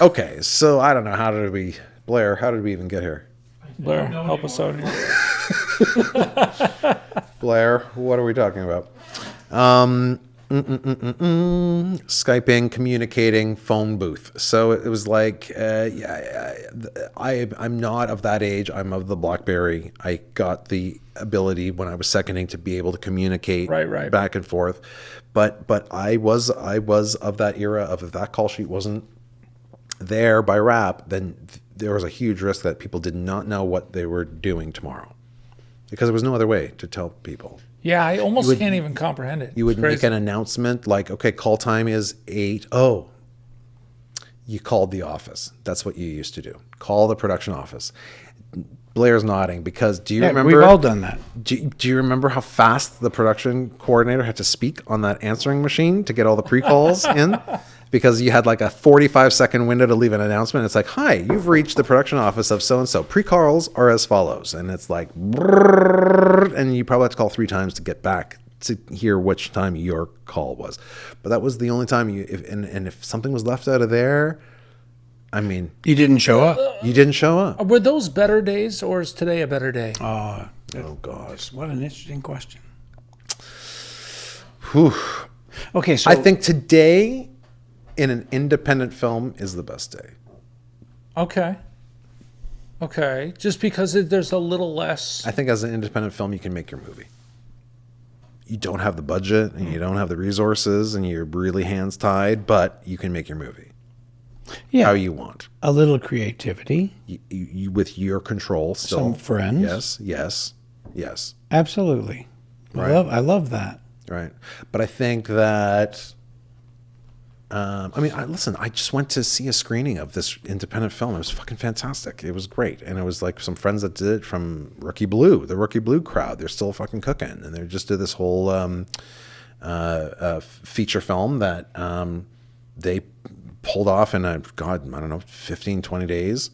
Okay, so I don't know. Blair, how did we even get here? Blair, help us out here. Blair, what are we talking about? Skyping, communicating, phone booth. So it was like, I'm not of that age. I'm of the BlackBerry. I got the ability when I was seconding to be able to communicate Right. back and forth. But I was of that era of if that call sheet wasn't there by RAP, then there was a huge risk that people did not know what they were doing tomorrow. Because there was no other way to tell people. Yeah, I almost can't even comprehend it. You would It's make crazy. an announcement like, okay, call time is 8. Oh, you called the office. That's what you used to do. Call the production office. Blair's nodding because do you Yeah, remember? we've all done that. Do you remember how fast the production coordinator had to speak on that answering machine to get all the pre-calls in? Because you had like a 45-second window to leave an announcement. It's like, hi, you've reached the production office of so-and-so. Pre-calls are as follows. And it's like, brrrr, and you probably have to call 3 times to get back to hear which time your call was. But that was the only time and if something was left out of there, I mean, You didn't show up. you didn't show up. Were those better days, or is today a better day? Oh, God. What an interesting question. Whew. Okay, so I think today in an independent film is the best day. Okay. Just because there's a little less. I think as an independent film, you can make your movie. You don't have the budget and you don't have the resources and you're really hands tied, but you can make your movie yeah, how you want. a little creativity. You with your control still. Some friends. Yes. Absolutely. Right. I love that. Right. But I think that, listen, I just went to see a screening of this independent film. It was fucking fantastic. It was great. And it was like some friends that did it from the Rookie Blue crowd. They're still fucking cooking. And they just did this whole feature film that they pulled off in 15, 20 days.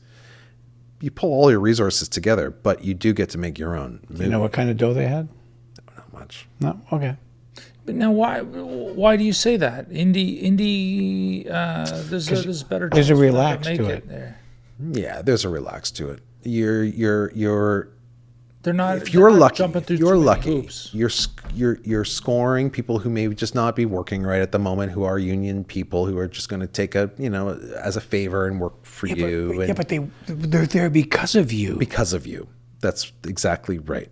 You pull all your resources together, but you do get to make your own movie. You know what kind of dough they had? Not much. No? Okay. But now, why do you say that? Indie, there's better. there's a chance for them relax make to it. there. Yeah, there's a relax to it. You're They're not. If you're they're not lucky, jumping through if you're too many lucky, hoops. you're scoring people who may just not be working right at the moment, who are union people who are just going to take a as a favor and work for you. But they're there because of you. Because of you. That's exactly right.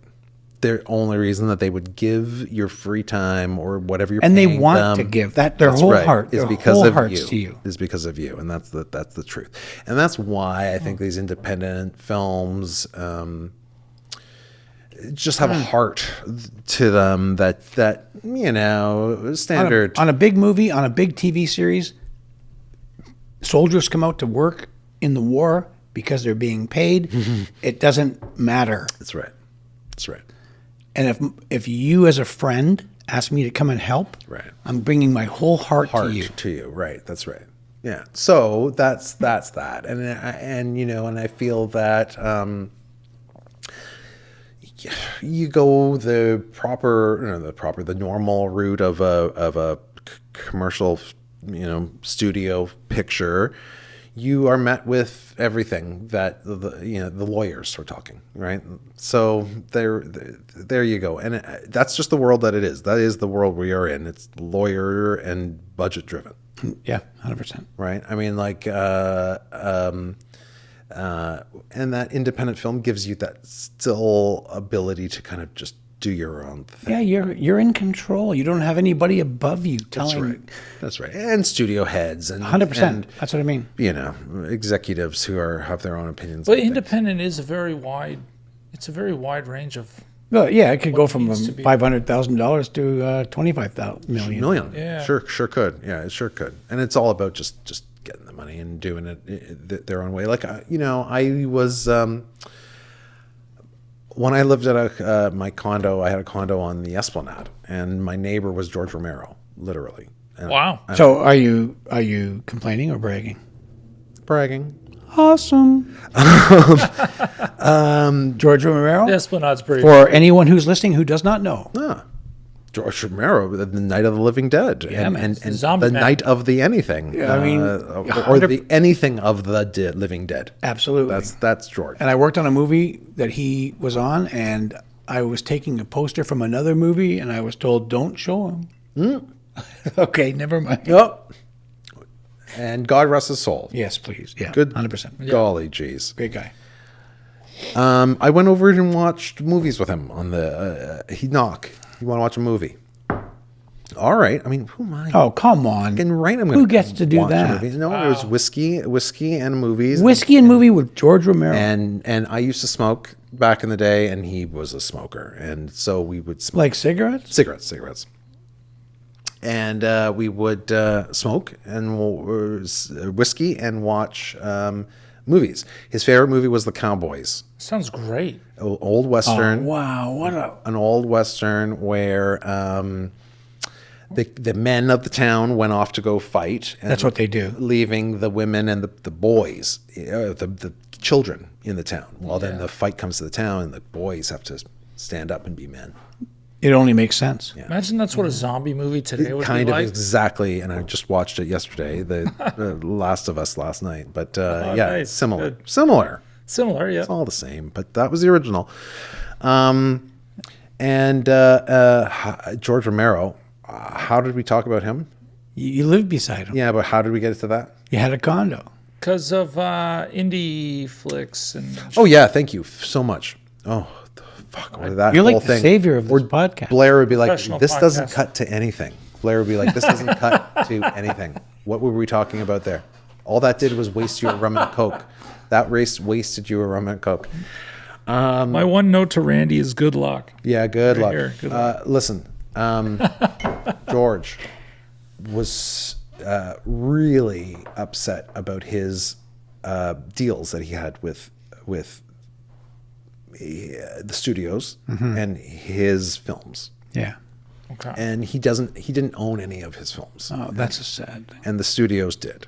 The only reason that they would give your free time or whatever you're And they paying want them, to give that their that's whole right, heart, is their because whole of hearts you. to you. Is because of you, and that's the truth. And that's why I think these independent films just have a heart to them that standard. On a big movie, on a big TV series, soldiers come out to work in the war because they're being paid. It doesn't matter. That's right. That's right. And if you as a friend ask me to come and help, Right. I'm bringing my whole heart to you. To you, right? That's right. Yeah. So that's that, and I feel that you go the normal route of a commercial, studio picture. You are met with everything that the lawyers are talking, right? So there you go, and that's just the world that it is. That is the world we are in. It's lawyer and budget driven. Yeah, 100%. Right. I mean, and that independent film gives you that still ability to kind of just do your own thing. Yeah, you're in control. You don't have anybody above you telling. That's right. And studio heads and 100%. That's what I mean. Executives who have their own opinions. But on things. independent is a very wide range of. Well, yeah, it could go from needs to be- $500,000 to $25 million. Yeah. Sure could. Yeah, it sure could. And it's all about just getting the money and doing it their own way. Like, I was when I lived at my condo, I had a condo on the Esplanade, and my neighbor was George Romero, literally. And Wow. So are you complaining or bragging? bragging. Awesome. George Romero. The Esplanade's pretty. For anyone who's listening who does not know. George Romero, the Night of the Living Dead, man. and The Zombie the Man. Night of the Anything. Yeah, I mean, or the anything of the living dead. Absolutely. That's George. And I worked on a movie that he was on, and I was taking a poster from another movie, and I was told, don't show him. Okay, never mind. Oh. And God rest his soul. Yes, please. Yeah, Good. 100%. Golly geez. Great guy. I went over and watched movies with him on the. He'd knock. You want to watch a movie? All right. I mean, who am I? Oh, come on. Fucking right. I'm Who gonna gets to do watch that? movies. No, it was whiskey and movies. Whiskey and movie with George Romero. And I used to smoke back in the day, and he was a smoker, and so we would smoke Like cigarettes? cigarettes. And we would smoke and whiskey and watch movies. His favorite movie was The Cowboys, Sounds great. old western. Wow, what An old western where the men of the town went off to go fight. And That's what they do. leaving the women and the boys, the children in the town. Well, then the fight comes to the town, and the boys have to stand up and be men. It only makes sense. Imagine that's what a zombie movie today would Kind be of like. exactly, and I just watched it yesterday, the Last of Us last night. But yeah, nice. similar. Good. Similar. Similar, yeah. It's all the same, but that was the original. George Romero, how did we talk about him? You lived beside him. Yeah, but how did we get to that? You had a condo. Because of indie flicks and. Oh yeah, thank you so much. Oh, fuck, that You're whole like the thing. savior of this podcast. Blair would be like, Professional this doesn't podcast. cut to anything. Blair would be like, this doesn't cut to anything. What were we talking about there? All that did was waste you a rum and coke. That race wasted you a rum and coke. My one note to Randy is good luck. Yeah, good luck. here, good luck. Listen, George was really upset about his deals that he had with the studios and his films, Yeah. Okay. and he didn't own any of his films, Oh, that's a sad thing. and the studios did.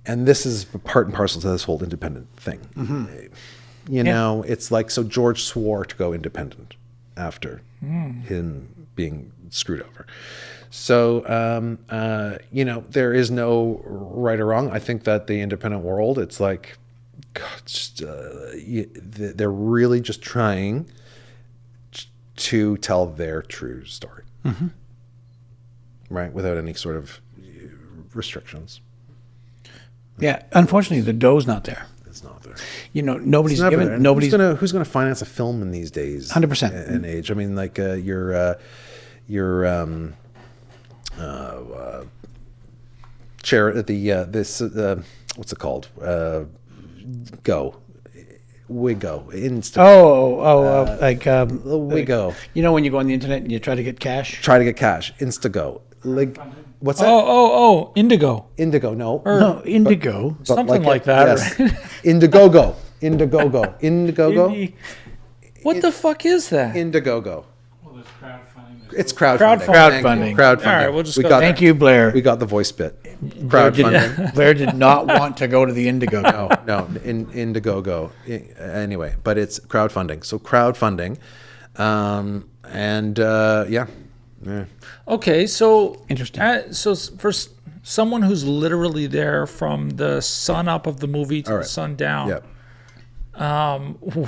And this is part and parcel to this whole independent thing. You know, it's like, so George swore to go independent after him being screwed over. So, there is no right or wrong. I think that the independent world, it's like, God, they're really just trying to tell their true story. Right? Without any sort of restrictions. Yeah, unfortunately, the dough's not there. It's not there. You know, nobody's It's never there. given. And Nobody's who's gonna finance a film in these days? 100%. And age. I mean, like your chair at the this what's it called? Go. Wigo. Wigo. You know, when you go on the internet and you try to get cash. Try to get cash. Instago. What's that? Indigo. Indigo. No. No, Indigo. But Something like that, yes. right? Indiegogo. Indiegogo. What the fuck is that? Indiegogo. Well, there's crowdfunding. It's crowdfunding. Crowdfunding. Crowdfunding. All right, we'll just we go got there. Thank you, Blair. We got the voice bit. Blair Crowdfunding. Blair did not want to go to the Indigo. No, Indiegogo. Anyway, but it's crowdfunding. So crowdfunding, yeah. Okay, so Interesting. For someone who's literally there from the sun up of the movie to All the right. sun down, Yep.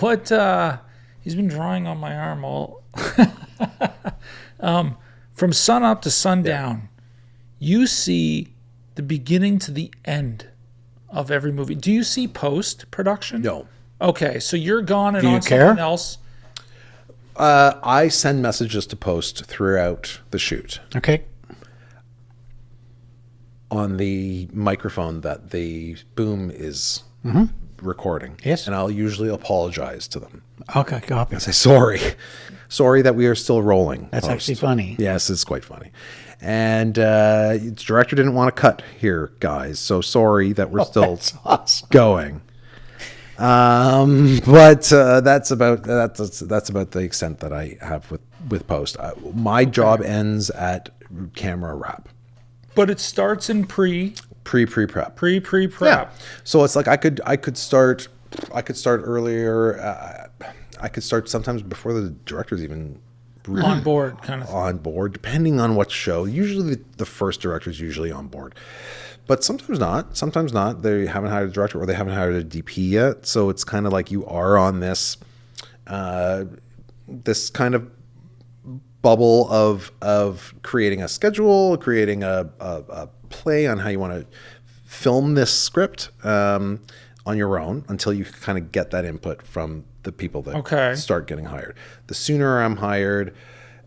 what he's been drawing on my arm all from sun up to sundown, you see the beginning to the end of every movie. Do you see post production? No. Okay, so you're gone and Do you on care? something else. I send messages to post throughout the shoot Okay. on the microphone that the boom is recording. Yes. And I'll usually apologize to them. Okay, copy. I say sorry that we are still rolling. That's post. actually funny. Yes, it's quite funny. And the director didn't want to cut here, guys. So sorry that we're still That's awesome. going. But that's about the extent that I have with post. My job ends at camera wrap, But it starts in prep. pre-prep. Yeah. So it's like I could start earlier. I could start sometimes before the director's even really On board, kind of. on board, depending on what show. Usually the first director is usually on board, but sometimes not. Sometimes not. They haven't hired a director or they haven't hired a DP yet. So it's kind of like you are on this this kind of bubble of creating a schedule, creating a play on how you want to film this script on your own until you kind of get that input from the people that start getting hired. The sooner I'm hired,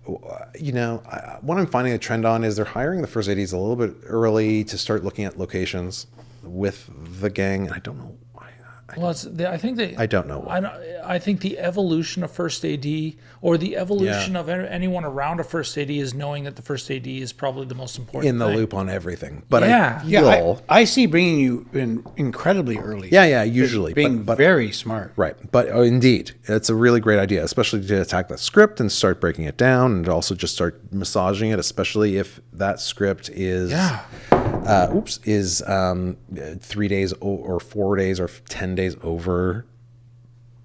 what I'm finding a trend on is they're hiring the first ADs a little bit early to start looking at locations with the gang. And I don't know why. I think they. I don't know why. I think the evolution of first AD or the evolution of anyone around a first AD is knowing that the first AD is probably the most important In the thing. loop on everything. But Yeah. I feel... I see bringing you in incredibly early. Yeah, usually. Being but very smart. Right. But indeed, it's a really great idea, especially to attack that script and start breaking it down and also just start massaging it, especially if that script is 3 days or 4 days or 10 days over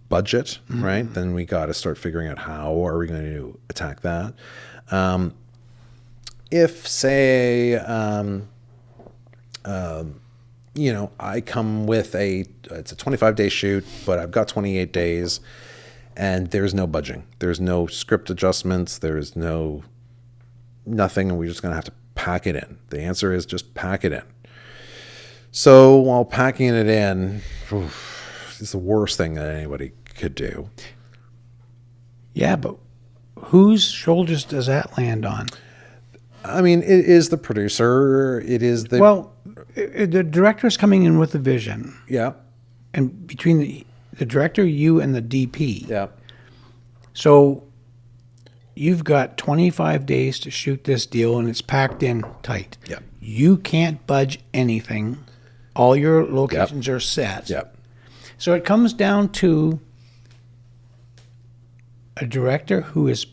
budget, right? Then we got to start figuring out how are we going to attack that. If, say, I come with it's a 25-day shoot, but I've got 28 days, and there's no budging. There's no script adjustments. There's nothing, and we're just going to have to pack it in. The answer is just pack it in. So while packing it in, it's the worst thing that anybody could do. Yeah, but whose shoulders does that land on? I mean, it is the producer. It is the... Well, the director's coming in with a vision. Yeah. And between the director, you, and the DP. Yeah. So you've got 25 days to shoot this deal, and it's packed in tight. Yeah. You can't budge anything. All your locations are set. Yeah. So it comes down to a director who is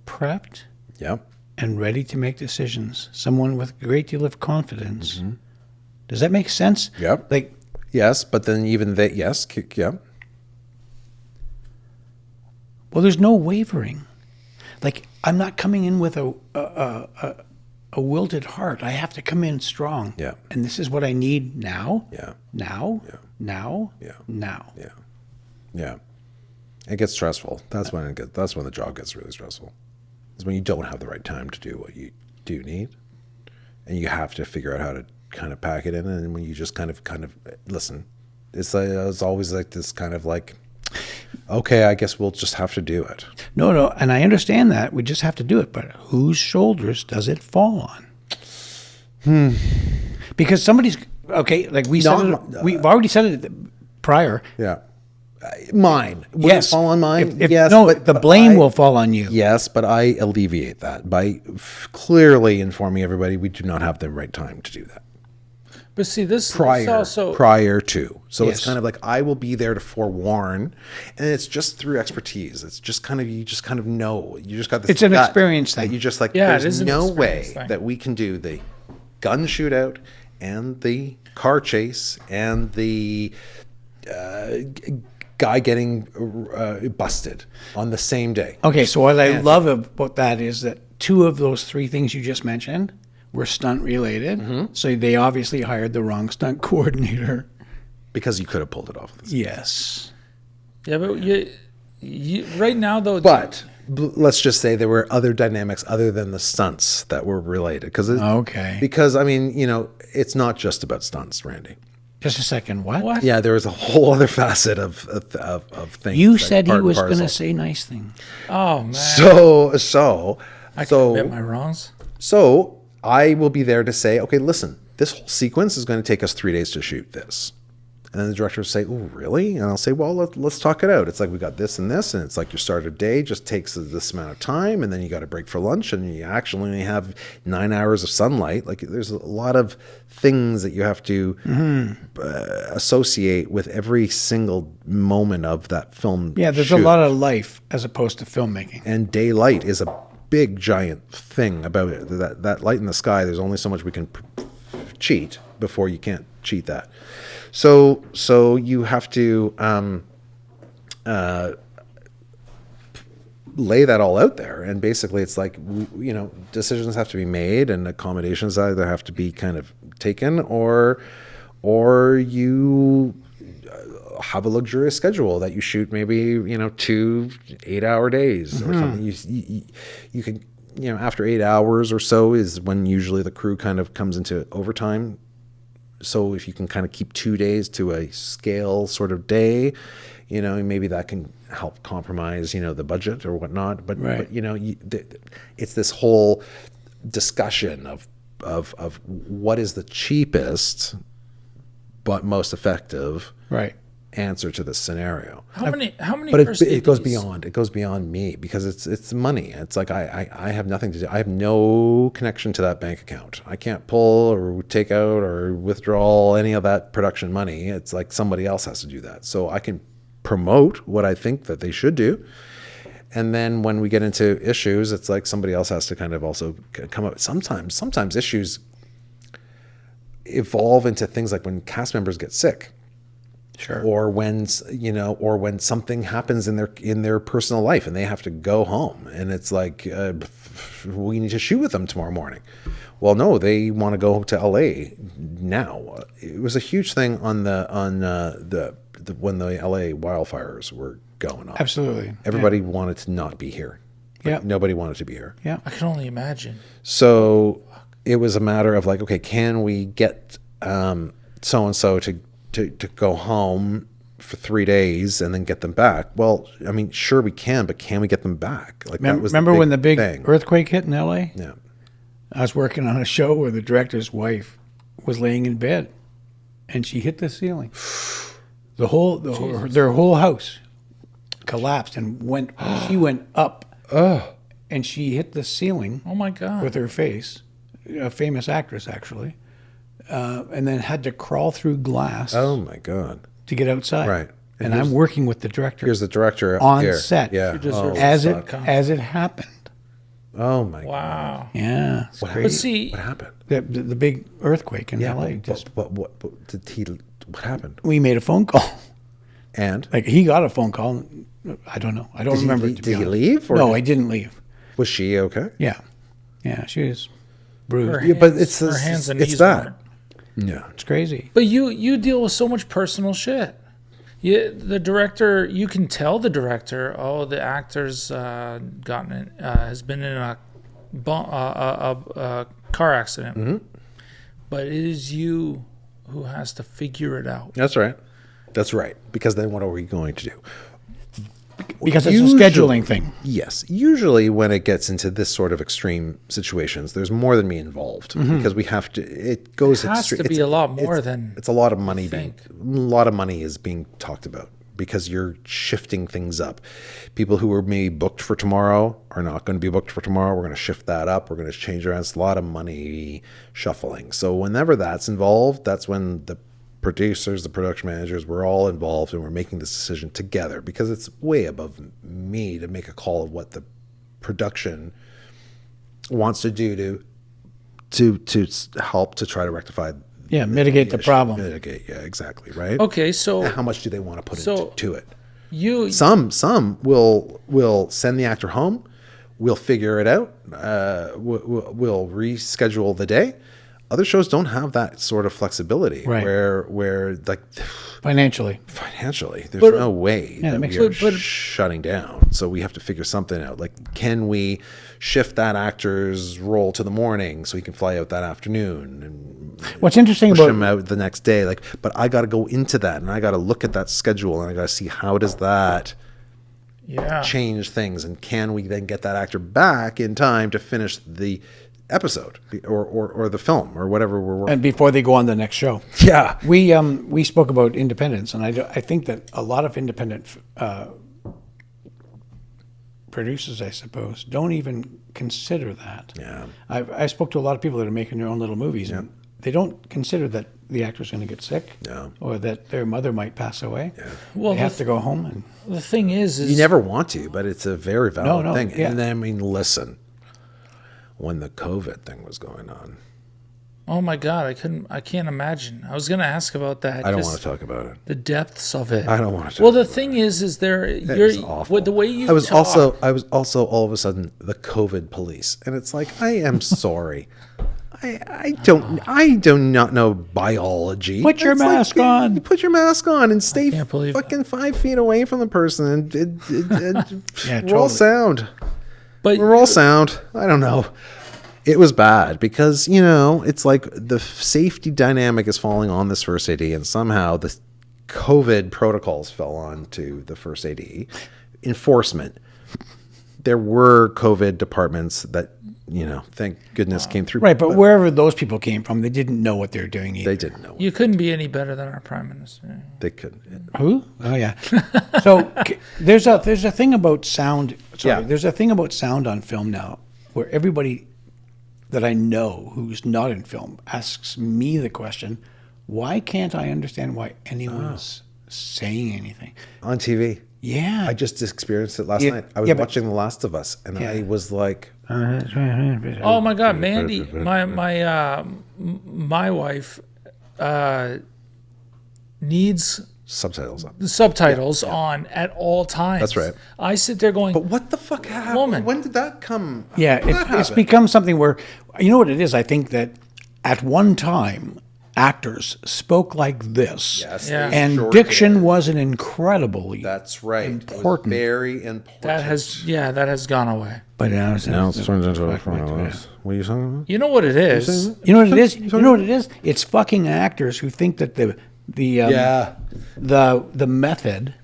prepped Yeah. and ready to make decisions. Someone with a great deal of confidence. Does that make sense? Yep. Like, Yes, but then even that, yes, yeah. well, there's no wavering. Like, I'm not coming in with a wilted heart. I have to come in strong. Yeah. And this is what I need now. Yeah. Now. Yeah. Now. Yeah. Now. Yeah. Yeah. It gets stressful. That's when the job gets really stressful. It's when you don't have the right time to do what you do need, and you have to figure out how to kind of pack it in. And when you just kind of listen, it's always like this kind of like, okay, I guess we'll just have to do it. No, and I understand that. We just have to do it. But whose shoulders does it fall on? Because somebody's, okay, like we've already said it prior. Yeah. Mine. Will Yes. it fall on mine? If, yes. no, the blame will fall on you. Yes, but I alleviate that by clearly informing everybody we do not have the right time to do that. But see, this Prior to. So Yes. it's kind of like I will be there to forewarn, and it's just through expertise. It's just kind of, you just kind of know. You just got this. It's an gut experience that thing. you just like, Yeah, it is there's an no experience way thing. that we can do the gun shootout and the car chase and the guy getting busted on the same day. Okay, so what I love about that is that 2 of those 3 things you just mentioned were stunt related. Mm-hmm. So they obviously hired the wrong stunt coordinator. Because you could have pulled it off. Yes. Yeah, but you right now though. But let's just say there were other dynamics other than the stunts that were related. Okay. Because, I mean, it's not just about stunts, Randy. Just a second. What? What? Yeah, there was a whole other facet of things. You like said he part and was going to parcel. say nice things. Oh man, So I can admit my wrongs. So I will be there to say, okay, listen, this whole sequence is going to take us 3 days to shoot this. And then the director will say, oh, really? And I'll say, well, let's talk it out. It's like we got this and this, and it's like your start of day just takes this amount of time, and then you got to break for lunch, and you actually only have 9 hours of sunlight. Like there's a lot of things that you have to associate with every single moment of that film. Yeah, there's shoot. a lot of life as opposed to filmmaking. And daylight is a big giant thing about it. That light in the sky, there's only so much we can cheat before you can't cheat that. So you have to lay that all out there, and basically it's like, decisions have to be made, and accommodations either have to be kind of taken, or you have a luxurious schedule that you shoot maybe 2 8-hour days or something. You can after 8 hours or so is when usually the crew kind of comes into overtime. So if you can kind of keep 2 days to a scale sort of day, maybe that can help compromise, the budget or whatnot. But, Right. It's this whole discussion of what is the cheapest but most effective Right. answer to this scenario. How many? But first it goes ADs? beyond. It goes beyond me because it's money. It's like I have nothing to do. I have no connection to that bank account. I can't pull or take out or withdraw any of that production money. It's like somebody else has to do that. So I can promote what I think that they should do, and then when we get into issues, it's like somebody else has to kind of also come up. Sometimes issues evolve into things like when cast members get sick. Sure. Or when something happens in their personal life and they have to go home, and it's like we need to shoot with them tomorrow morning. Well, no, they want to go to LA now. It was a huge thing on the when the LA wildfires were going on. Absolutely. Everybody wanted to not be here. Yeah. Nobody wanted to be here. Yeah. I can only imagine. So it was a matter of like, okay, can we get so and so to go home for 3 days and then get them back? Well, I mean, sure we can, but can we get them back? Like that was Remember when the big thing. earthquake hit in LA? Yeah. I was working on a show where the director's wife was laying in bed, and she hit the ceiling. Their whole house collapsed and went. She went up, and she hit the ceiling Oh my God. with her face. A famous actress, actually, and then had to crawl through glass Oh my God. to get outside. Right. And I'm working with the director Here's the director on here. set. Yeah. She deserves as it. as it happened. Oh my God. Wow. Yeah, it's But crazy. see, What happened? The big earthquake in Yeah. LA. What happened? We made a phone call. And Like he got a phone call. I don't know. I don't remember. Did he leave? Or No, I didn't leave. was she okay? Yeah, she was bruised. her Yeah, but hands- it's her hands and it's knees that. weren't. Yeah. It's crazy. But you deal with so much personal shit. Yeah, the director. You can tell the director. Oh, the actor's has been in a car accident. Mm-hmm. But it is you who has to figure it out. That's right. That's right. Because then what are we going to do? Because it's a scheduling thing. Yes. Usually when it gets into this sort of extreme situations, there's more than me involved because we have to, it goes, It has to be a lot more than it's a lot of money think. a lot of money is being talked about because you're shifting things up. People who are maybe booked for tomorrow are not going to be booked for tomorrow. We're going to shift that up. We're going to change around. It's a lot of money shuffling. So whenever that's involved, that's when the producers, the production managers, we're all involved and we're making this decision together because it's way above me to make a call of what the production wants to do to help to try to rectify. Yeah, mitigate the problem. Mitigate, yeah, exactly, right? Okay, so And how much do they want to put into it? you Some will send the actor home. We'll figure it out. We'll reschedule the day. Other shows don't have that sort of flexibility, Right. where like Financially. financially, there's But- no way Yeah, that that makes we are sense. But- shutting down. So we have to figure something out. Like, can we shift that actor's role to the morning so he can fly out that afternoon and What's interesting push about him out the next day? Like, but I got to go into that and I got to look at that schedule and I got to see how does that yeah. change things, and can we then get that actor back in time to finish the episode or the film or whatever we're working. and before they go on the next show. Yeah. We spoke about independence, and I think that a lot of independent producers, I suppose, don't even consider that. Yeah. I spoke to a lot of people that are making their own little movies, and they don't consider that the actor's going to get sick, Yeah. or that their mother might pass away. Well, They have to go home, and the thing is You never want to, but it's a very valid No, thing. yeah. And then, I mean, listen, when the COVID thing was going on, oh my God, I can't imagine. I was going to ask about that. I don't just want to talk about it. the depths of it. I don't want to. Well, the thing is there It you're was awful. with the way you I was talk, also all of a sudden the COVID police, and it's like, I am sorry. I do not know biology. Put your It's like, mask on. Put your mask on and stay can't believe fucking 5 feet away from the person. And Yeah, we're all totally. sound. but We're all sound. I don't know. It was bad because, it's like the safety dynamic is falling on this first AD, and somehow the COVID protocols fell on to the first AD. Enforcement. There were COVID departments that, thank goodness came through. right. But wherever those people came from, they didn't know what they were doing either. They didn't know. you couldn't be any better than our prime minister. They couldn't. Who? Oh yeah. So there's a thing about sound. Sorry, Yeah. there's a thing about sound on film now, where everybody that I know who's not in film asks me the question, why can't I understand why anyone's saying anything? On TV. Yeah. I just experienced it last Yeah, night. I was yeah, but- watching The Last of Us, and I was like, Oh my God, Mandy, my wife needs subtitles on. the subtitles on at all times. That's right. I sit there going, But what the fuck happened? Woman. When did that come? Yeah, When did that it's happen? become something where, you know what it is? I think that at one time, actors spoke like this. Yes, Yeah. they And sure diction did. was an incredibly, That's right. important. It was very important. that has gone away. but now it's turned into a What are you talking about? You know what it is? You know what it is? You know what it is? It's fucking actors who think that the method,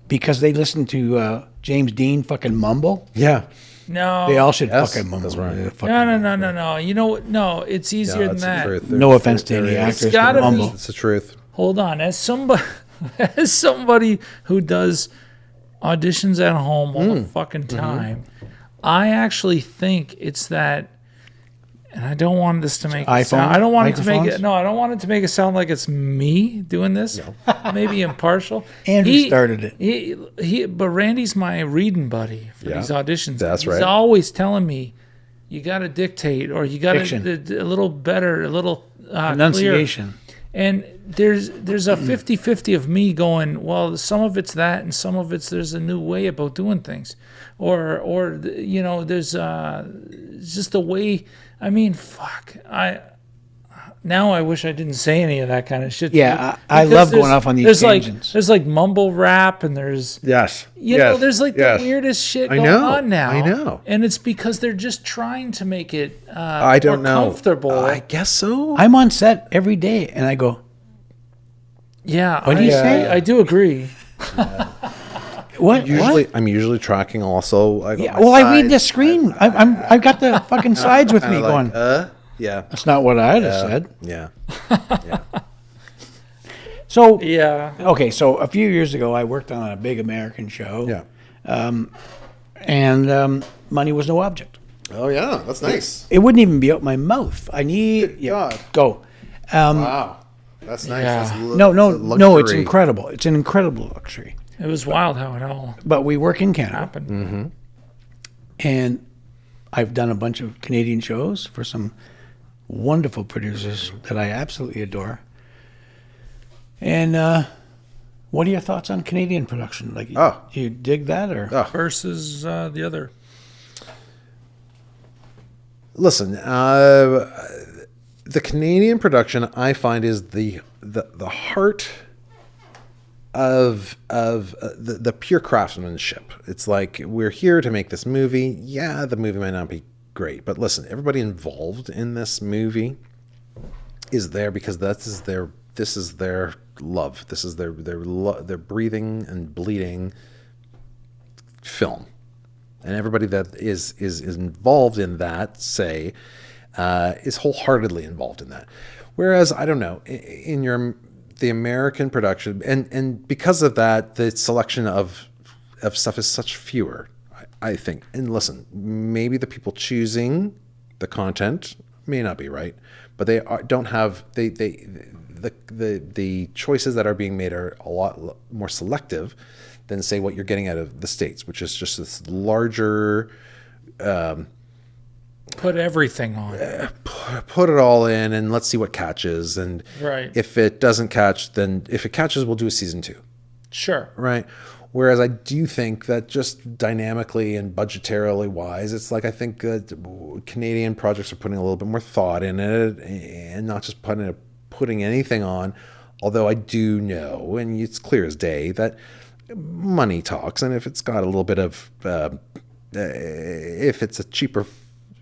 because they listen to James Dean fucking mumble, Yeah. No. they all should Yes, fucking mumble. that's right. No. You know what? No, it's easier than That's the that. truth. No offense to any There is. actors gotta that be- mumble. It's the truth. Hold on. As somebody who does auditions at home all the fucking time, I actually think it's that. And I don't want this to make it sound, iPhone I don't want it to make microphones? it. No, I don't want it to make it sound like it's me doing this. Maybe impartial. Andrew started it. But Randy's my reading buddy for Yeah, these auditions. that's He's right. always telling me, you got to dictate, or you got Diction. to a little better, a little clear. Enunciation. And there's a 50-50 of me going, well, some of it's that, and some of it's there's a new way about doing things, or there's just a way. I mean, fuck. now I wish I didn't say any of that kind of shit. Yeah, I Because love going there's- off on these there's tangents. there's like mumble rap, and there's Yes. you know there's like the weirdest shit I going know, on now. I know. and it's because they're just trying to make it I don't more know. comfortable. I guess so. I'm on set every day, and I go, Yeah, What do you say? I do agree. "What? Usually, what?" I'm usually tracking. Also, I got Yeah, my well, I read the sides. screen. I've got the fucking sides with me Kinda going. like, yeah, That's not what I'd have said. yeah. So Yeah, okay, so a few years ago, I worked on a big American show. Yeah. And money was no object. Oh yeah, that's nice. It wouldn't even be out my mouth. I need God. go. Wow, that's nice. Yeah. That's No, it's luxury. incredible. It's an incredible luxury. it was wild how it all But we work in Canada, happened. and I've done a bunch of Canadian shows for some wonderful producers that I absolutely adore. And what are your thoughts on Canadian production? Like, you dig that or? Versus the other. Listen, the Canadian production I find is the heart of the pure craftsmanship. It's like, we're here to make this movie. Yeah, the movie might not be great, but listen, everybody involved in this movie is there because this is their love. This is their breathing and bleeding film. And everybody that is involved in that, say, is wholeheartedly involved in that. Whereas, I don't know, in the American production, and because of that, the selection of stuff is such fewer, I think. And listen, maybe the people choosing the content may not be right, but they don't have the choices that are being made are a lot more selective than, say, what you're getting out of the States, which is just this larger, Put everything on. put it all in and let's see what catches. And Right. if it doesn't catch, then if it catches, we'll do a season 2. Sure. Right. Whereas I do think that just dynamically and budgetarily wise, it's like, I think that Canadian projects are putting a little bit more thought in it and not just putting anything on. Although I do know, and it's clear as day, that money talks. And if it's got a little bit of, if it's a cheaper,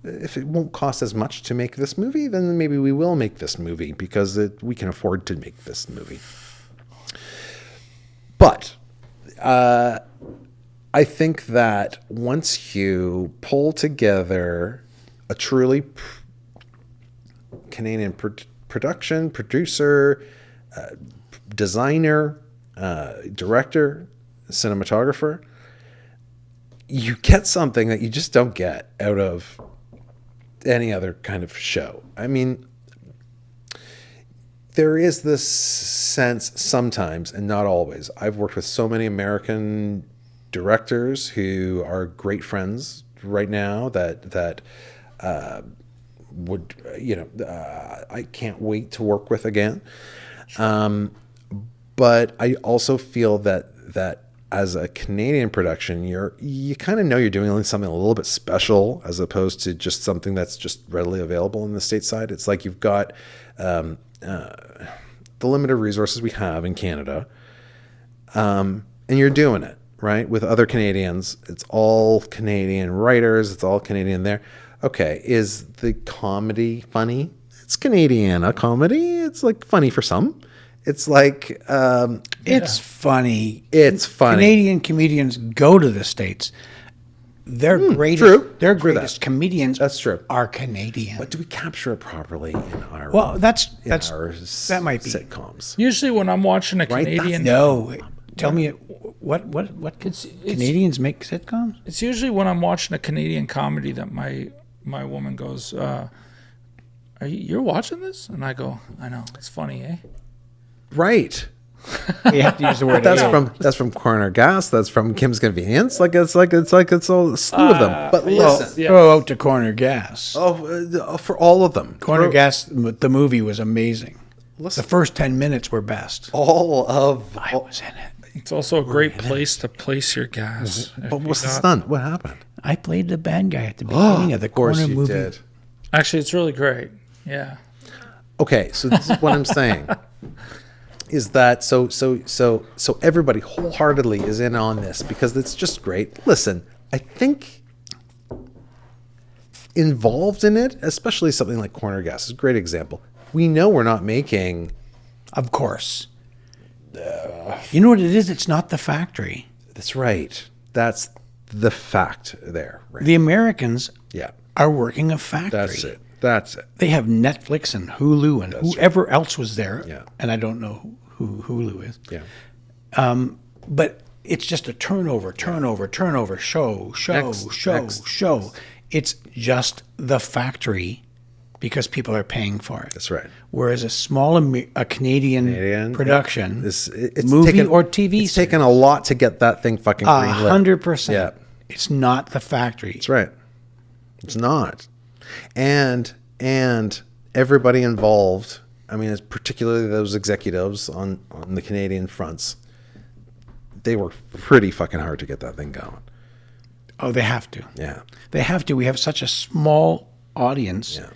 if it won't cost as much to make this movie, then maybe we will make this movie because we can afford to make this movie. But I think that once you pull together a truly Canadian production, producer, designer, director, cinematographer, you get something that you just don't get out of any other kind of show. I mean, there is this sense sometimes, and not always. I've worked with so many American directors who are great friends right now that would, I can't wait to work with again. But I also feel that as a Canadian production, you kind of know you're doing something a little bit special as opposed to just something that's just readily available in the stateside. It's like you've got the limited resources we have in Canada, and you're doing it, right? With other Canadians, it's all Canadian writers, it's all Canadian there. Okay, is the comedy funny? It's Canadian, a comedy. It's like funny for some. It's like It's funny. It's funny. Canadian comedians go to the States. Their greatest, true. their True greatest that. comedians That's true. are Canadian. But do we capture it properly in our Well, that's our that might be. sitcoms? Usually when I'm watching a Right, that's- Canadian, No, tell me what Canadians make sitcoms? it's usually when I'm watching a Canadian comedy that my woman goes, you're watching this? And I go, I know, it's funny, eh? Right. You have to use the word. That's from Corner Gas. That's from Kim's Convenience. It's all a slew of them. But listen, yeah. Throw out to Corner Gas. for all of them, Corner Gas, the movie was amazing. Listen, The first 10 minutes were best. all of. I was in it. It's also a great place to place your gas. if But you what's the got- stunt? What happened? I played the bad guy at the beginning of the Of course corner you movie. did. Actually, it's really great. Yeah. Okay, so this is what I'm saying. Is that so everybody wholeheartedly is in on this because it's just great. Listen, I think involved in it, especially something like corner gas, is a great example. We know we're not making. Of course. You know what it is? It's not the factory. That's right. That's the fact there. Right? The Americans Yeah. are working a factory. That's it. That's it. They have Netflix and Hulu and whoever else was there. Yeah. And I don't know who Hulu is. Yeah. But it's just a turnover, show. Next. It's just the factory because people are paying for it. That's right. Whereas a Canadian production, It's movie taken, or TV, it's taken a lot to get that thing fucking greenlit. 100%. Yeah. It's not the factory. That's right. It's not. And everybody involved, I mean, it's particularly those executives on the Canadian fronts, they worked pretty fucking hard to get that thing going. Oh, they have to. Yeah. They have to. We have such a small audience, Yeah.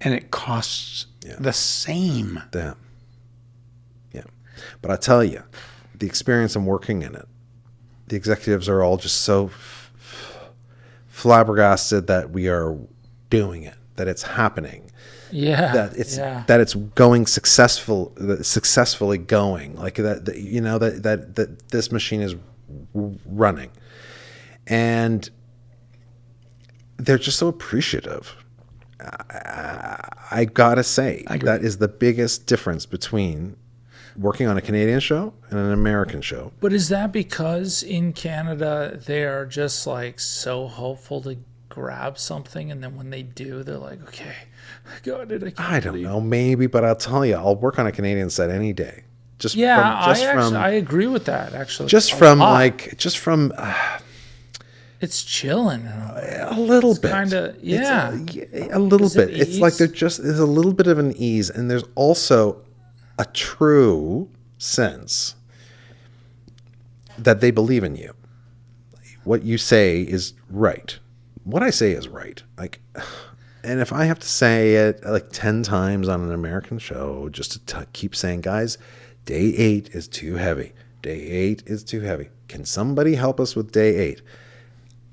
and it costs the same. Yeah. Yeah. But I tell you, the experience in working in it, the executives are all just so flabbergasted that we are doing it, that it's happening, Yeah. that it's going successfully going, like that this machine is running, and they're just so appreciative. I gotta say, that is the biggest difference between working on a Canadian show and an American show. But is that because in Canada they are just like so hopeful to grab something, and then when they do, they're like, okay, I got it. I don't know, maybe, but I'll tell you, I'll work on a Canadian set any day. I agree with that actually. Just from it's chilling. a little bit, Kinda, yeah. a little Is it bit. It's like ease? there's a little bit of an ease, and there's also a true sense that they believe in you. What you say is right. What I say is right. Like, and if I have to say it like 10 times on an American show just to keep saying, guys, day 8 is too heavy. Day 8 is too heavy. Can somebody help us with day 8?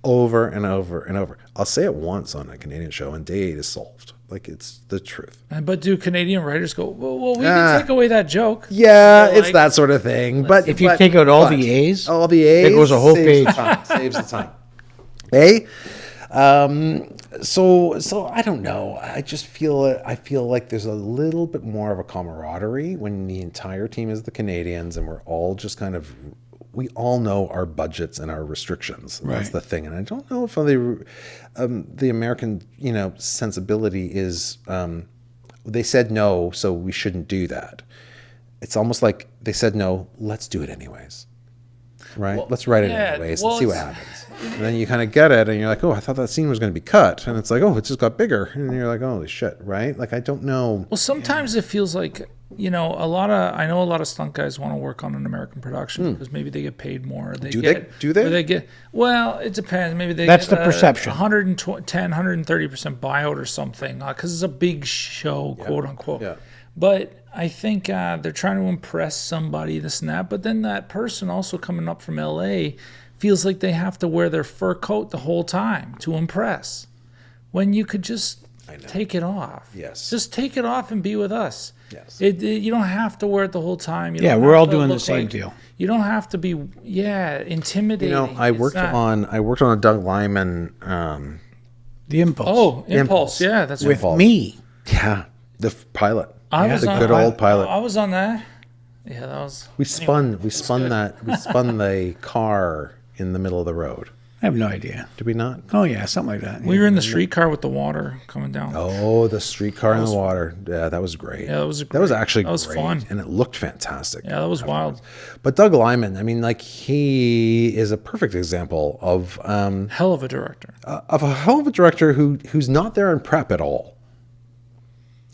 Over and over and over. I'll say it once on a Canadian show, and day 8 is solved. Like, it's the truth. But do Canadian writers go, well we can take away that joke? Yeah, They're it's like, that sort of thing. But If you take out all the A's, all the A's, it goes a whole saves page. the time, saves the time. Eh? So I don't know. I just feel like there's a little bit more of a camaraderie when the entire team is the Canadians, and we're all just kind of, we all know our budgets and our restrictions. That's Right. the thing. And I don't know if the American, sensibility is, they said no, so we shouldn't do that. It's almost like they said no, let's do it anyways. Right? Let's write it anyways and see what happens. And then you kind of get it, and you're like, oh, I thought that scene was going to be cut. And it's like, oh, it just got bigger. And you're like, holy shit, right? Like, I don't know. Well, sometimes it feels like, I know a lot of stunt guys want to work on an American production because maybe they get paid more. Do they? Well, it depends. Maybe they That's get the perception. 110, 130% buyout or something because it's a big show, quote unquote. Yeah. But I think they're trying to impress somebody, this and that. But then that person also coming up from LA feels like they have to wear their fur coat the whole time to impress, when you could just take it off. Yes. Just take it off and be with us. Yes. You don't have to wear it the whole time. You Yeah, don't we're have all to doing the look same like- deal. You don't have to be, intimidating. I worked on a Doug Lyman, The Impulse. Oh, Impulse. Yeah, that's with right. me. the pilot. I was the on, good old pilot. I was on that. Yeah, that was. We spun the car in the middle of the road. I have no idea. Did we not? Oh yeah, something like that. We were in the streetcar with the water coming down. Oh, the streetcar in the water. Yeah, that was great. Yeah, that was actually that was great. fun. And it looked fantastic. Yeah, that was wild. But Doug Lyman, I mean, like, he is a perfect example of Hell of a director. a hell of a director who's not there in prep at all.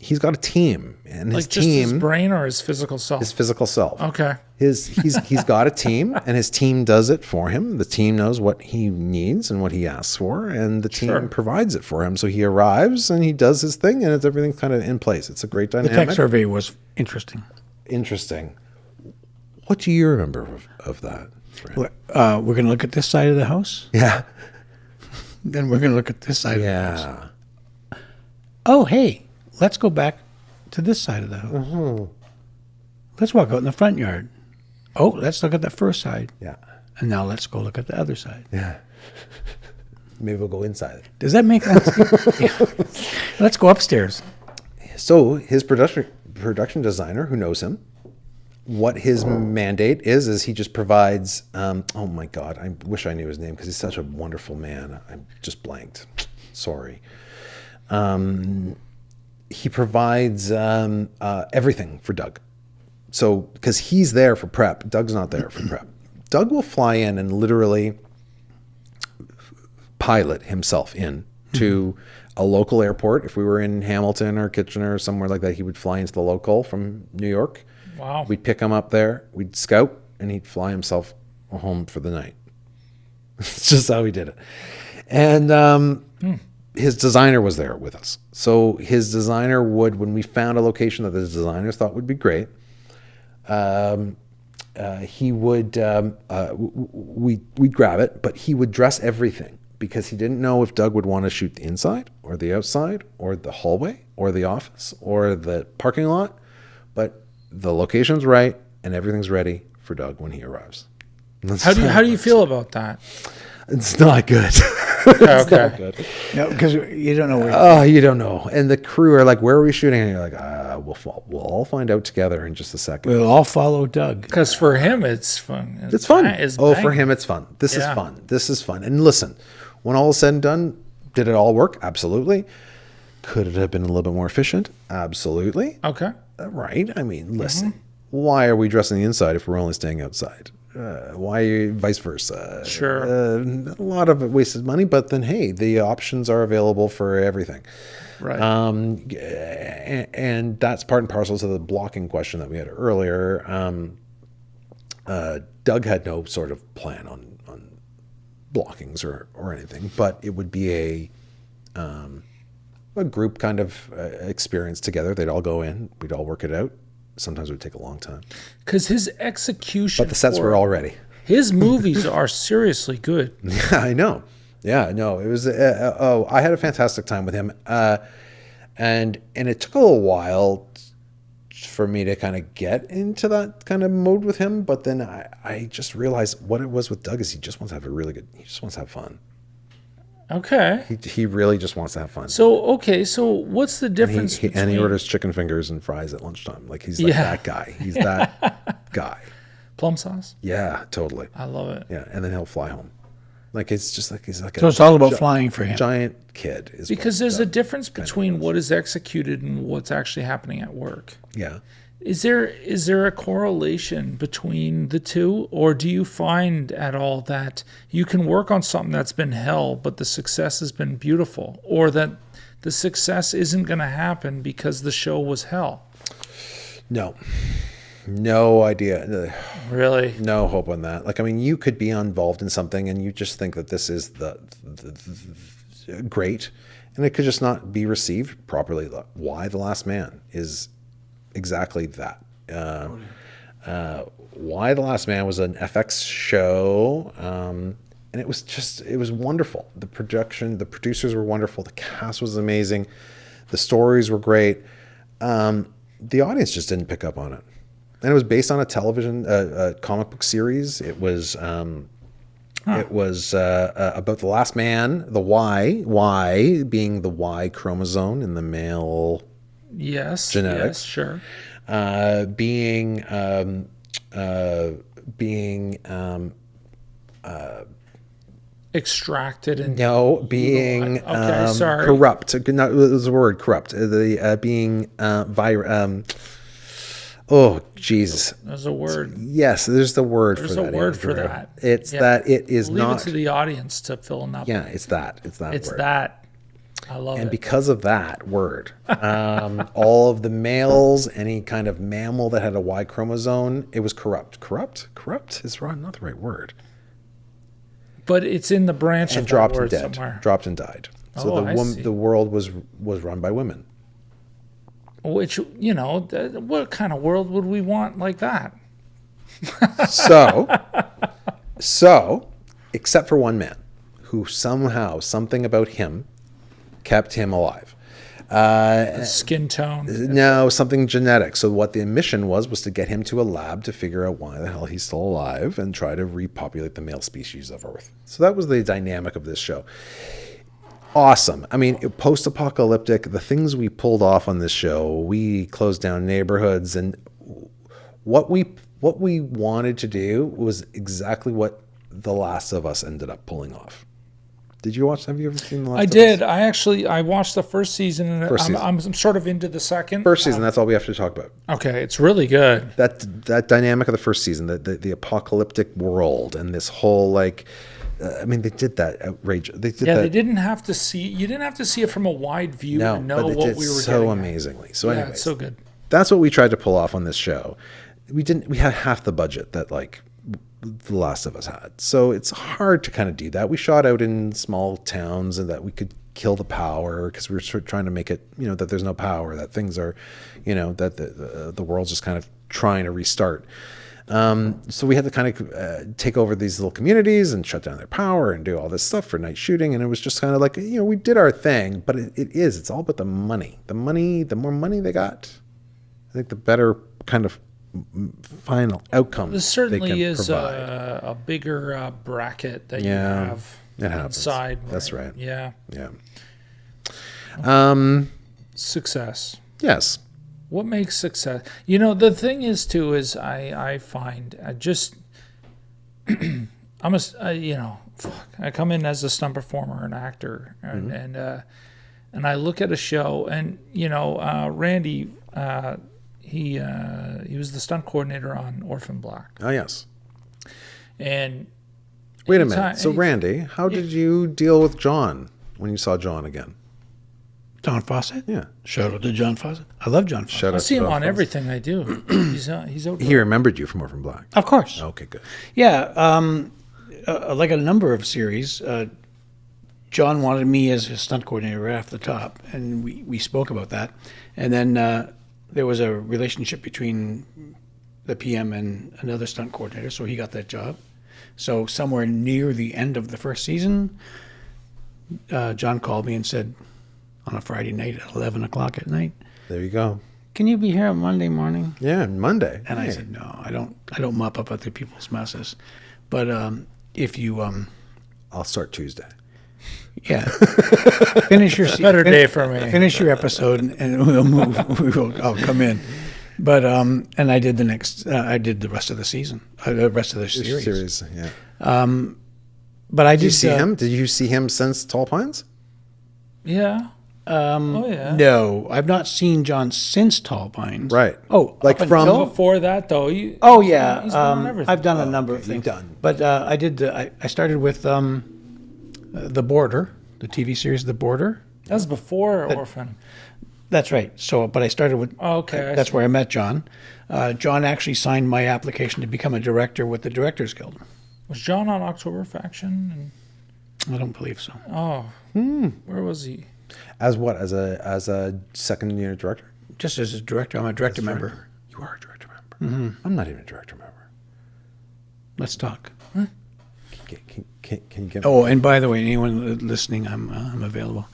he's got a team, and his Like just his team, brain or his physical self? his physical self. Okay. He's got a team, and his team does it for him. The team knows what he needs and what he asks for, and the team Sure. provides it for him. So he arrives and he does his thing, and everything's kind of in place. It's a great The dynamic. tech survey was interesting. Interesting. What do you remember of that? We're going to look at this side of the house. Yeah. Then we're going to look at this side of the house. Yeah. Oh, hey, let's go back to this side of the house. Mm-hmm. Let's walk out in the front yard. Oh, let's look at the first side. Yeah. And now let's go look at the other side. Yeah. Maybe we'll go inside. Does that make sense? Yeah. Let's go upstairs. So his production designer, who knows him, what his mandate is he just provides. Oh my God, I wish I knew his name because he's such a wonderful man. I'm just blanked. Sorry. He provides everything for Doug. So because he's there for prep, Doug's not there for prep. Doug will fly in and literally pilot himself in to a local airport. If we were in Hamilton or Kitchener or somewhere like that, he would fly into the local from New York. Wow. We'd pick him up there, we'd scout, and he'd fly himself home for the night. It's just how he did it. And his designer was there with us. So his designer would, when we found a location that the designers thought would be great, he would, we'd grab it, but he would dress everything because he didn't know if Doug would want to shoot the inside or the outside or the hallway or the office or the parking lot. But the location's right and everything's ready for Doug when he arrives. How do you feel about that? It's not good. Okay. Good. No, because you don't know where. Oh, you don't know. And the crew are like, "Where are we shooting?" And you're like, "We'll all find out together in just a second." We'll all follow Doug. Because for him, it's fun. It's fun. It's For bang. him, it's fun. This is Yeah. fun. This is fun. And listen, when all is said and done, did it all work? Absolutely. Could it have been a little bit more efficient? Absolutely. Okay. Right. I mean, listen, why are we dressing the inside if we're only staying outside? Why vice versa? Sure. A lot of it wasted money, but then, hey, the options are available for everything. Right. And that's part and parcel to the blocking question that we had earlier. Doug had no sort of plan on blockings or anything, but it would be a group kind of experience together. They'd all go in, we'd all work it out. Sometimes it would take a long time. Because his execution. But the sets were all ready. His movies are seriously good. I know. Yeah, no, it was. I had a fantastic time with him, and it took a little while for me to kind of get into that kind of mode with him. But then I just realized what it was with Doug is he just wants to have he just wants to have fun. Okay. He really just wants to have fun. So what's the difference He between orders chicken fingers and fries at lunchtime. Like he's like Yeah. that guy. He's that guy. plum sauce? Yeah, totally. I love it. Yeah, and then he'll fly home. Like it's just like he's like So it's all about flying for him. giant kid. Is Because what there's a Doug difference kind of between is. what is executed and what's actually happening at work. Yeah. Is there a correlation between the two, or do you find at all that you can work on something that's been hell, but the success has been beautiful, or that the success isn't going to happen because the show was hell? No idea. Really? No hope on that. Like, I mean, you could be involved in something and you just think that this is the great, and it could just not be received properly. Why The Last Man is exactly that. Why The Last Man was an FX show, and it was wonderful. The producers were wonderful. The cast was amazing. The stories were great. The audience just didn't pick up on it. And it was based on a television comic book series. It was about the last man, the Y being the Y chromosome in the male Yes. genetics. Yes, sure. Being Extracted and being Okay, sorry. corrupt. No, it was the word corrupt. The being oh Jesus. there's a word. Yes, there's the word There's for a that. word for Andrew. that. It's Yeah. that it is Leave not. it to the audience to fill in up. Yeah, it's that. It's that It's word. that. I love And it. because of that word, all of the males, any kind of mammal that had a Y chromosome, it was corrupt. Corrupt is not the right word. But it's in the branch And of that dropped and word dead. somewhere. Dropped and died. So Oh, I see. the world was run by women. Which, what kind of world would we want like that? So, except for one man, who somehow something about him kept him alive. Skin tone. No, something genetic. So what the mission was to get him to a lab to figure out why the hell he's still alive and try to repopulate the male species of Earth. So that was the dynamic of this show. Awesome. I mean, post-apocalyptic, the things we pulled off on this show, we closed down neighborhoods, and what we wanted to do was exactly what The Last of Us ended up pulling off. Did you watch? Have you ever seen The Last I of did. Us? I watched the first season, and I'm sort of into the second. First season, that's all we have to talk about. Okay, it's really good. That dynamic of the first season, the apocalyptic world, and this whole I mean, they did that outrage. They did that. They didn't have to see. You didn't have to see it from a wide view to know but they what did we were so getting. amazingly. So Yeah, anyways, it's so good. that's what we tried to pull off on this show. We had half the budget that The Last of Us had. So it's hard to kind of do that. We shot out in small towns and that we could kill the power because we were sort of trying to make it, that there's no power, that things are, that the world's just kind of trying to restart. So we had to kind of take over these little communities and shut down their power and do all this stuff for night shooting. And it was just kind of we did our thing, but it's all about the money. The more money they got, I think the better kind of final outcome. This certainly they can is provide. a bigger bracket that you Yeah, have it happens. inside. That's right. Yeah. Yeah. Success. Yes. What makes success? The thing is too is I find I come in as a stunt performer and actor, and I look at a show, and Randy, he was the stunt coordinator on Orphan Black, Oh, yes. and Wait a anytime- minute. So, Randy, how did you deal with John when you saw John again? John Fawcett? Yeah. Shout out to John Fawcett. I love John Fawcett. Shout I out see to him John on Fawcett. everything I do. He's out. He remembered you from Orphan Black. Of course. Okay, good. Yeah. Like a number of series, John wanted me as his stunt coordinator right off the top, and we spoke about that. And then there was a relationship between the PM and another stunt coordinator, so he got that job. So somewhere near the end of the first season, John called me and said, on a Friday night at 11 o'clock at night, There you go. "Can you be here on Monday morning?" Yeah, Monday. And I Hey. said, "No, I don't mop up other people's messes. But if you I'll start Tuesday. yeah, finish your Better day for me. Finish your episode, and we'll move. I'll come in." But and I did I did the rest of the season, the rest of the series. Yeah. But I Did did you see him? Did you see him since Tall Pines? Yeah. Oh yeah. No, I've not seen John since Tall Pines. Right. Oh, Like up from- until- Before that, though, Oh yeah, he's been on everything. I've done a number of you've things. done. But I did. I started with The Border, the TV series The Border. That was before Orphan. That's right. So, but I started with. Oh, okay, I That's see. where I met John. John actually signed my application to become a director with the Directors Guild. Was John on October Faction? I don't believe so. Where was he? As what? As a second unit director? Just as a director, I'm a director member. You are a director member. Mm-hmm. I'm not even a director member. Let's talk. Can you get? Oh, and by the way, anyone listening, I'm available.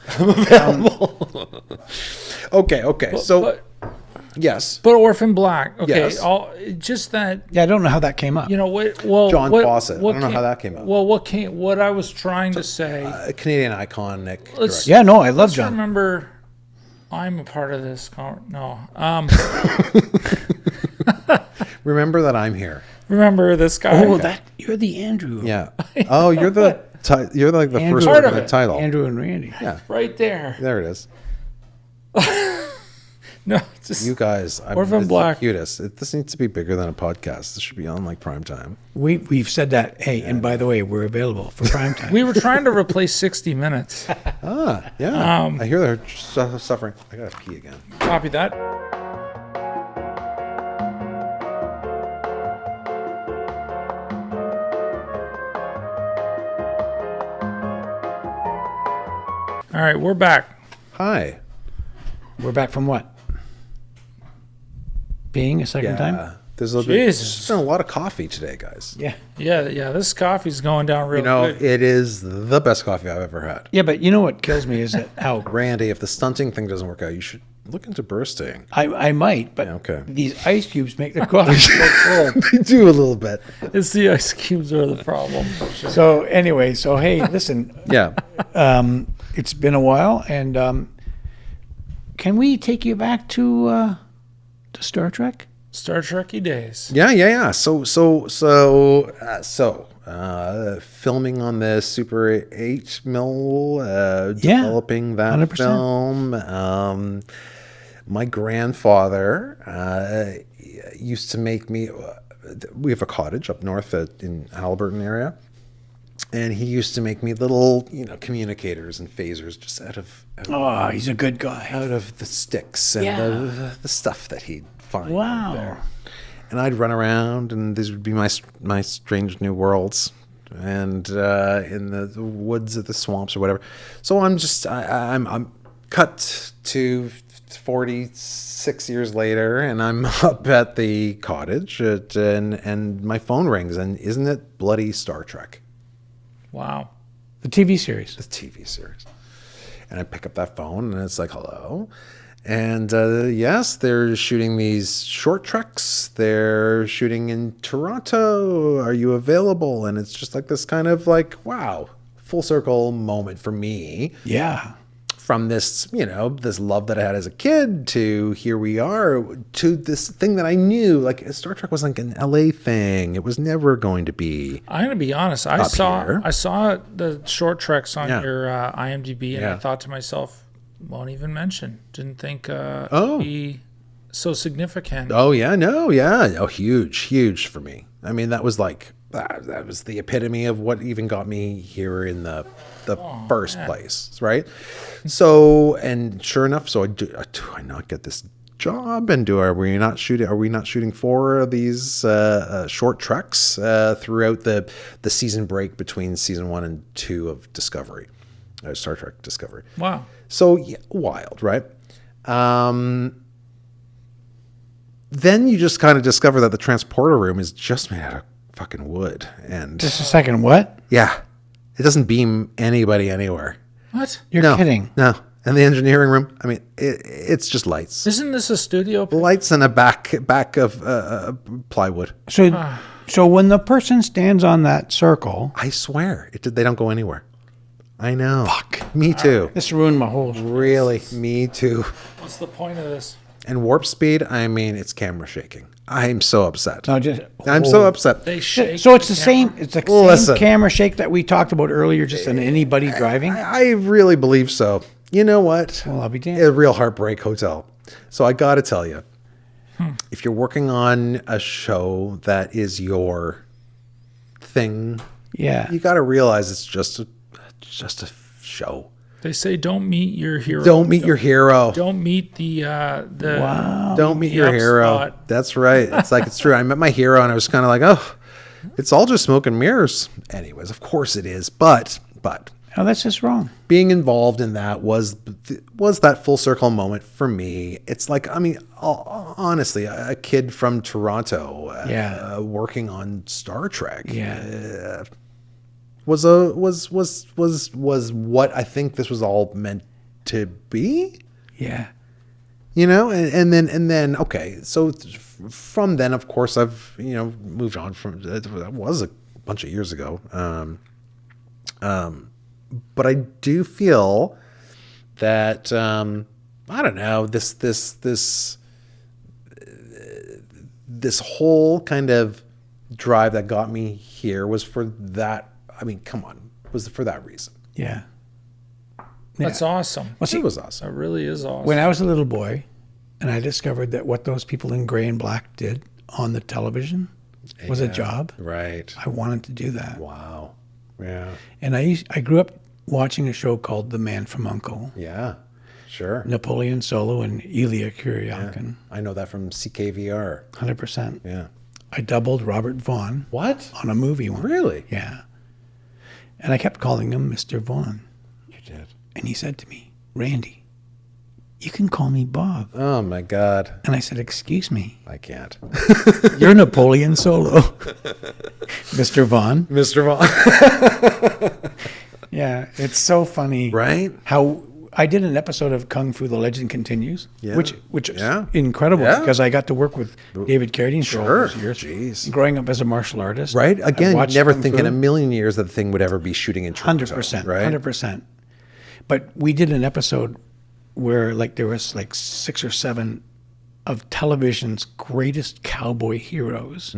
Okay. So yes, But Orphan Black. Okay. Yes. Just that. Yeah, I don't know how that came up. John Fawcett. I don't know how that came up. Well, what I was trying to say. A Canadian iconic Let's- director. Yeah, no, I love Let's John. remember, I'm a part of this. No. Remember that I'm here. Remember this guy. Oh, you're the Andrew. Yeah. Oh, you're the you're like the Andrew, first Part word of of the it. title. Andrew and Randy. Yeah. Right there. There it is. No, just You guys, Orphan it's Black. the cutest. This needs to be bigger than a podcast. This should be on like prime time. We've said that. Hey, and by the way, we're available for prime time. we were trying to replace 60 Minutes. Yeah. I hear they're suffering. I gotta pee again. Copy that. All right, we're back. Hi. We're back from what? Being a second time? There's a Jesus. been a lot of coffee today, guys. Yeah. Yeah. This coffee's going down real You know, good. it is the best coffee I've ever had. Yeah, but you know what kills me is that how Randy, if the stunting thing doesn't work out, you should look into bursting. I might, but Yeah, okay. these ice cubes make the coffee so cold. They do a little bit. It's the ice cubes are the problem. So anyway, so hey, listen, Yeah. it's been a while, and can we take you back to Star Trek? Star Trekky days. Yeah. Filming on the Super 8 mil, developing that 100%. film. My grandfather used to make me. We have a cottage up north in Halliburton area, and he used to make me little, communicators and phasers just out of Oh, he's a good guy. out of the sticks and Yeah. the stuff that he'd find Wow. out there. And I'd run around, and these would be my strange new worlds, and in the woods of the swamps or whatever. So I'm cut to 46 years later, and I'm up at the cottage, and my phone rings, and isn't it bloody Star Trek, Wow. The TV series. the TV series? And I pick up that phone, and it's like, hello. And yes, they're shooting these short treks. They're shooting in Toronto. Are you available? And it's just like this kind of like, wow, full circle moment for me. Yeah. From this, this love that I had as a kid to here we are to this thing that I knew, like Star Trek was like an LA thing. It was never going to be. I'm gonna be honest. I Up saw here. the short treks on Yeah. your IMDb, and I Yeah. thought to myself, won't even mention. Didn't think Oh. it'd be so significant. Oh yeah, no, yeah, oh huge for me. I mean, that was like that was the epitome of what even got me here in the first place, right? So, and sure enough, so do I not get this job? And are we not shooting 4 of these short treks throughout the season break between season 1 and 2 of Discovery, Star Trek Discovery? Wow. So yeah, wild, right? Then you just kind of discover that the transporter room is just made out of fucking wood, and Just a second. What? yeah, it doesn't beam anybody anywhere. What? You're No, kidding. No, and the engineering room. I mean, it's just lights, Isn't this a studio? lights, and a back of plywood. So when the person stands on that circle, I swear, they don't go anywhere. I know. Fuck. Me too. this ruined my whole. Really, me too. What's the point of this? And warp speed. I mean, it's camera shaking. I'm so upset. No, just. I'm so upset. They shake. So it's the same. It's the Listen. same camera shake that we talked about earlier, just in anybody driving. I really believe so. You know what? Well, I'll be damned. A real heartbreak hotel. So I got to tell you, if you're working on a show that is your thing, Yeah. you got to realize it's just a show. They say don't meet your hero. Don't meet your hero. Don't meet the Wow. Don't meet the your up hero. spot. That's right. It's like, it's true. I met my hero and I was kind of like, oh, it's all just smoke and mirrors. Anyways, of course it is. But Oh, that's just wrong. being involved in that was that full circle moment for me. It's like, I mean, honestly, a kid from Toronto, Yeah. working on Star Trek, Yeah. was what I think this was all meant to be. Yeah. And then okay, so from then, of course, I've moved on from that was a bunch of years ago. But I do feel that I don't know, this whole kind of drive that got me here was for that. I mean, come on, was for that reason. Yeah. That's awesome. Well, see, It was awesome. That really is awesome. when I was a little boy, and I discovered that what those people in gray and black did on the television was a job. Right. I wanted to do that. Wow. Yeah. And I grew up watching a show called The Man from U.N.C.L.E. Yeah. Sure. Napoleon Solo and Ilya Kuryakin. I know that from CKVR. 100%. Yeah. I doubled Robert Vaughn What? on a movie once. Really? Yeah. And I kept calling him Mr. Vaughn. You did. And he said to me, Randy, you can call me Bob. Oh my God. And I said, excuse me, I can't. you're Napoleon Solo. Mr. Vaughn. Mr. Vaughn. Yeah, it's so funny. Right? How I did an episode of Kung Fu: The Legend Continues, Yeah. which is Yeah. incredible Yeah. because I got to work with David Carradine for all Sure. those years. Jeez. Growing up as a martial artist. Right? I Again, you watched never Kung think Fu. in a million years that the thing would ever be shooting in Toronto. 100%. Right? 100%. But we did an episode where like there was like 6 or 7 of television's greatest cowboy heroes.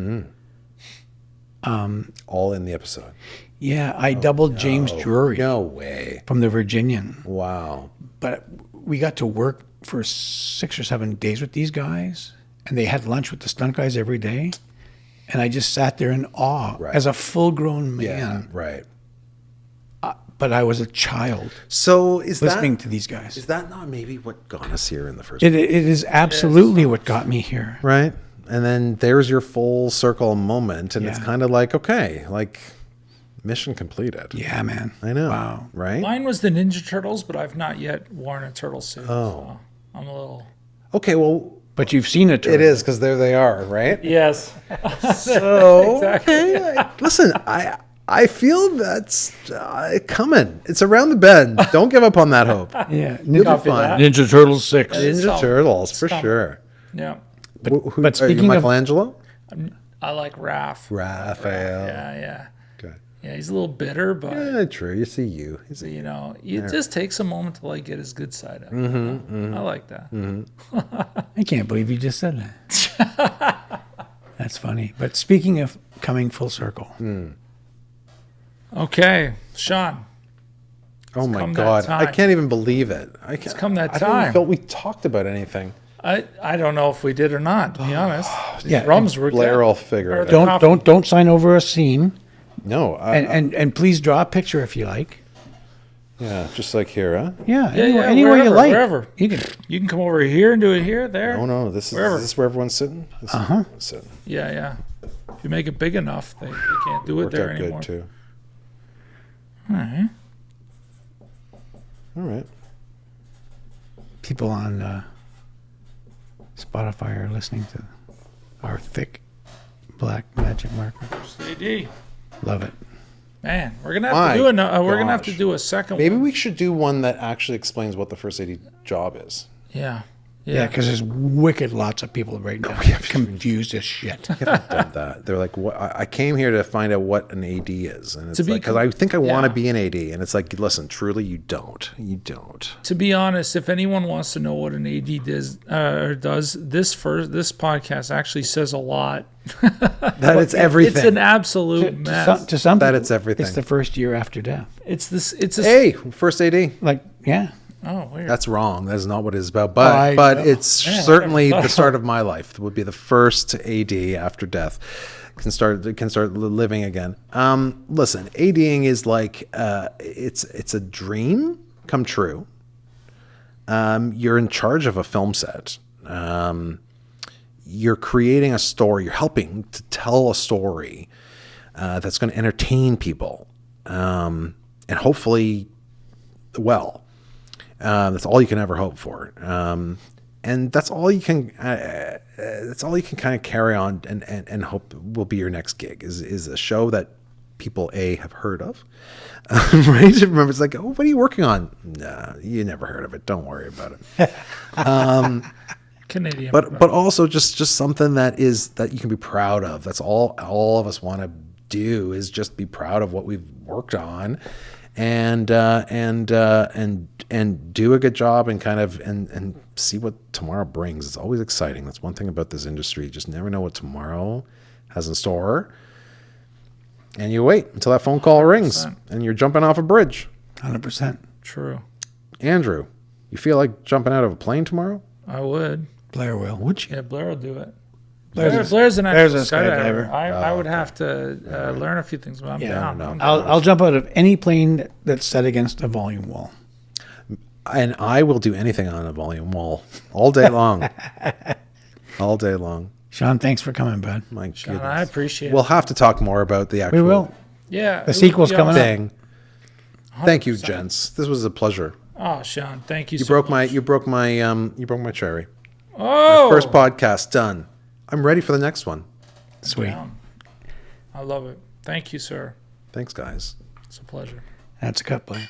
All in the episode. Yeah, I doubled James Drury No way. from the Virginian. Wow. But we got to work for 6 or 7 days with these guys, and they had lunch with the stunt guys every day. And I just sat there in awe Right. as a full-grown man. Yeah. Right. But I was a child So is listening that to these guys. is that not maybe what got us here in the first It is absolutely what got me here. right? And then there's your full circle moment, and it's Yeah. kind of like, okay, like mission completed. Yeah, man. I know. Wow. Right? Mine was the Ninja Turtles, but I've not yet worn a turtle suit. Oh. So I'm a little. Okay, well, But you've seen it. it is because there they are, right? Yes. So Exactly. okay, listen, I feel that's coming. It's around the bend. Don't give up on that hope. Yeah. You'll be Copy fine. that. Ninja Turtles 6. It's Ninja solid. Turtles for coming. sure. Yeah. But, Who, but are you speaking of... Michelangelo? I like Raph. Raphael. Yeah, yeah. Okay. Yeah, he's a little bitter, but Yeah, true. You see you. He's you know, it just takes a moment to like get his good side out. I like that. I can't believe you just said that. That's funny. But speaking of coming full circle, Okay, Sean. Oh my come that God! I time. can't even believe it. I can't. come that I don't even time. feel we talked about anything. I don't know if we did or not, to be honest. These Yeah, rums were Blair good. will figure Or it the out. coffee. don't sign over a scene, No, and please draw a picture if you like. yeah, just like here, huh? Yeah, Yeah, anywhere, yeah, anywhere you wherever, like. wherever. You can. You can come over here and do it here, there. Oh no, this is Wherever. is this where everyone's sitting? This Uh-huh. is sitting. Yeah, yeah. If you make it big enough, they can't do it Worked there out anymore. good too. All right. All right. People on Spotify are listening to our thick black magic marker. AD. Love it. Man, we're gonna have My to do we're gonna have to gosh. do a second Maybe one. we should do one that actually explains what the first AD job is. Yeah. Yeah, because there's wicked lots of people right now confused as shit. Done that. They're like, "What? I came here to find out what an AD is," and it's To be like, because I think I want to yeah. be an AD, and it's like, listen, truly, you don't. You don't. To be honest, if anyone wants to know what an AD does, this podcast actually says a lot. That it's everything. It's an absolute mess. To some That people, it's everything. It's the first year after death. It's this. It's a. Hey, first AD. Like, yeah. Oh, weird. That's wrong. That is not what it's about. But I but know. it's certainly the start of my life. It would be the first AD after death. Can start living again. Listen, ADing is like it's a dream come true. You're in charge of a film set. You're creating a story. You're helping to tell a story that's going to entertain people, and hopefully, well. That's all you can ever hope for, and that's all you can. That's all you can kind of carry on and hope will be your next gig is a show that people have heard of, right? Remember, it's like, oh, what are you working on? Nah, you never heard of it. Don't worry about it. Canadian. But also just something that you can be proud of. That's all of us want to do is just be proud of what we've worked on, and do a good job and kind of and see what tomorrow brings. It's always exciting. That's one thing about this industry. You just never know what tomorrow has in store. And you wait until that phone call rings and you're jumping off a bridge. 100%. True. Andrew, you feel like jumping out of a plane tomorrow? I would. Blair will. Would you? Yeah, Blair will do it. Blair's an Blair's actual a skydiver. skydiver. I would have to learn a few things, but I'm down. no. I'm down. I'll jump out of any plane that's set against a volume wall. And I will do anything on a volume wall all day long. All day long. Sean, thanks for coming, bud. My Sean, goodness. I appreciate We'll it. have to talk more about the actual We will. Yeah. The sequel's coming up. thing. Thank you, 100%. gents. This was a pleasure. Oh, Sean, thank you. You so broke much. my you broke my cherry. Oh, First podcast done. I'm ready for the next one. Sweet. down. I love it. Thank you, sir. Thanks, guys. It's a pleasure. That's a cut, Blair.